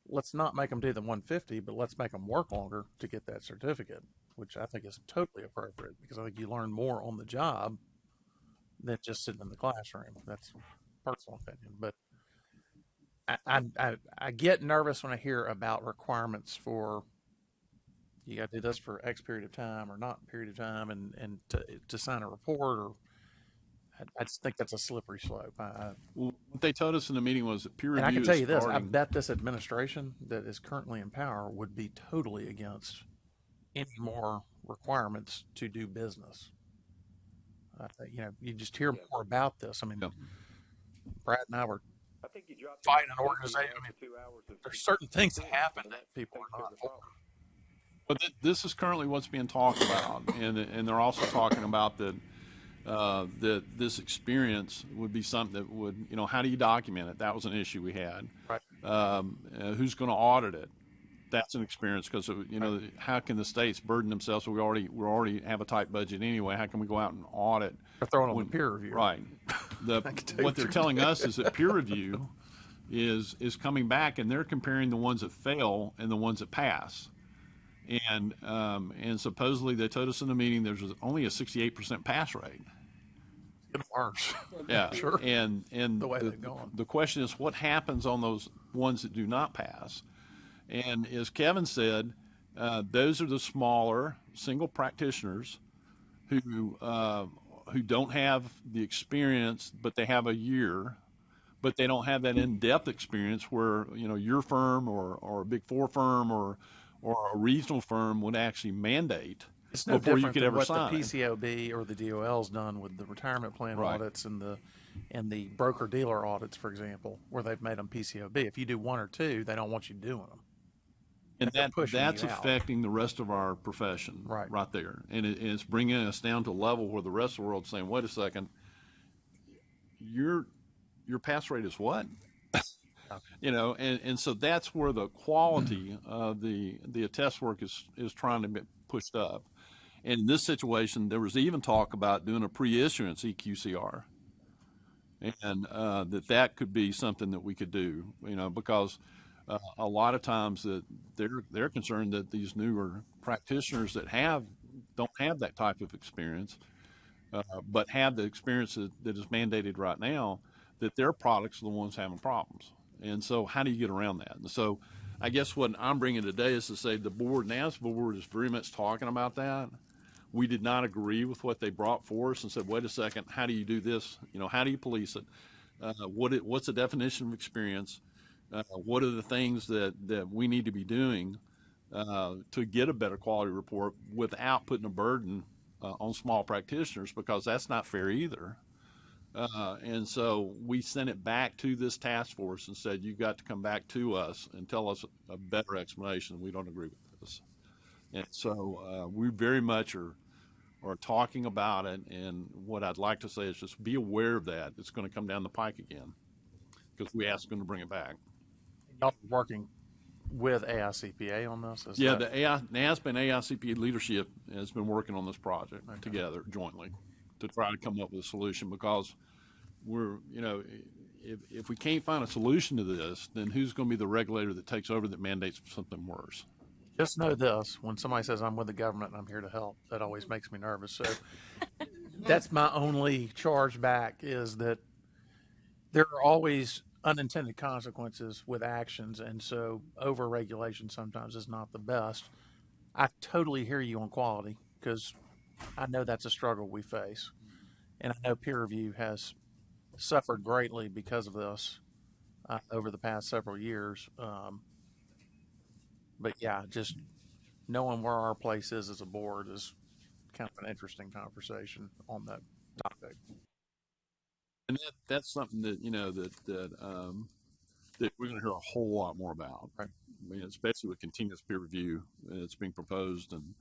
let's not make them do the 150, but let's make them work longer to get that certificate, which I think is totally appropriate because I think you learn more on the job than just sitting in the classroom. That's personal opinion, but I get nervous when I hear about requirements for you got to do this for X period of time or not period of time, and to sign a report. Or I just think that's a slippery slope. What they told us in the meeting was that peer review. And I can tell you this: I bet this administration that is currently in power would be totally against any more requirements to do business. You just hear more about this. I mean, Brad and I were fighting an organization. I mean, there's certain things that happen that people are not for. But this is currently what's being talked about, and they're also talking about that this experience would be something that would, how do you document it? That was an issue we had. Right. Who's going to audit it? That's an experience because how can the states burden themselves? We already have a tight budget anyway. How can we go out and audit? Or throw it on peer review. Right. What they're telling us is that peer review is coming back, and they're comparing the ones that fail and the ones that pass. And supposedly they told us in the meeting there's only a 68% pass rate. It's worse. Yeah, sure. And the way they've gone. The question is, what happens on those ones that do not pass? And as Kevin said, those are the smaller single practitioners who don't have the experience, but they have a year, but they don't have that in-depth experience where your firm or a Big Four firm or a regional firm would actually mandate. It's no before you different could than ever what the sign it. PCOB or the DOL's done with the retirement plan Right. audits and the broker dealer audits, for example, where they've made them PCOB. If you do one or two, they don't want you doing them. And they're pushing that's you out. affecting the rest of our profession right there. And it's bringing us down to a level where the rest of the world's saying, wait a second, your pass rate is what? You know, and so that's where the quality of the attest work is trying to be pushed up. And in this situation, there was even talk about doing a pre-issuance EQCR, and that could be something that we could do, you know, because a lot of times that they're concerned that these newer practitioners that don't have that type of experience, but have the experience that is mandated right now, that their products are the ones having problems. And so how do you get around that? And so I guess what I'm bringing today is to say the board, NAS board, is very much talking about that. We did not agree with what they brought for us and said, wait a second, how do you do this? You know, how do you police it? What's the definition of experience? What are the things that we need to be doing to get a better quality report without putting a burden on small practitioners, because that's not fair either. And so we sent it back to this task force and said, you've got to come back to us and tell us a better explanation. We don't agree with this. And so we very much are talking about it. And what I'd like to say is just be aware of that. It's going to come down the pike again because we asked them to bring it back. Y'all are working with AICPA on this? The NASB and AICPA leadership has been working on this project together jointly to try to come up with a solution, because we're, you know, if we can't find a solution to this, then who's going to be the regulator that takes over that mandates something worse? Just know this, when somebody says I'm with the government and I'm here to help, that always makes me nervous. So that's my only charge back, is that there are always unintended consequences with actions, and so over-regulation sometimes is not the best. I totally hear you on quality, because I know that's a struggle we face. And I know peer review has suffered greatly because of this over the past several years. But yeah, just knowing where our place is as a board is kind of an interesting conversation on that topic. And that's something that, you know, that we're going to hear a whole lot more about. Right. I mean, especially with continuous peer review that's being proposed, and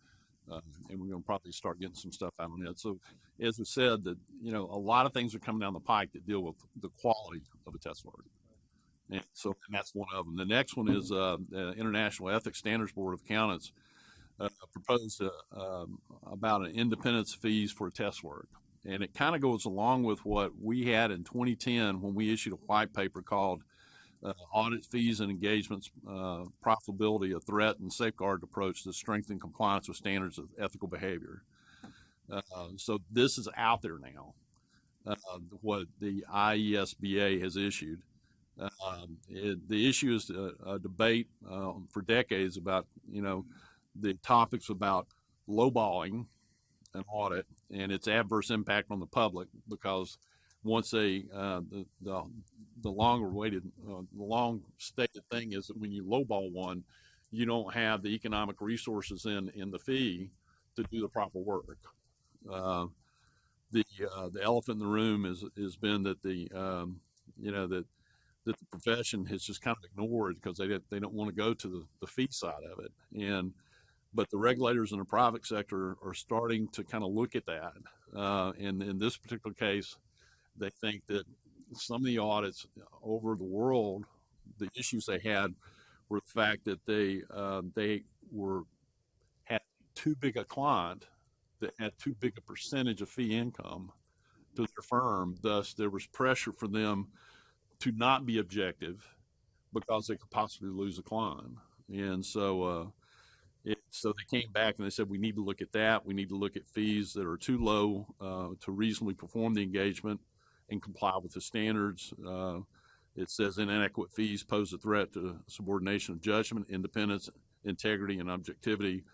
we're going to probably start getting some stuff out on it. So, as we said, that, you know, a lot of things are coming down the pike that deal with the quality of a test work. And so, and that's one of them. The next one is the International Ethics Standards Board of Accountants proposed about an independence fees for test work. And it kind of goes along with what we had in 2010 when we issued a white paper called Audit Fees and Engagements, Profitability, a Threat and Safeguard Approach to Strengthen Compliance with Standards of Ethical Behavior. So this is out there now, what the IESBA has issued. The issue is a debate for decades about, you know, the topics about lowballing an audit and its adverse impact on the public, because once the long stated thing is that when you lowball one, you don't have the economic resources in the fee to do the proper work. The elephant in the room has been that that the profession has just kind of ignored, because they don't want to go to the fee side of it. But the regulators in the private sector are starting to kind of look at that. And in this particular case, they think that some of the audits over the world, the issues they had were the fact that they had too big a client that had too big a percentage of fee income to their firm. Thus, there was pressure for them to not be objective because they could possibly lose a client. And so so they came back and they said, we need to look at that. We need to look at fees that are too low to reasonably perform the engagement and comply with the standards. It says inadequate fees pose a threat to subordination of judgment, independence, integrity, and objectivity.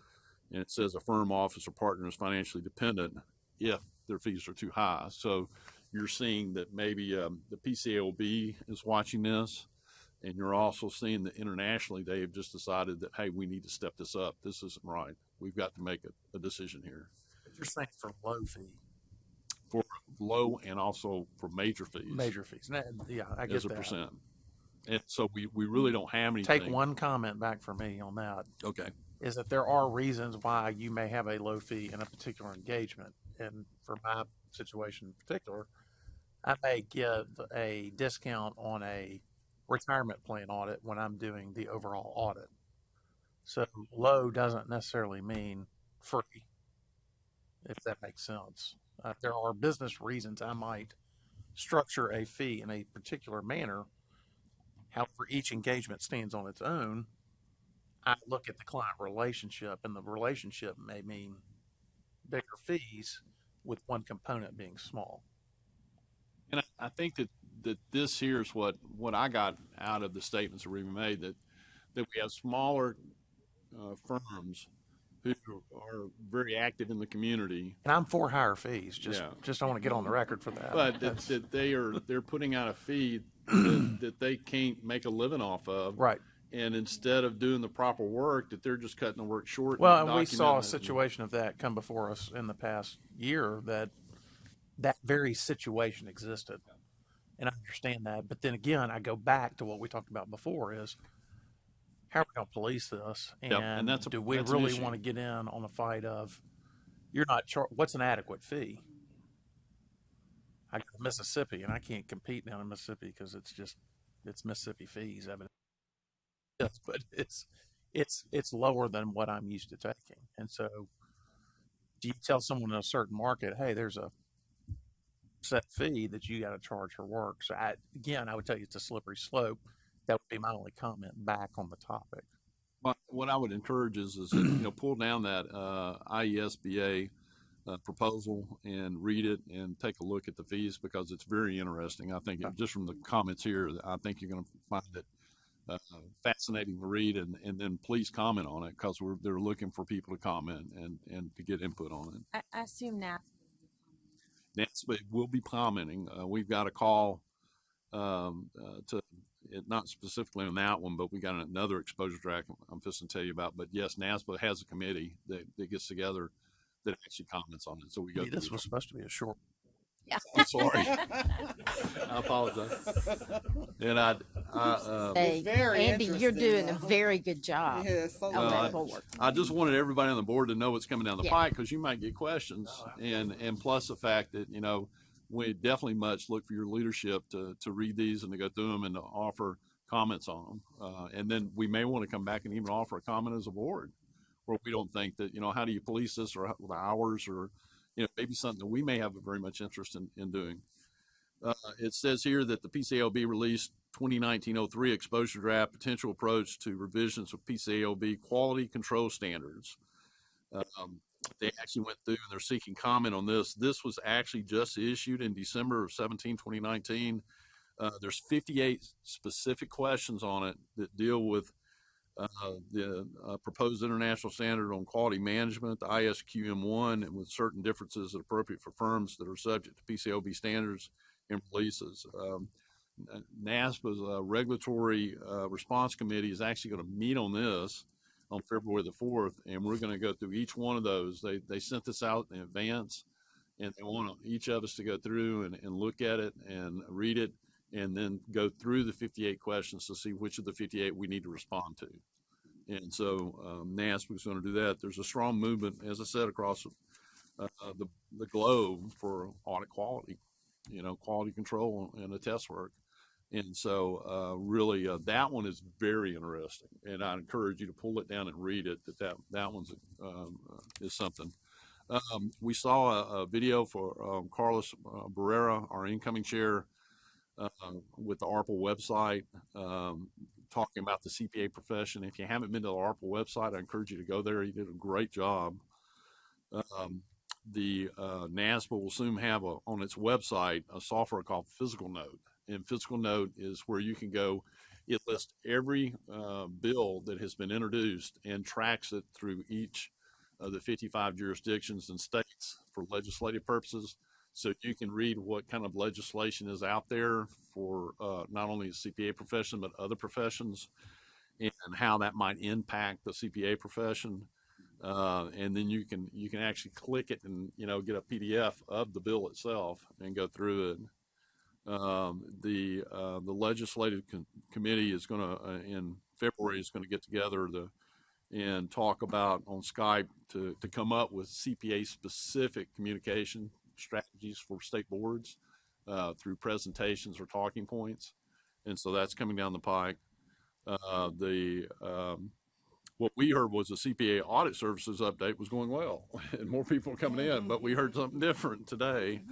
And it says a firm, office, or partner is financially dependent if their fees are too high. So you're seeing that maybe the PCAOB is watching this. And you're also seeing that internationally they have just decided that, hey, we need to step this up. This isn't right. We've got to make a decision here. But you're saying for low fee. For low and also for major fees. Major fees. Yeah, I get as a that. percent. And so we really don't have anything. Take one comment back from me on that. Okay. Is that there are reasons why you may have a low fee in a particular engagement. And for my situation in particular, I may give a discount on a retirement plan audit when I'm doing the overall audit. So low doesn't necessarily mean free, if that makes sense. There are business reasons I might structure a fee in a particular manner. However, each engagement stands on its own. I look at the client relationship, and the relationship may mean bigger fees with one component being small. And I think that this here is what I got out of the statements that we made, that we have smaller firms who are very active in the community. And I'm for higher fees. Just I want to get on the record for that. But that they're putting out a fee that they can't make a living off of. Right. And instead of doing the proper work, that they're just cutting the work short. Well, and we saw a situation of that come before us in the past year, that very situation existed. And I understand that. But then again, I go back to what we talked about before, is how are we going to police this? And, do we really want to get in on the fight of, you're not what's an adequate fee? I go to Mississippi, and I can't compete down in Mississippi because it's Mississippi fees. Yes, but it's lower than what I'm used to taking. And so, do you tell someone in a certain market, hey, there's a set fee that you got to charge for work? So I would tell you it's a slippery slope. That would be my only comment back on the topic. Well, what I would encourage is pull down that IESBA proposal and read it and take a look at the fees, because it's very interesting. I think just from the comments here, I think you're going to find it fascinating to read, and then please comment on it, because they're looking for people to comment and to get input on it. I assume NASBA will be commenting. We've got a call to it, not specifically on that one, but we got another exposure track I'm just to tell you about. But yes, NASBA has a committee that gets together that actually comments on it. So we go. This was supposed to be a short. Yeah. I'm sorry. I apologize. And hey, Andy, you're doing a very good job on that board. I just wanted everybody on the board to know what's coming down the pike, because you might get questions, and plus the fact that we definitely much look for your leadership to read these and to go through them and to offer comments on them, and then we may want to come back and even offer a comment as a board, where we don't think that how do you police this, or with hours, or maybe something that we may have a very much interest in doing. It says here that the PCAOB released 2019-03 exposure draft potential approach to revisions of PCAOB quality control standards. They actually went through and they're seeking comment on this. This was actually just issued in December of 2019. There's 58 specific questions on it that deal with the proposed international standard on quality management, the ISQM1, and with certain differences that are appropriate for firms that are subject to PCAOB standards and releases. NASBA's regulatory response committee is actually going to meet on this on February the 4th, and we're going to go through each one of those. They sent this out in advance, and they want each of us to go through and look at it and read it, and then go through the 58 questions to see which of the 58 we need to respond to. And so NASBA is going to do that. There's a strong movement, as I said, across the globe for audit quality, quality control and the test work. And so really that one is very interesting, and I encourage you to pull it down and read it. That one's is something. We saw a video for Carlos Barrera, our incoming chair, with the ARPA website, talking about the CPA profession. If you haven't been to the ARPA website, I encourage you to go there. He did a great job. The NASBA will soon have on its website a software called Physical Note. And Physical Note is where you can go. It lists every bill that has been introduced and tracks it through each of the 55 jurisdictions and states for legislative purposes. so you can read what kind of legislation is out there for not only the CPA profession but other professions, and how that might impact the CPA profession. And then you can actually click it and get a PDF of the bill itself and go through it. The legislative committee is going to in February is going to get together and talk about on Skype to come up with CPA specific communication strategies for state boards through presentations or talking points, and so that's coming down the pike. What we heard was the CPA audit services update was going well, and more people are coming in, but we heard something different today.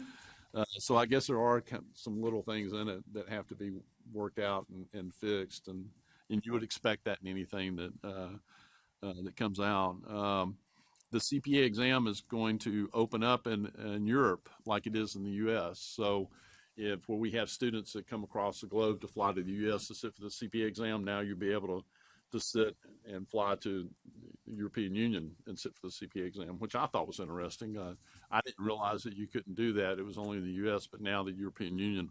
So I guess there are some little things in it that have to be worked out and fixed, and you would expect that in anything that comes out. The CPA exam is going to open up in Europe like it is in the U.S. So where we have students that come across the globe to fly to the U.S. to sit for the CPA exam, now you'll be able to sit and fly to the European Union and sit for the CPA exam, which I thought was interesting. I didn't realize that you couldn't do that. It was only in the U.S., but now the European Union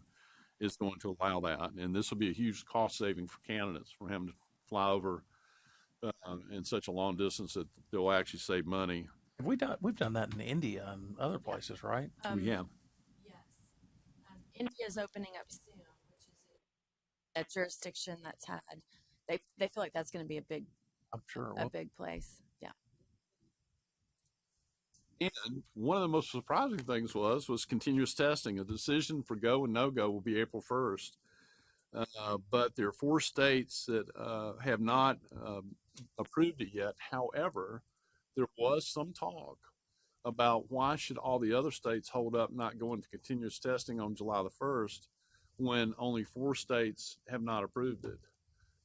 is going to allow that. And this will be a huge cost saving for candidates from having to fly over in such a long distance that they'll actually save money. We've done that in India and other places, right? We have. Yes. India is opening up soon, which is a jurisdiction that's had. They feel like that's going to be a big place. Yeah. And one of the most surprising things was continuous testing. A decision for go and no go will be April 1st. But there are 4 states that have not approved it yet. However, there was some talk about why should all the other states hold up not going to continuous testing on July the 1st when only 4 states have not approved it.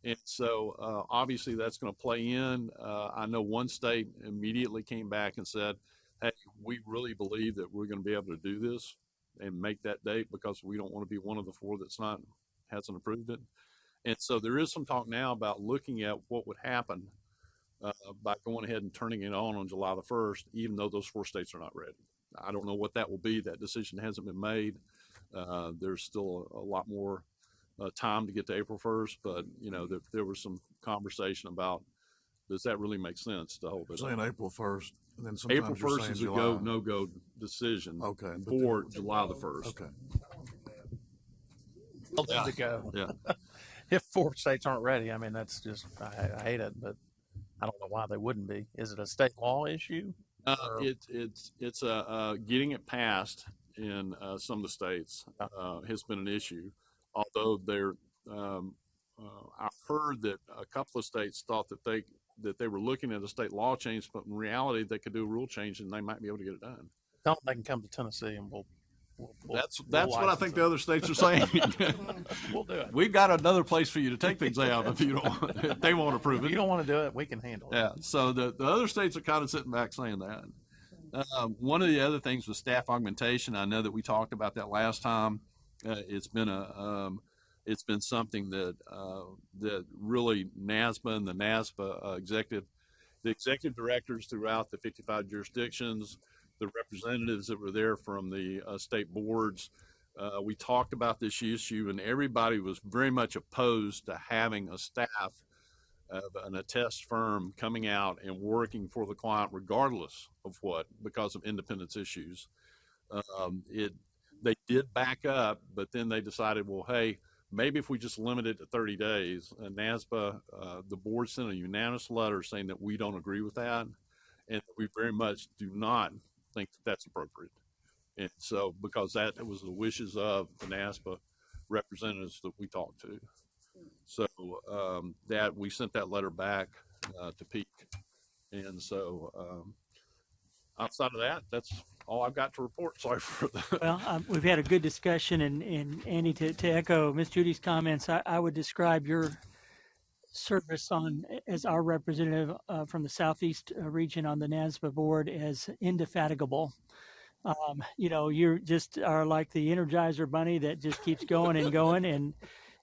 And so obviously that's going to play in. I know one state immediately came back and said, hey, we really believe that we're going to be able to do this and make that date because we don't want to be one of the 4 hasn't approved it. And so there is some talk now about looking at what would happen by going ahead and turning it on July the 1st, even though those 4 states are not ready. I don't know what that will be. That decision hasn't been made. There's still a lot more time to get to April 1st, but there was some conversation about, does that really make sense to hold it? Saying April 1st, and then sometimes April 1st is a July. go no go decision. Okay, for July the 1st. Okay. To go. Yeah. If 4 states aren't ready, I mean, that's just, I hate it, but I don't know why they wouldn't be. Is it a state law issue? It's getting it passed in some of the states has been an issue. Although I've heard that a couple of states thought that they were looking at a state law change, but in reality they could do a rule change and they might be able to get it done. Tell them they can come to Tennessee and we'll that's what I think the other states are saying. We'll do it. We've got another place for you to take the exam if you don't. If they won't approve it. If you don't want to do it, we can handle it. Yeah. So the other states are kind of sitting back saying that. One of the other things was staff augmentation. I know that we talked about that last time. It's been something that really NASBA and the NASBA the executive directors throughout the 55 jurisdictions, the representatives that were there from the state boards, we talked about this issue, and everybody was very much opposed to having a staff of an attest firm coming out and working for the client regardless of what, because of independence issues. They did back up, but then they decided, well, hey, maybe if we just limit it to 30 days, and NASBA, the board sent a unanimous letter saying that we don't agree with that, and we very much do not think that that's appropriate. And so, because that was the wishes of the NASBA representatives that we talked to. So that we sent that letter back to Peak. And so outside of that, that's all I've got to report. Sorry for that. Well, we've had a good discussion, and Andy, to echo Miss Judy's comments, I would describe your service as our representative from the Southeast region on the NASBA board as indefatigable. You just are like the Energizer bunny that just keeps going and going, and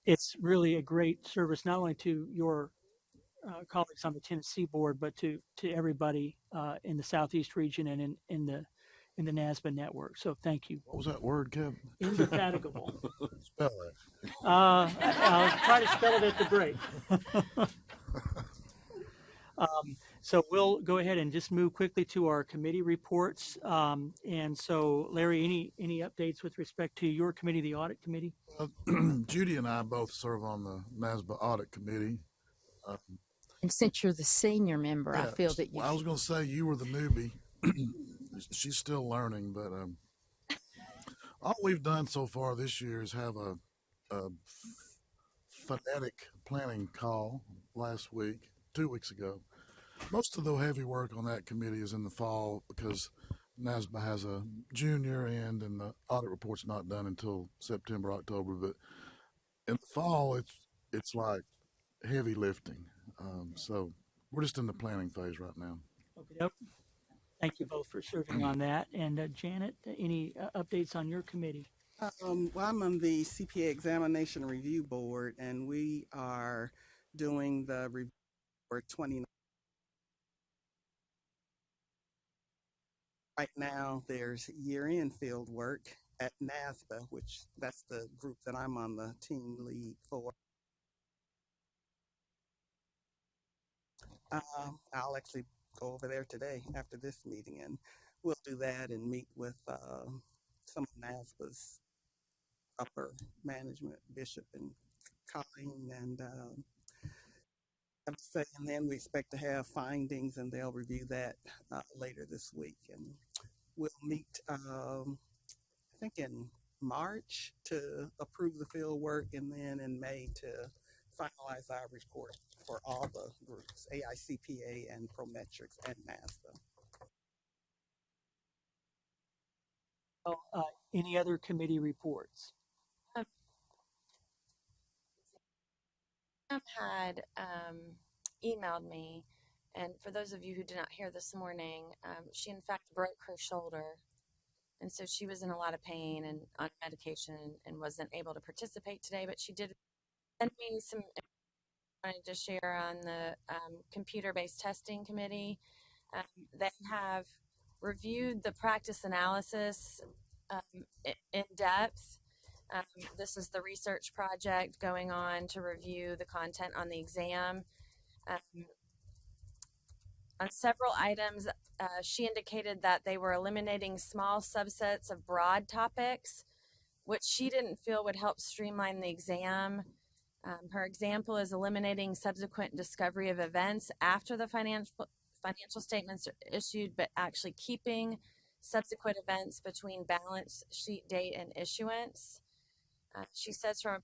it's really a great service not only to your colleagues on the Tennessee board, but to everybody in the Southeast region and in in the NASBA network. So thank you. What was that word, Kevin? Indefatigable. Spell that. I'll try to spell it at the break. So we'll go ahead and just move quickly to our committee reports. And so, Larry, any updates with respect to your committee, the audit committee? Judy and I both serve on the NASBA audit committee. And since you're the senior member, I Yeah, feel that you well, I was should. going to say you were the newbie. She's still learning, but all we've done so far this year is have a phonetic planning call last week, 2 weeks ago. Most of the heavy work on that committee is in the fall because NASBA has a junior end and the audit report's not done until September, October. But in the fall, it's like heavy lifting. So we're just in the planning phase right now. Okay. Thank you both for serving on that. And Janet, any updates on your committee? Well, I'm on the CPA Examination Review Board, and we are doing the review for 2019. Right now, there's year-end field work at NASBA, which that's the group that I'm on the team lead for. I'll actually go over there today after this meeting, and we'll do that and meet with some of NASBA's upper management, Bishop and Colleen, and and then we expect to have findings, and they'll review that later this week, and we'll meet I think in March to approve the field work, and then in May to finalize our report for all the groups, AICPA and Prometrics and NASBA. Any other committee reports? Pam had emailed me, and for those of you who did not hear this morning, she in fact broke her shoulder, and so she was in a lot of pain and on medication and wasn't able to participate today, but she did send me some I wanted to share on the computer-based testing committee. They have reviewed the practice analysis in depth. This is the research project going on to review the content on the exam. On several items, she indicated that they were eliminating small subsets of broad topics, which she didn't feel would help streamline the exam. Her example is eliminating subsequent discovery of events after the financial statements are issued, but actually keeping subsequent events between balance sheet date and issuance. She says from a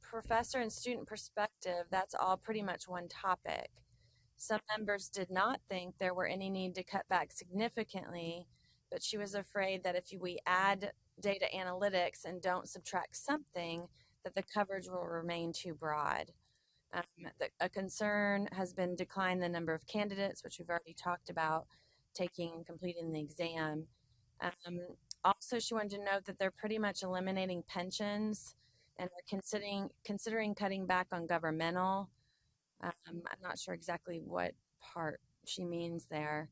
professor and student perspective, that's all pretty much one topic. Some members did not think there were any need to cut back significantly, but she was afraid that if we add data analytics and don't subtract something, that the coverage will remain too broad. A concern has been decline the number of candidates, which we've already talked about, taking and completing the exam. Also, she wanted to note that they're pretty much eliminating pensions and are considering cutting back on governmental. I'm not sure exactly what part she means there.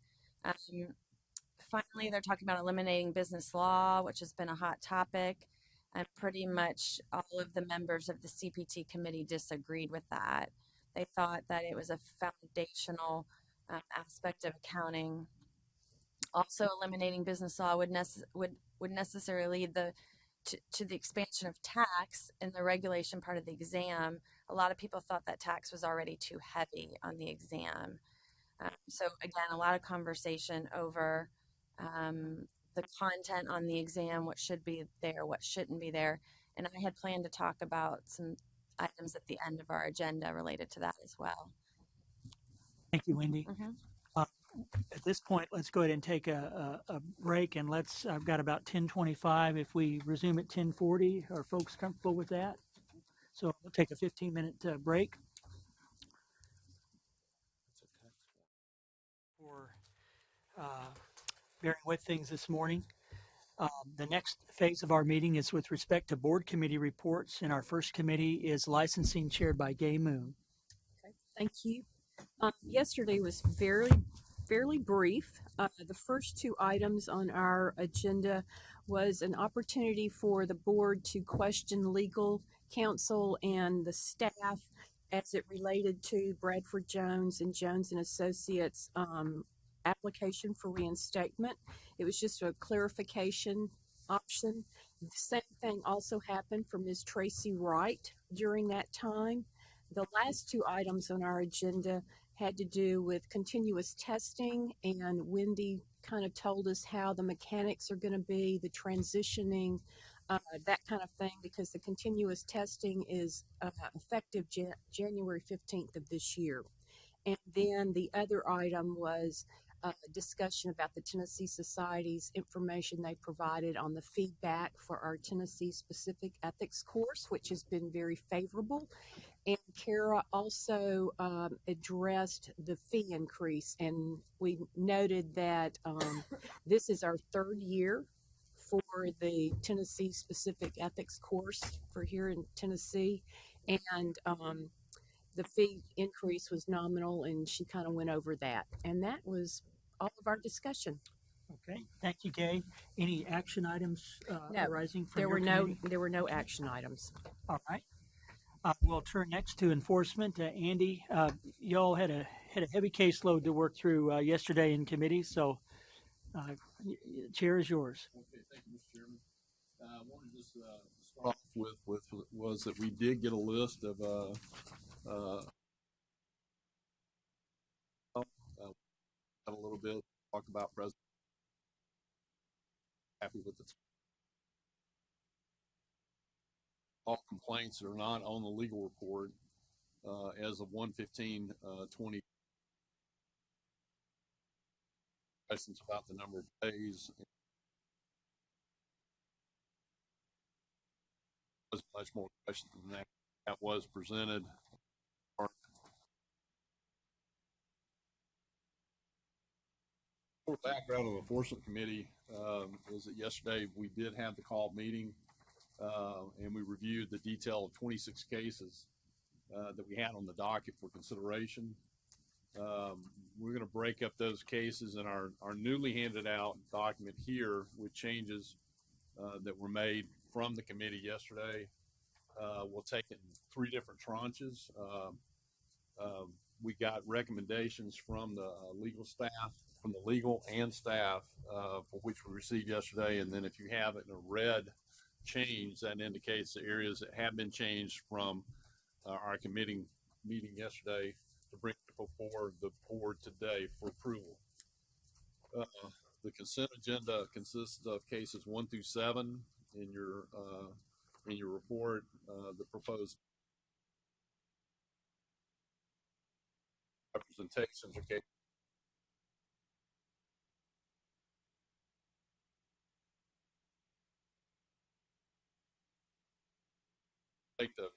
Finally, they're talking about eliminating business law, which has been a hot topic, and pretty much all of the members of the CPT committee disagreed with that. They thought that it was a foundational aspect of accounting. Also, eliminating business law would necessarily lead to the expansion of tax in the regulation part of the exam. A lot of people thought that tax was already too heavy on the exam. So again, a lot of conversation over the content on the exam, what should be there, what shouldn't be there. And I had planned to talk about some items at the end of our agenda related to that as well. Thank you, Wendy. At this point, let's go ahead and take a break, and I've got about 10:25. If we resume at 10:40, are folks comfortable with that? So we'll take a 15-minute break. For bearing with things this morning. The next phase of our meeting is with respect to board committee reports, and our first committee is licensing, chaired by Gay Moon. Okay, thank you. Yesterday was fairly brief. The first two items on our agenda was an opportunity for the board to question legal counsel and the staff as it related to Bradford Jones and Jones and Associates application for reinstatement. It was just a clarification option. The same thing also happened for Ms. Tracy Wright during that time. The last two items on our agenda had to do with continuous testing, and Wendy kind of told us how the mechanics are going to be, the transitioning, that kind of thing, because the continuous testing is effective January 15th of this year. And then the other item was a discussion about the Tennessee Society's information they provided on the feedback for our Tennessee specific ethics course, which has been very favorable. And Kara also addressed the fee increase, and we noted that this is our third year for the Tennessee specific ethics course for here in Tennessee, and the fee increase was nominal, and she kind of went over that. And that was all of our discussion. Okay, thank you, Gay. Any action items No, arising from there your were committee? there were no action items. All right. We'll turn next to enforcement. Andy, y'all had a heavy caseload to work through yesterday in committee, so chair is yours. Okay, thank you, Mr. Chairman. I wanted to just start off with was that we did get a list of a little bit talk about president. Happy with the all complaints that are not on the legal report as of 1/15/20. Questions about the number of days. Was much more questions than that was presented. For background of the enforcement committee is that yesterday we did have the call meeting and we reviewed the detail of 26 cases that we had on the docket for consideration. We're going to break up those cases in our newly handed out document here with changes that were made from the committee yesterday. We'll take it in 3 different tranches. We got recommendations from the legal staff, from the legal and staff, for which we received yesterday. And then if you have it in a red change, that indicates the areas that have been changed from our committee meeting yesterday to bring before the board today for approval. The consent agenda consists of cases 1 through 7 in your report. The proposed representations are cases. Take the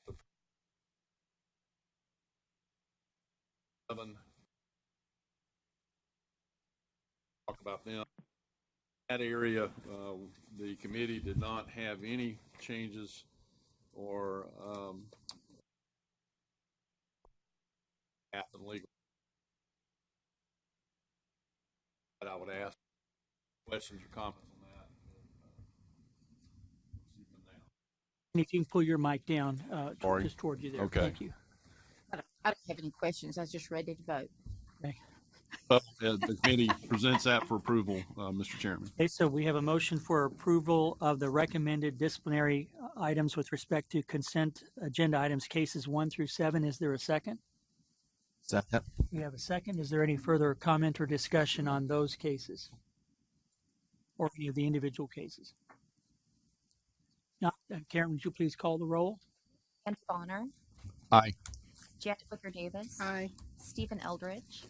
7. Talk about them. That area, the committee did not have any changes or happen legal. But I would ask questions or comments on that. And if you can pull your mic down Sorry. just toward you there. Okay. Thank you. I don't have any questions. I was just ready to vote. Okay. The committee presents that for approval, Mr. Chairman. Okay, so we have a motion for approval of the recommended disciplinary items with respect to consent agenda items, cases 1 through 7. Is there a second? Second. We have a second. Is there any further comment or discussion on those cases or any of the individual cases? Not, Karen, would you please call the roll? Andy Bonner. Aye. Janet Booker Davis. Aye. Stephen Eldridge.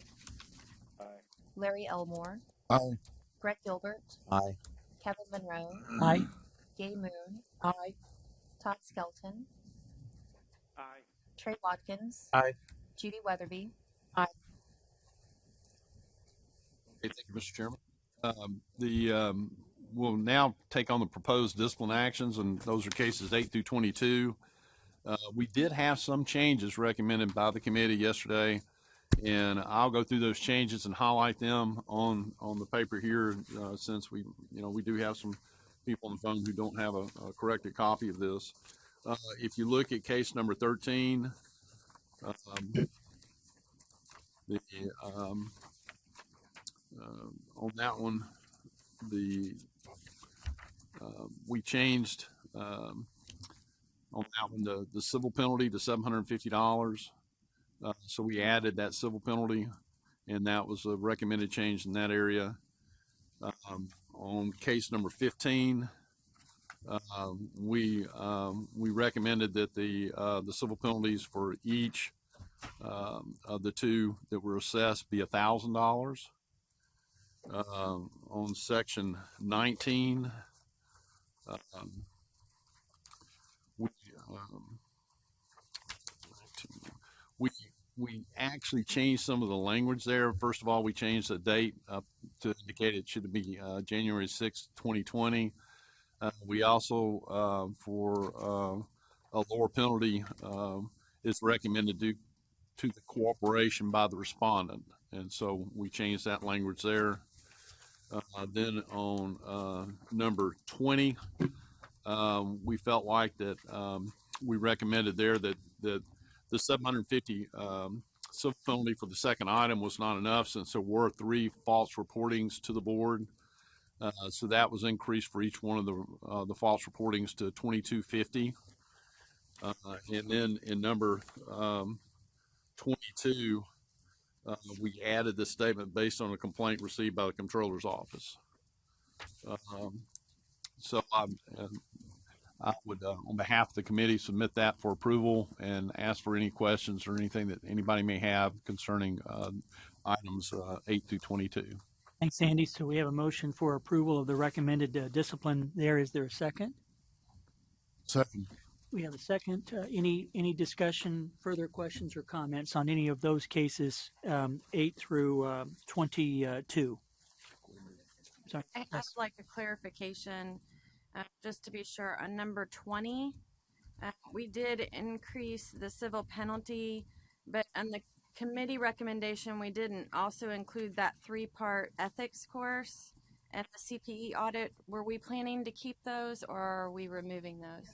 Aye. Larry Elmore. Aye. Greg Gilbert. Aye. Kevin Monroe. Aye. Gay Moon. Aye. Todd Skelton. Aye. Trey Watkins. Aye. Judy Weatherby. Aye. Okay, thank you, Mr. Chairman. We'll now take on the proposed discipline actions, and those are cases 8 through 22. We did have some changes recommended by the committee yesterday, And I'll go through those changes and highlight them on the paper here, since we do have some people on the phone who don't have a corrected copy of this. If you look at case number 13, the on that one, we changed on that one the civil penalty to $750. So we added that civil penalty, and that was a recommended change in that area. On case number 15, we recommended that the civil penalties for each of the two that were assessed be $1,000. On section 19, we actually changed some of the language there. First of all, we changed the date to indicate it should be January 6th, 2020. We also, for a lower penalty, is recommended due to the cooperation by the respondent. And so we changed that language there. Then on number 20, we felt like that we recommended there that the 750 civil penalty for the second item was not enough, since there were 3 false reportings to the board. So that was increased for each one of the false reportings to $2,250. And then in number 22, we added the statement based on a complaint received by the Comptroller's Office. So I would, on behalf of the committee, submit that for approval and ask for any questions or anything that anybody may have concerning items 8 through 22. Thanks, Andy. So we have a motion for approval of the recommended discipline there. Is there a second? Second. We have a second. Any discussion, further questions or comments on any of those cases, 8 through 22? Sorry. I'd like a clarification, just to be sure. On number 20, we did increase the civil penalty, but on the committee recommendation, we didn't also include that 3-part ethics course and the CPE audit. Were we planning to keep those, or are we removing those?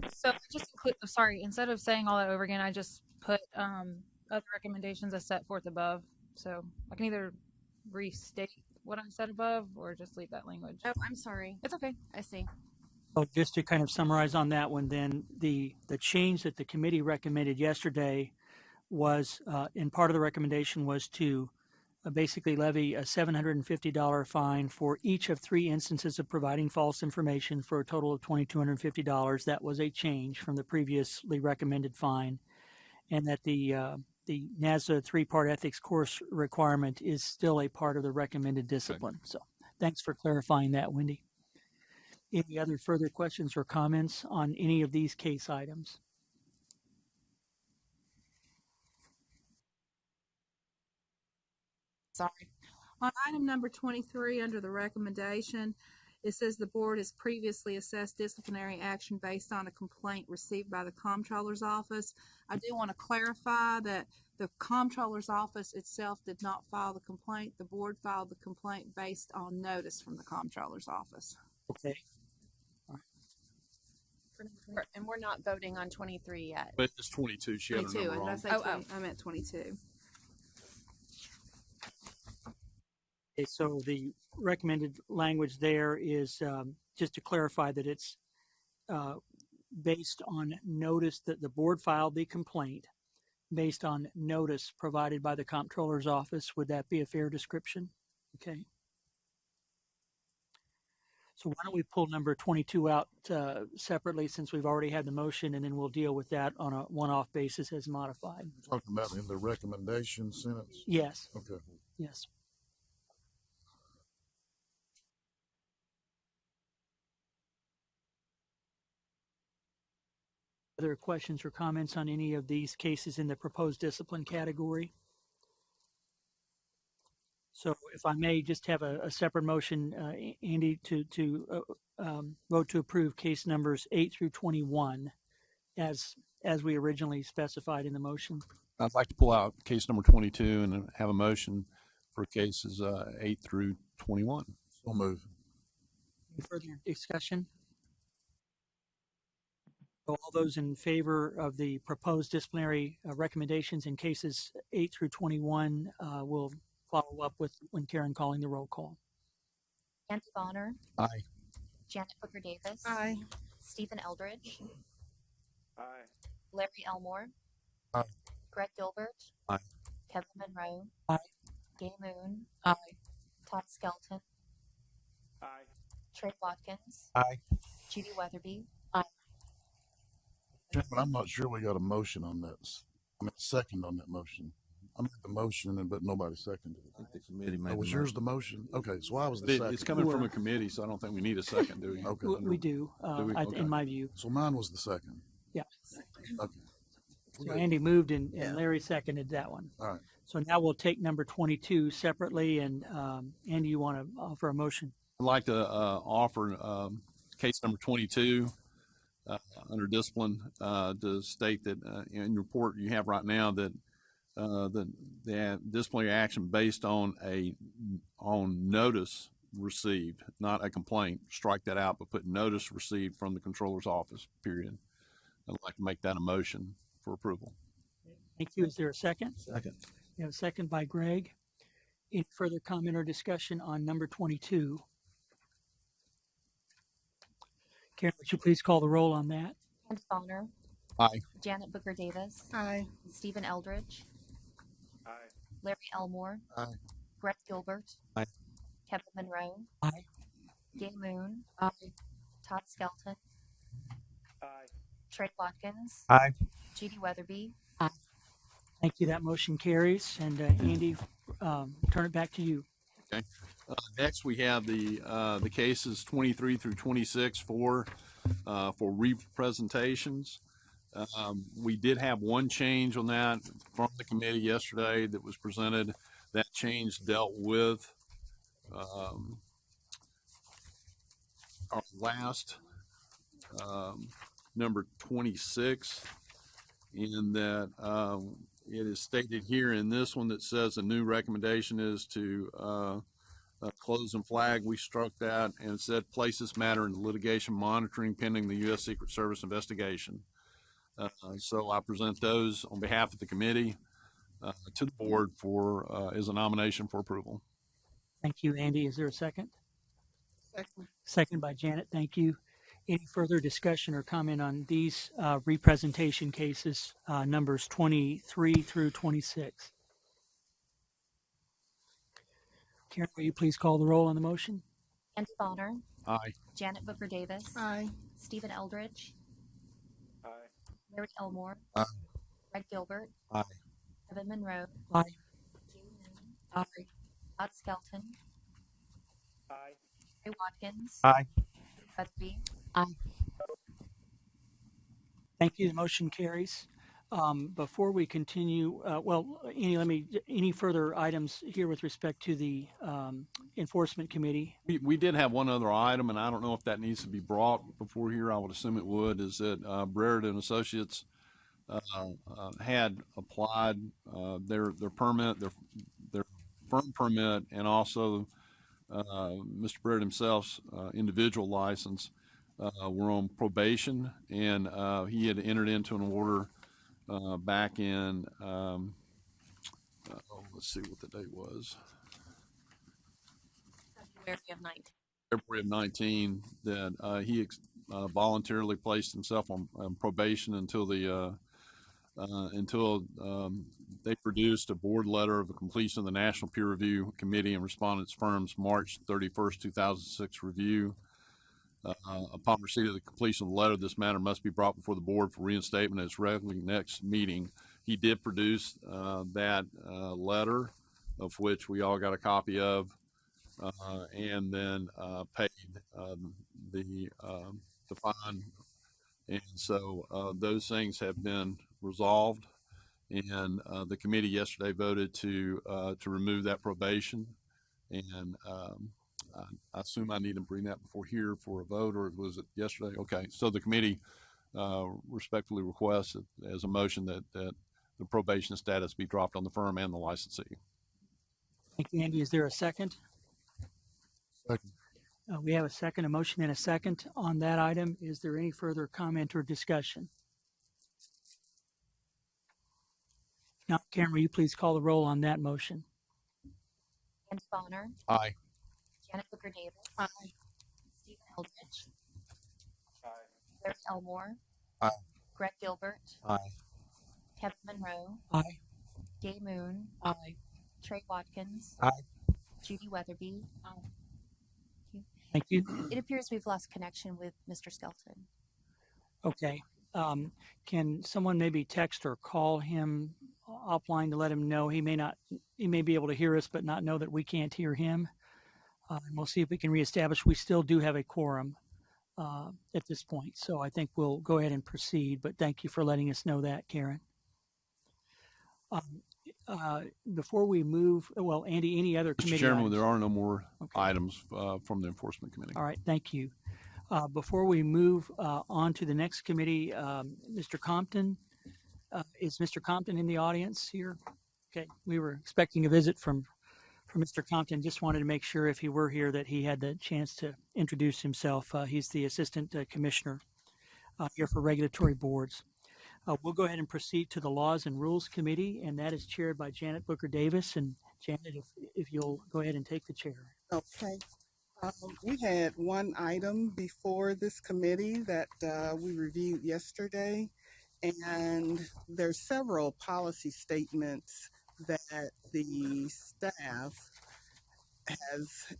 So just include, sorry, instead of saying all that over again, I just put other recommendations as set forth above. So I can either restate what I said above or just leave that language. Oh, I'm sorry. It's okay. I see. So just to kind of summarize on that one, then the change that the committee recommended yesterday was, and part of the recommendation was to basically levy a $750 fine for each of 3 instances of providing false information for a total of $2,250. That was a change from the previously recommended fine, and that the NASDA 3-part ethics course requirement is still a part of the recommended discipline. Okay. So thanks for clarifying that, Wendy. Any other further questions or comments on any of these case items? Sorry. On item number 23, under the recommendation, it says the board has previously assessed disciplinary action based on a complaint received by the Comptroller's Office. I do want to clarify that the Comptroller's Office itself did not file the complaint. The board filed the complaint based on notice from the Comptroller's Office. Okay. And we're not voting on 23 yet. But it's 22. She had a 22. number Did I wrong. say 20? I meant 22. Okay, so the recommended language there is just to clarify that it's based on notice that the board filed the complaint based on notice provided by the Comptroller's Office. Would that be a fair description? Okay. So why don't we pull number 22 out separately, since we've already had the motion, and then we'll deal with that on a one-off basis as modified. You're talking about in the recommendation sentence? Yes. Okay. Yes. Other questions or comments on any of these cases in the proposed discipline category? So if I may just have a separate motion, Andy, to vote to approve case numbers 8 through 21 as as we originally specified in the motion. I'd like to pull out case number 22 and have a motion for cases 8 through 21. So move. Any further discussion? So all those in favor of the proposed disciplinary recommendations in cases 8 through 21 will follow up with when Karen calling the roll call. Andy Bonner. Aye. Janet Booker Davis. Aye. Stephen Eldridge. Aye. Larry Elmore. Aye. Greg Gilbert. Aye. Kevin Monroe. Aye. Gay Moon. Aye. Todd Skelton. Aye. Trey Watkins. Aye. Judy Weatherby. Chairman, I'm not sure we got a motion on that. I mean, second on that motion. I made the motion, but nobody seconded it. I think the committee made Oh, was the yours the motion? Okay, so I was the second. It's coming from a committee, so I don't think we need a second, do we? Okay. We do, we? Okay. in my view. So mine was the second. Yeah. Okay. So Andy moved and Larry seconded that one. All right. So now we'll take number 22 separately. And Andy, you want to offer a motion? I'd like to offer case number 22 under discipline to state that in your report you have right now that the disciplinary action based on notice received, not a complaint. Strike that out, but put notice received from the controller's office, period. I'd like to make that a motion for approval. Thank you. Is there a second? Second. We have a second by Greg. Any further comment or discussion on number 22? Karen, would you please call the roll on that? Andy Bonner. Aye. Janet Booker Davis. Aye. Stephen Eldridge. Aye. Larry Elmore. Aye. Greg Gilbert. Aye. Kevin Monroe. Aye. Gay Moon. Aye. Todd Skelton. Aye. Trey Watkins. Aye. Judy Weatherby. Thank you. That motion carries. And Andy, turn it back to you. Okay. Next, we have the cases 23 through 26 for representations. We did have one change on that from the committee yesterday that was presented. That change dealt with our last number 26, in that it is stated here in this one that says a new recommendation is to close and flag. We struck that and said place this matter in litigation monitoring pending the U.S. Secret Service investigation. So I present those on behalf of the committee to the board for as a nomination for approval. Thank you, Andy. Is there a second? Second. Second by Janet. Thank you. Any further discussion or comment on these representation cases, numbers 23 through 26? Karen, will you please call the roll on the motion? Andy Bonner. Aye. Janet Booker Davis. Aye. Stephen Eldridge. Aye. Larry Elmore. Aye. Greg Gilbert. Aye. Kevin Monroe. Aye. Gay Moon. Aye. Todd Skelton. Aye. Trey Watkins. Aye. Weatherby. Thank you. The motion carries. Before we continue, any further items here with respect to the enforcement committee? We did have one other item, and I don't know if that needs to be brought before here. I would assume it would. Is that Brereton Associates had applied their permit, their firm permit, and also Mr. Brereton himself's individual license were on probation, and he had entered into an order back in, let's see what the date was. February of 19, that he voluntarily placed himself on probation until they produced a board letter of the completion of the National Peer Review Committee and Respondents Firm's March 31st, 2006 review. Upon receipt of the completion of the letter, this matter must be brought before the board for reinstatement at its regular next meeting. He did produce that letter, of which we all got a copy of, and then paid the fine. And so those things have been resolved, and the committee yesterday voted to remove that probation, and I assume I need to bring that before here for a vote, or was it yesterday? Okay, so the committee respectfully request as a motion that the probation status be dropped on the firm and the licensee. Thank you, Andy. Is there a second? Second. We have a second, a motion and a second on that item. Is there any further comment or discussion? Now, Karen, will you please call the roll on that motion? Andy Bonner, Aye. Janet Booker Davis, aye. Stephen Eldridge, aye. Larry Elmore, Aye. Greg Gilbert, Aye. Kevin Monroe, Aye. Gay Moon, Aye. Trey Watkins, Aye. Judy Weatherby. Aye. Thank you. It appears we've lost connection with Mr. Skelton. Okay. Can someone maybe text or call him offline to let him know? He may be able to hear us, but not know that we can't hear him. And we'll see if we can reestablish. We still do have a quorum at this point. So I think we'll go ahead and proceed, but thank you for letting us know that, Karen. Before we move, well, Andy, any other committee Mr. Chairman, items? there are no more items from the Enforcement Committee. All right, thank you. Before we move on to the next committee, Mr. Compton, is Mr. Compton in the audience here? Okay, we were expecting a visit from Mr. Compton. Just wanted to make sure if he were here that he had the chance to introduce himself. He's the Assistant Commissioner here for Regulatory Boards. We'll go ahead and proceed to the Laws and Rules Committee, and that is chaired by Janet Booker Davis. And Janet, if you'll go ahead and take the chair. Okay. We had one item before this committee that we reviewed yesterday, and there's several policy statements that the staff has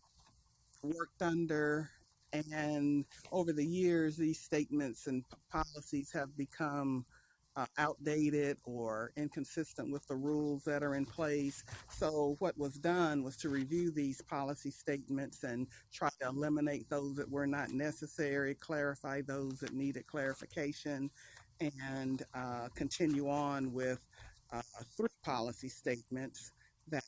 worked under, and over the years, these statements and policies have become outdated or inconsistent with the rules that are in place. So what was done was to review these policy statements and try to eliminate those that were not necessary, clarify those that needed clarification, and continue on with 3 policy statements that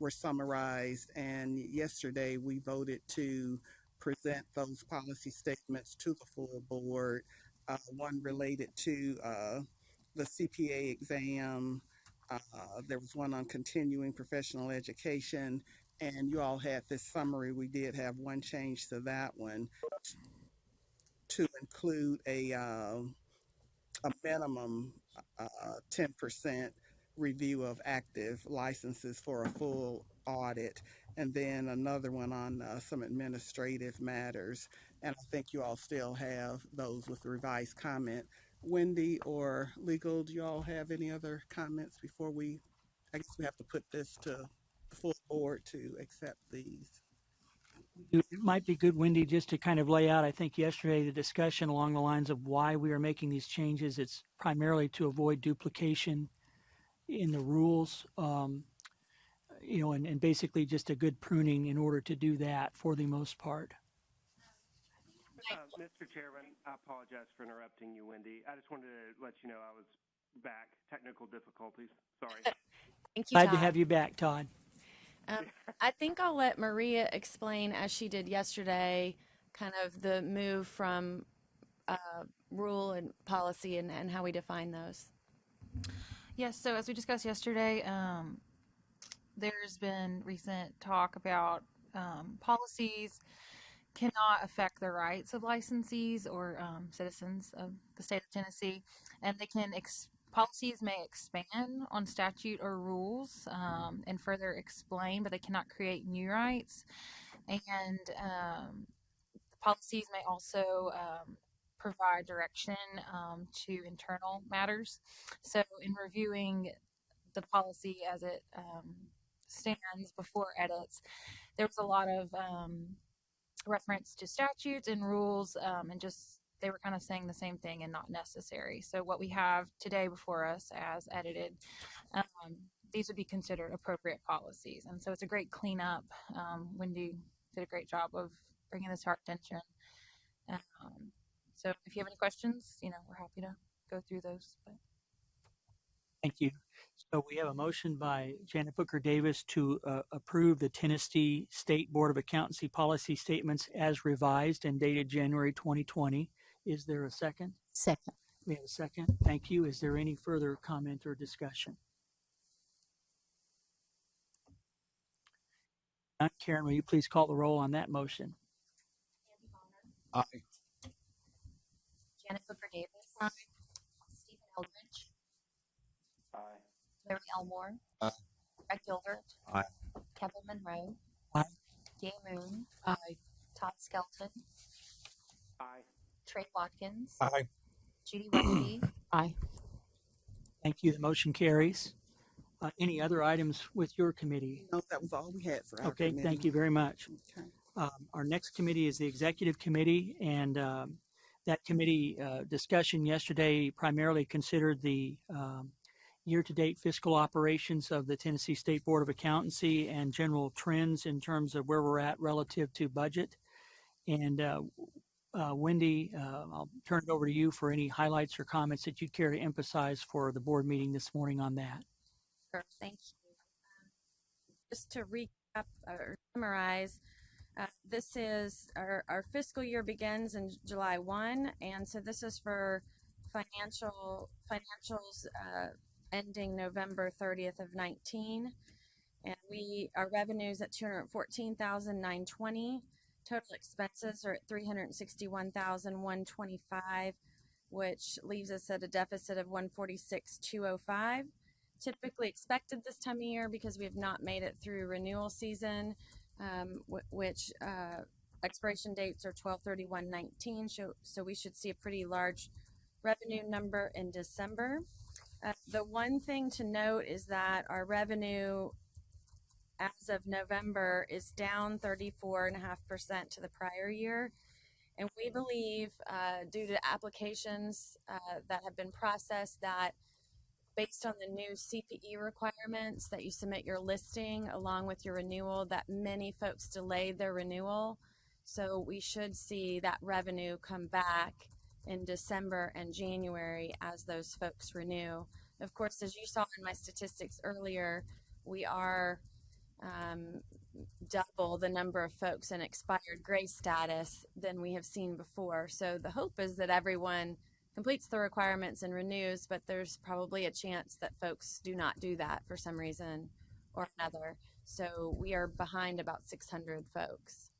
were summarized. And yesterday we voted to present those policy statements to the full board. One related to the CPA exam. There was one on continuing professional education, and you all had this summary. We did have one change to that one to include a minimum 10% review of active licenses for a full audit, and then another one on some administrative matters. And I think you all still have those with revised comment. Wendy or legal, do you all have any other comments before I guess we have to put this to the full board to accept these? It might be good, Wendy, just to kind of lay out, I think yesterday, the discussion along the lines of why we are making these changes. It's primarily to avoid duplication in the rules, and basically just a good pruning in order to do that for the most part. Mr. Chairman, I apologize for interrupting you, Wendy. I just wanted to let you know I was back. Technical difficulties. Sorry. Thank you, Glad Todd. to have you back, Todd. I think I'll let Maria explain, as she did yesterday, kind of the move from rule and policy and how we define those. Yes, so as we discussed yesterday, there's been recent talk about policies cannot affect the rights of licensees or citizens of the state of Tennessee, and they can policies may expand on statute or rules and further explain, but they cannot create new rights. And policies may also provide direction to internal matters. So in reviewing the policy as it stands before edits, there was a lot of reference to statutes and rules, and just they were kind of saying the same thing and not necessary. So what we have today before us as edited, these would be considered appropriate policies. And so it's a great cleanup. Wendy did a great job of bringing this to our attention. So if you have any questions, we're happy to go through those. But. Thank you. So we have a motion by Janet Booker Davis to approve the Tennessee State Board of Accountancy policy statements as revised and dated January 2020. Is there a second? Second. We have a second. Thank you. Is there any further comment or discussion? Karen, will you please call the roll on that motion? Aye. Janet Booker Davis. Aye. Stephen Eldridge. Aye. Larry Elmore. Aye. Greg Gilbert. Aye. Kevin Monroe. Aye. Gay Moon. Aye. Todd Skelton. Aye. Trey Watkins. Aye. Judy Weatherby. Aye. Thank you. The motion carries. Any other items with your committee? No, that was all we had for our Okay, committee. thank you very much. Okay. Our next committee is the Executive Committee, and that committee discussion yesterday primarily considered the year-to-date fiscal operations of the Tennessee State Board of Accountancy and general trends in terms of where we're at relative to budget. And Wendy, I'll turn it over to you for any highlights or comments that you'd care to emphasize for the board meeting this morning on that. Sure, thank you. Just to recap or summarize, this is our fiscal year begins in July 1, and so this is for financials ending November 30th of 19, and our revenues at $214,920. Total expenses are at $361,125, which leaves us at a deficit of $146,205. Typically expected this time of year because we have not made it through renewal season, which expiration dates are 12/31/19. So we should see a pretty large revenue number in December. The one thing to note is that our revenue as of November is down 34.5% to the prior year. And we believe, due to applications that have been processed, that based on the new CPE requirements that you submit your listing along with your renewal, that many folks delayed their renewal. So we should see that revenue come back in December and January as those folks renew. Of course, as you saw in my statistics earlier, we are double the number of folks in expired grace status than we have seen before. So the hope is that everyone completes the requirements and renews, but there's probably a chance that folks do not do that for some reason or another. So we are behind about 600 folks.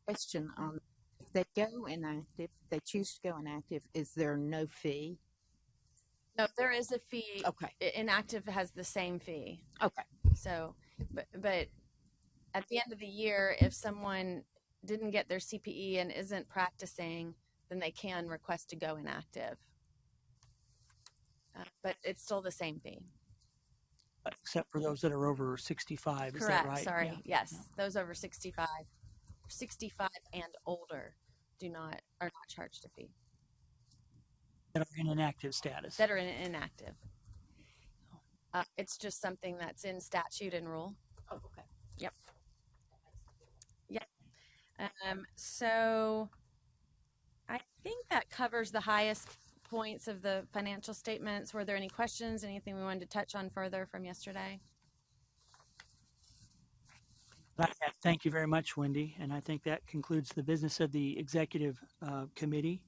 Question on if they go inactive, they choose to go inactive, is there no fee? No, there is a fee. Okay. Inactive has the same fee. Okay. So, but at the end of the year, if someone didn't get their CPE and isn't practicing, then they can request to go inactive. But it's still the same fee. Except for those that are over 65, is Correct. that right? Sorry. Yeah. Yes. Yeah. Those over 65 and older are not charged a fee. That are in inactive status. That are inactive. It's just something that's in statute and rule. Oh, okay. Yep. Yep. So I think that covers the highest points of the financial statements. Were there any questions, anything we wanted to touch on further from yesterday? Thank you very much, Wendy. And I think that concludes the business of the Executive Committee.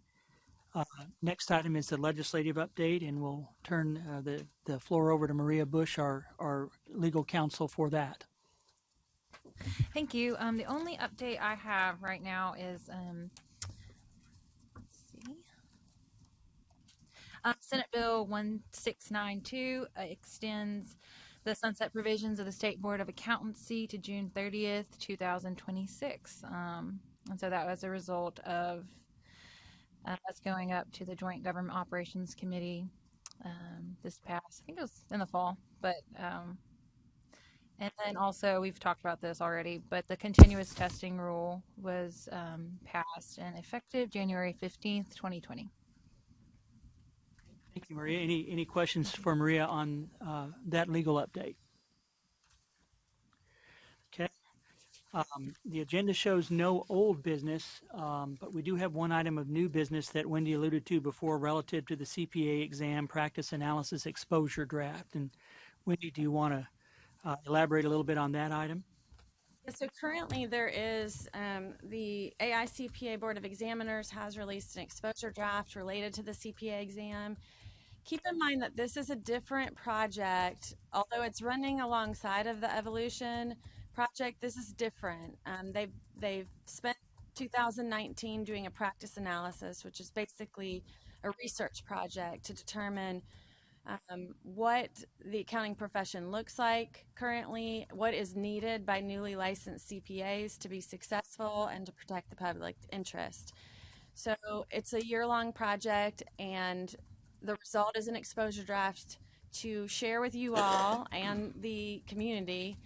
Next item is the legislative update, and we'll turn the floor over to Maria Bush, our legal counsel, for that. Thank you. The only update I have right now is, let's see, Senate Bill 1692 extends the sunset provisions of the State Board of Accountancy to June 30th, 2026. And so that was a result of us going up to the Joint Government Operations Committee this past, I think it was in the fall, but and then also we've talked about this already, but the continuous testing rule was passed and effective January 15th, 2020. Thank you, Maria. Any questions for Maria on that legal update? Okay. The agenda shows no old business, but we do have one item of new business that Wendy alluded to before relative to the CPA exam practice analysis exposure draft. And Wendy, do you want to elaborate a little bit on that item? Yeah, so currently there is the AICPA Board of Examiners has released an exposure draft related to the CPA exam. Keep in mind that this is a different project. Although it's running alongside of the Evolution project, this is different. They've spent 2019 doing a practice analysis, which is basically a research project to determine what the accounting profession looks like currently, what is needed by newly licensed CPAs to be successful and to protect the public interest. So it's a year-long project, and the result is an exposure draft to share with you all and the community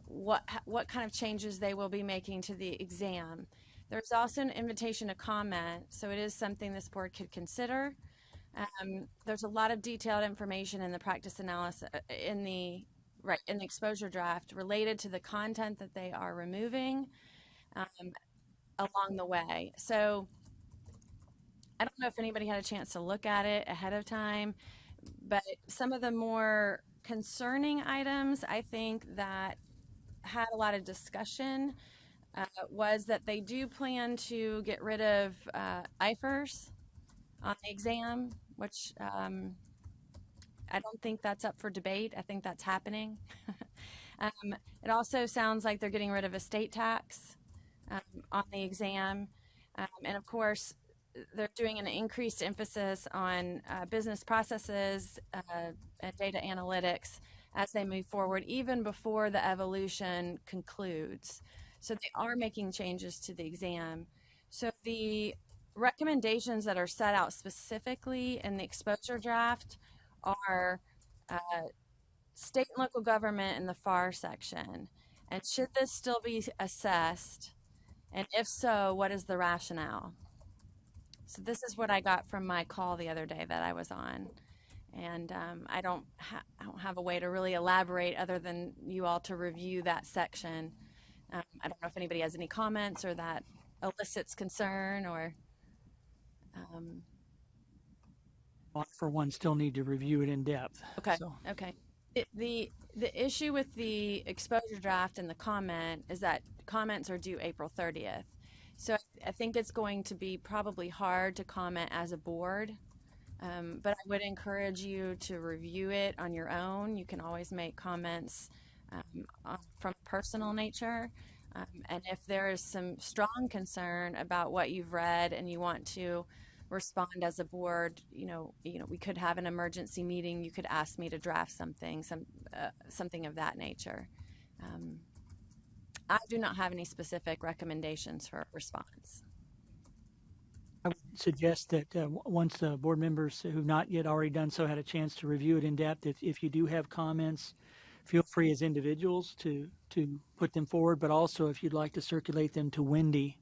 what kind of changes they will be making to the exam. There's also an invitation to comment, so it is something this board could consider. There's a lot of detailed information in the practice analysis in the exposure draft related to the content that they are removing along the way. So I don't know if anybody had a chance to look at it ahead of time, but some of the more concerning items I think that had a lot of discussion was that they do plan to get rid of IFRS on the exam, which I don't think that's up for debate. I think that's happening. It also sounds like they're getting rid of estate tax on the exam. And of course, they're doing an increased emphasis on business processes and data analytics as they move forward, even before the evolution concludes. So they are making changes to the exam. So the recommendations that are set out specifically in the exposure draft are state and local government in the FAR section. And should this still be assessed? And if so, what is the rationale? So this is what I got from my call the other day that I was on. And I don't have a way to really elaborate other than you all to review that section. I don't know if anybody has any comments or that elicits concern or. I, for one, still need to review it in depth. Okay. So. Okay. The issue with the exposure draft and the comment is that comments are due April 30th. So I think it's going to be probably hard to comment as a board, but I would encourage you to review it on your own. You can always make comments from personal nature. And if there is some strong concern about what you've read and you want to respond as a board, we could have an emergency meeting. You could ask me to draft something of that nature. I do not have any specific recommendations for a response. I would suggest that once the board members who've not yet already done so had a chance to review it in depth, if you do have comments, feel free as individuals to put them forward, but also if you'd like to circulate them to Wendy.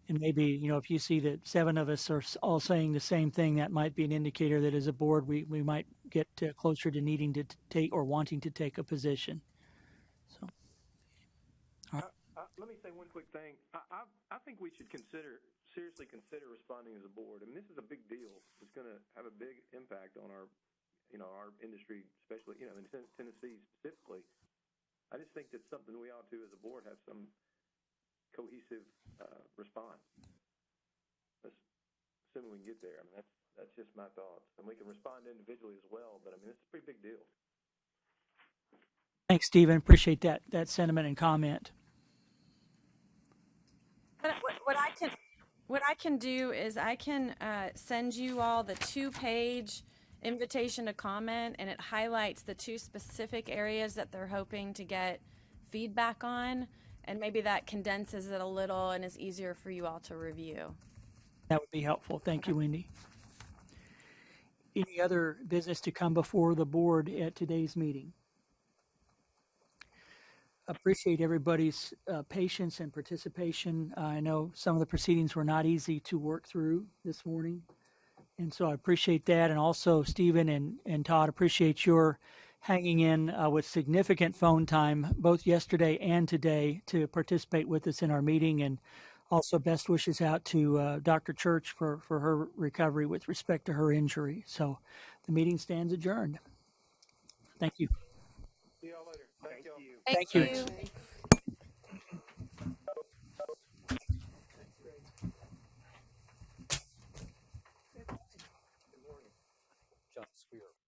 And maybe, if you see that 7 of us are all saying the same thing, that might be an indicator that as a board we might get closer to needing to take or wanting to take a position. So, all right. Let me say one quick thing. I think we should seriously consider responding as a board. I mean, this is a big deal. It's going to have a big impact on our industry, especially, in Tennessee specifically. I just think that's something we ought to, as a board, have some cohesive response. Assuming we can get there. I mean, that's just my thoughts. And we can respond individually as well, but I mean, it's a pretty big deal. Thanks, Stephen. Appreciate that sentiment and comment. But what I can do is I can send you all the 2-page invitation to comment, and it highlights the 2 specific areas that they're hoping to get feedback on, and maybe that condenses it a little and is easier for you all to review. That would be helpful. Thank you, Wendy. Any other business to come before the board at today's meeting? Appreciate everybody's patience and participation. I know some of the proceedings were not easy to work through this morning, and so I appreciate that. And also, Stephen and Todd, appreciate your hanging in with significant phone time both yesterday and today to participate with us in our meeting. And also best wishes out to Dr. Church for her recovery with respect to her injury. So the meeting stands adjourned. Thank you. See y'all later. Thank you. Thank you. we are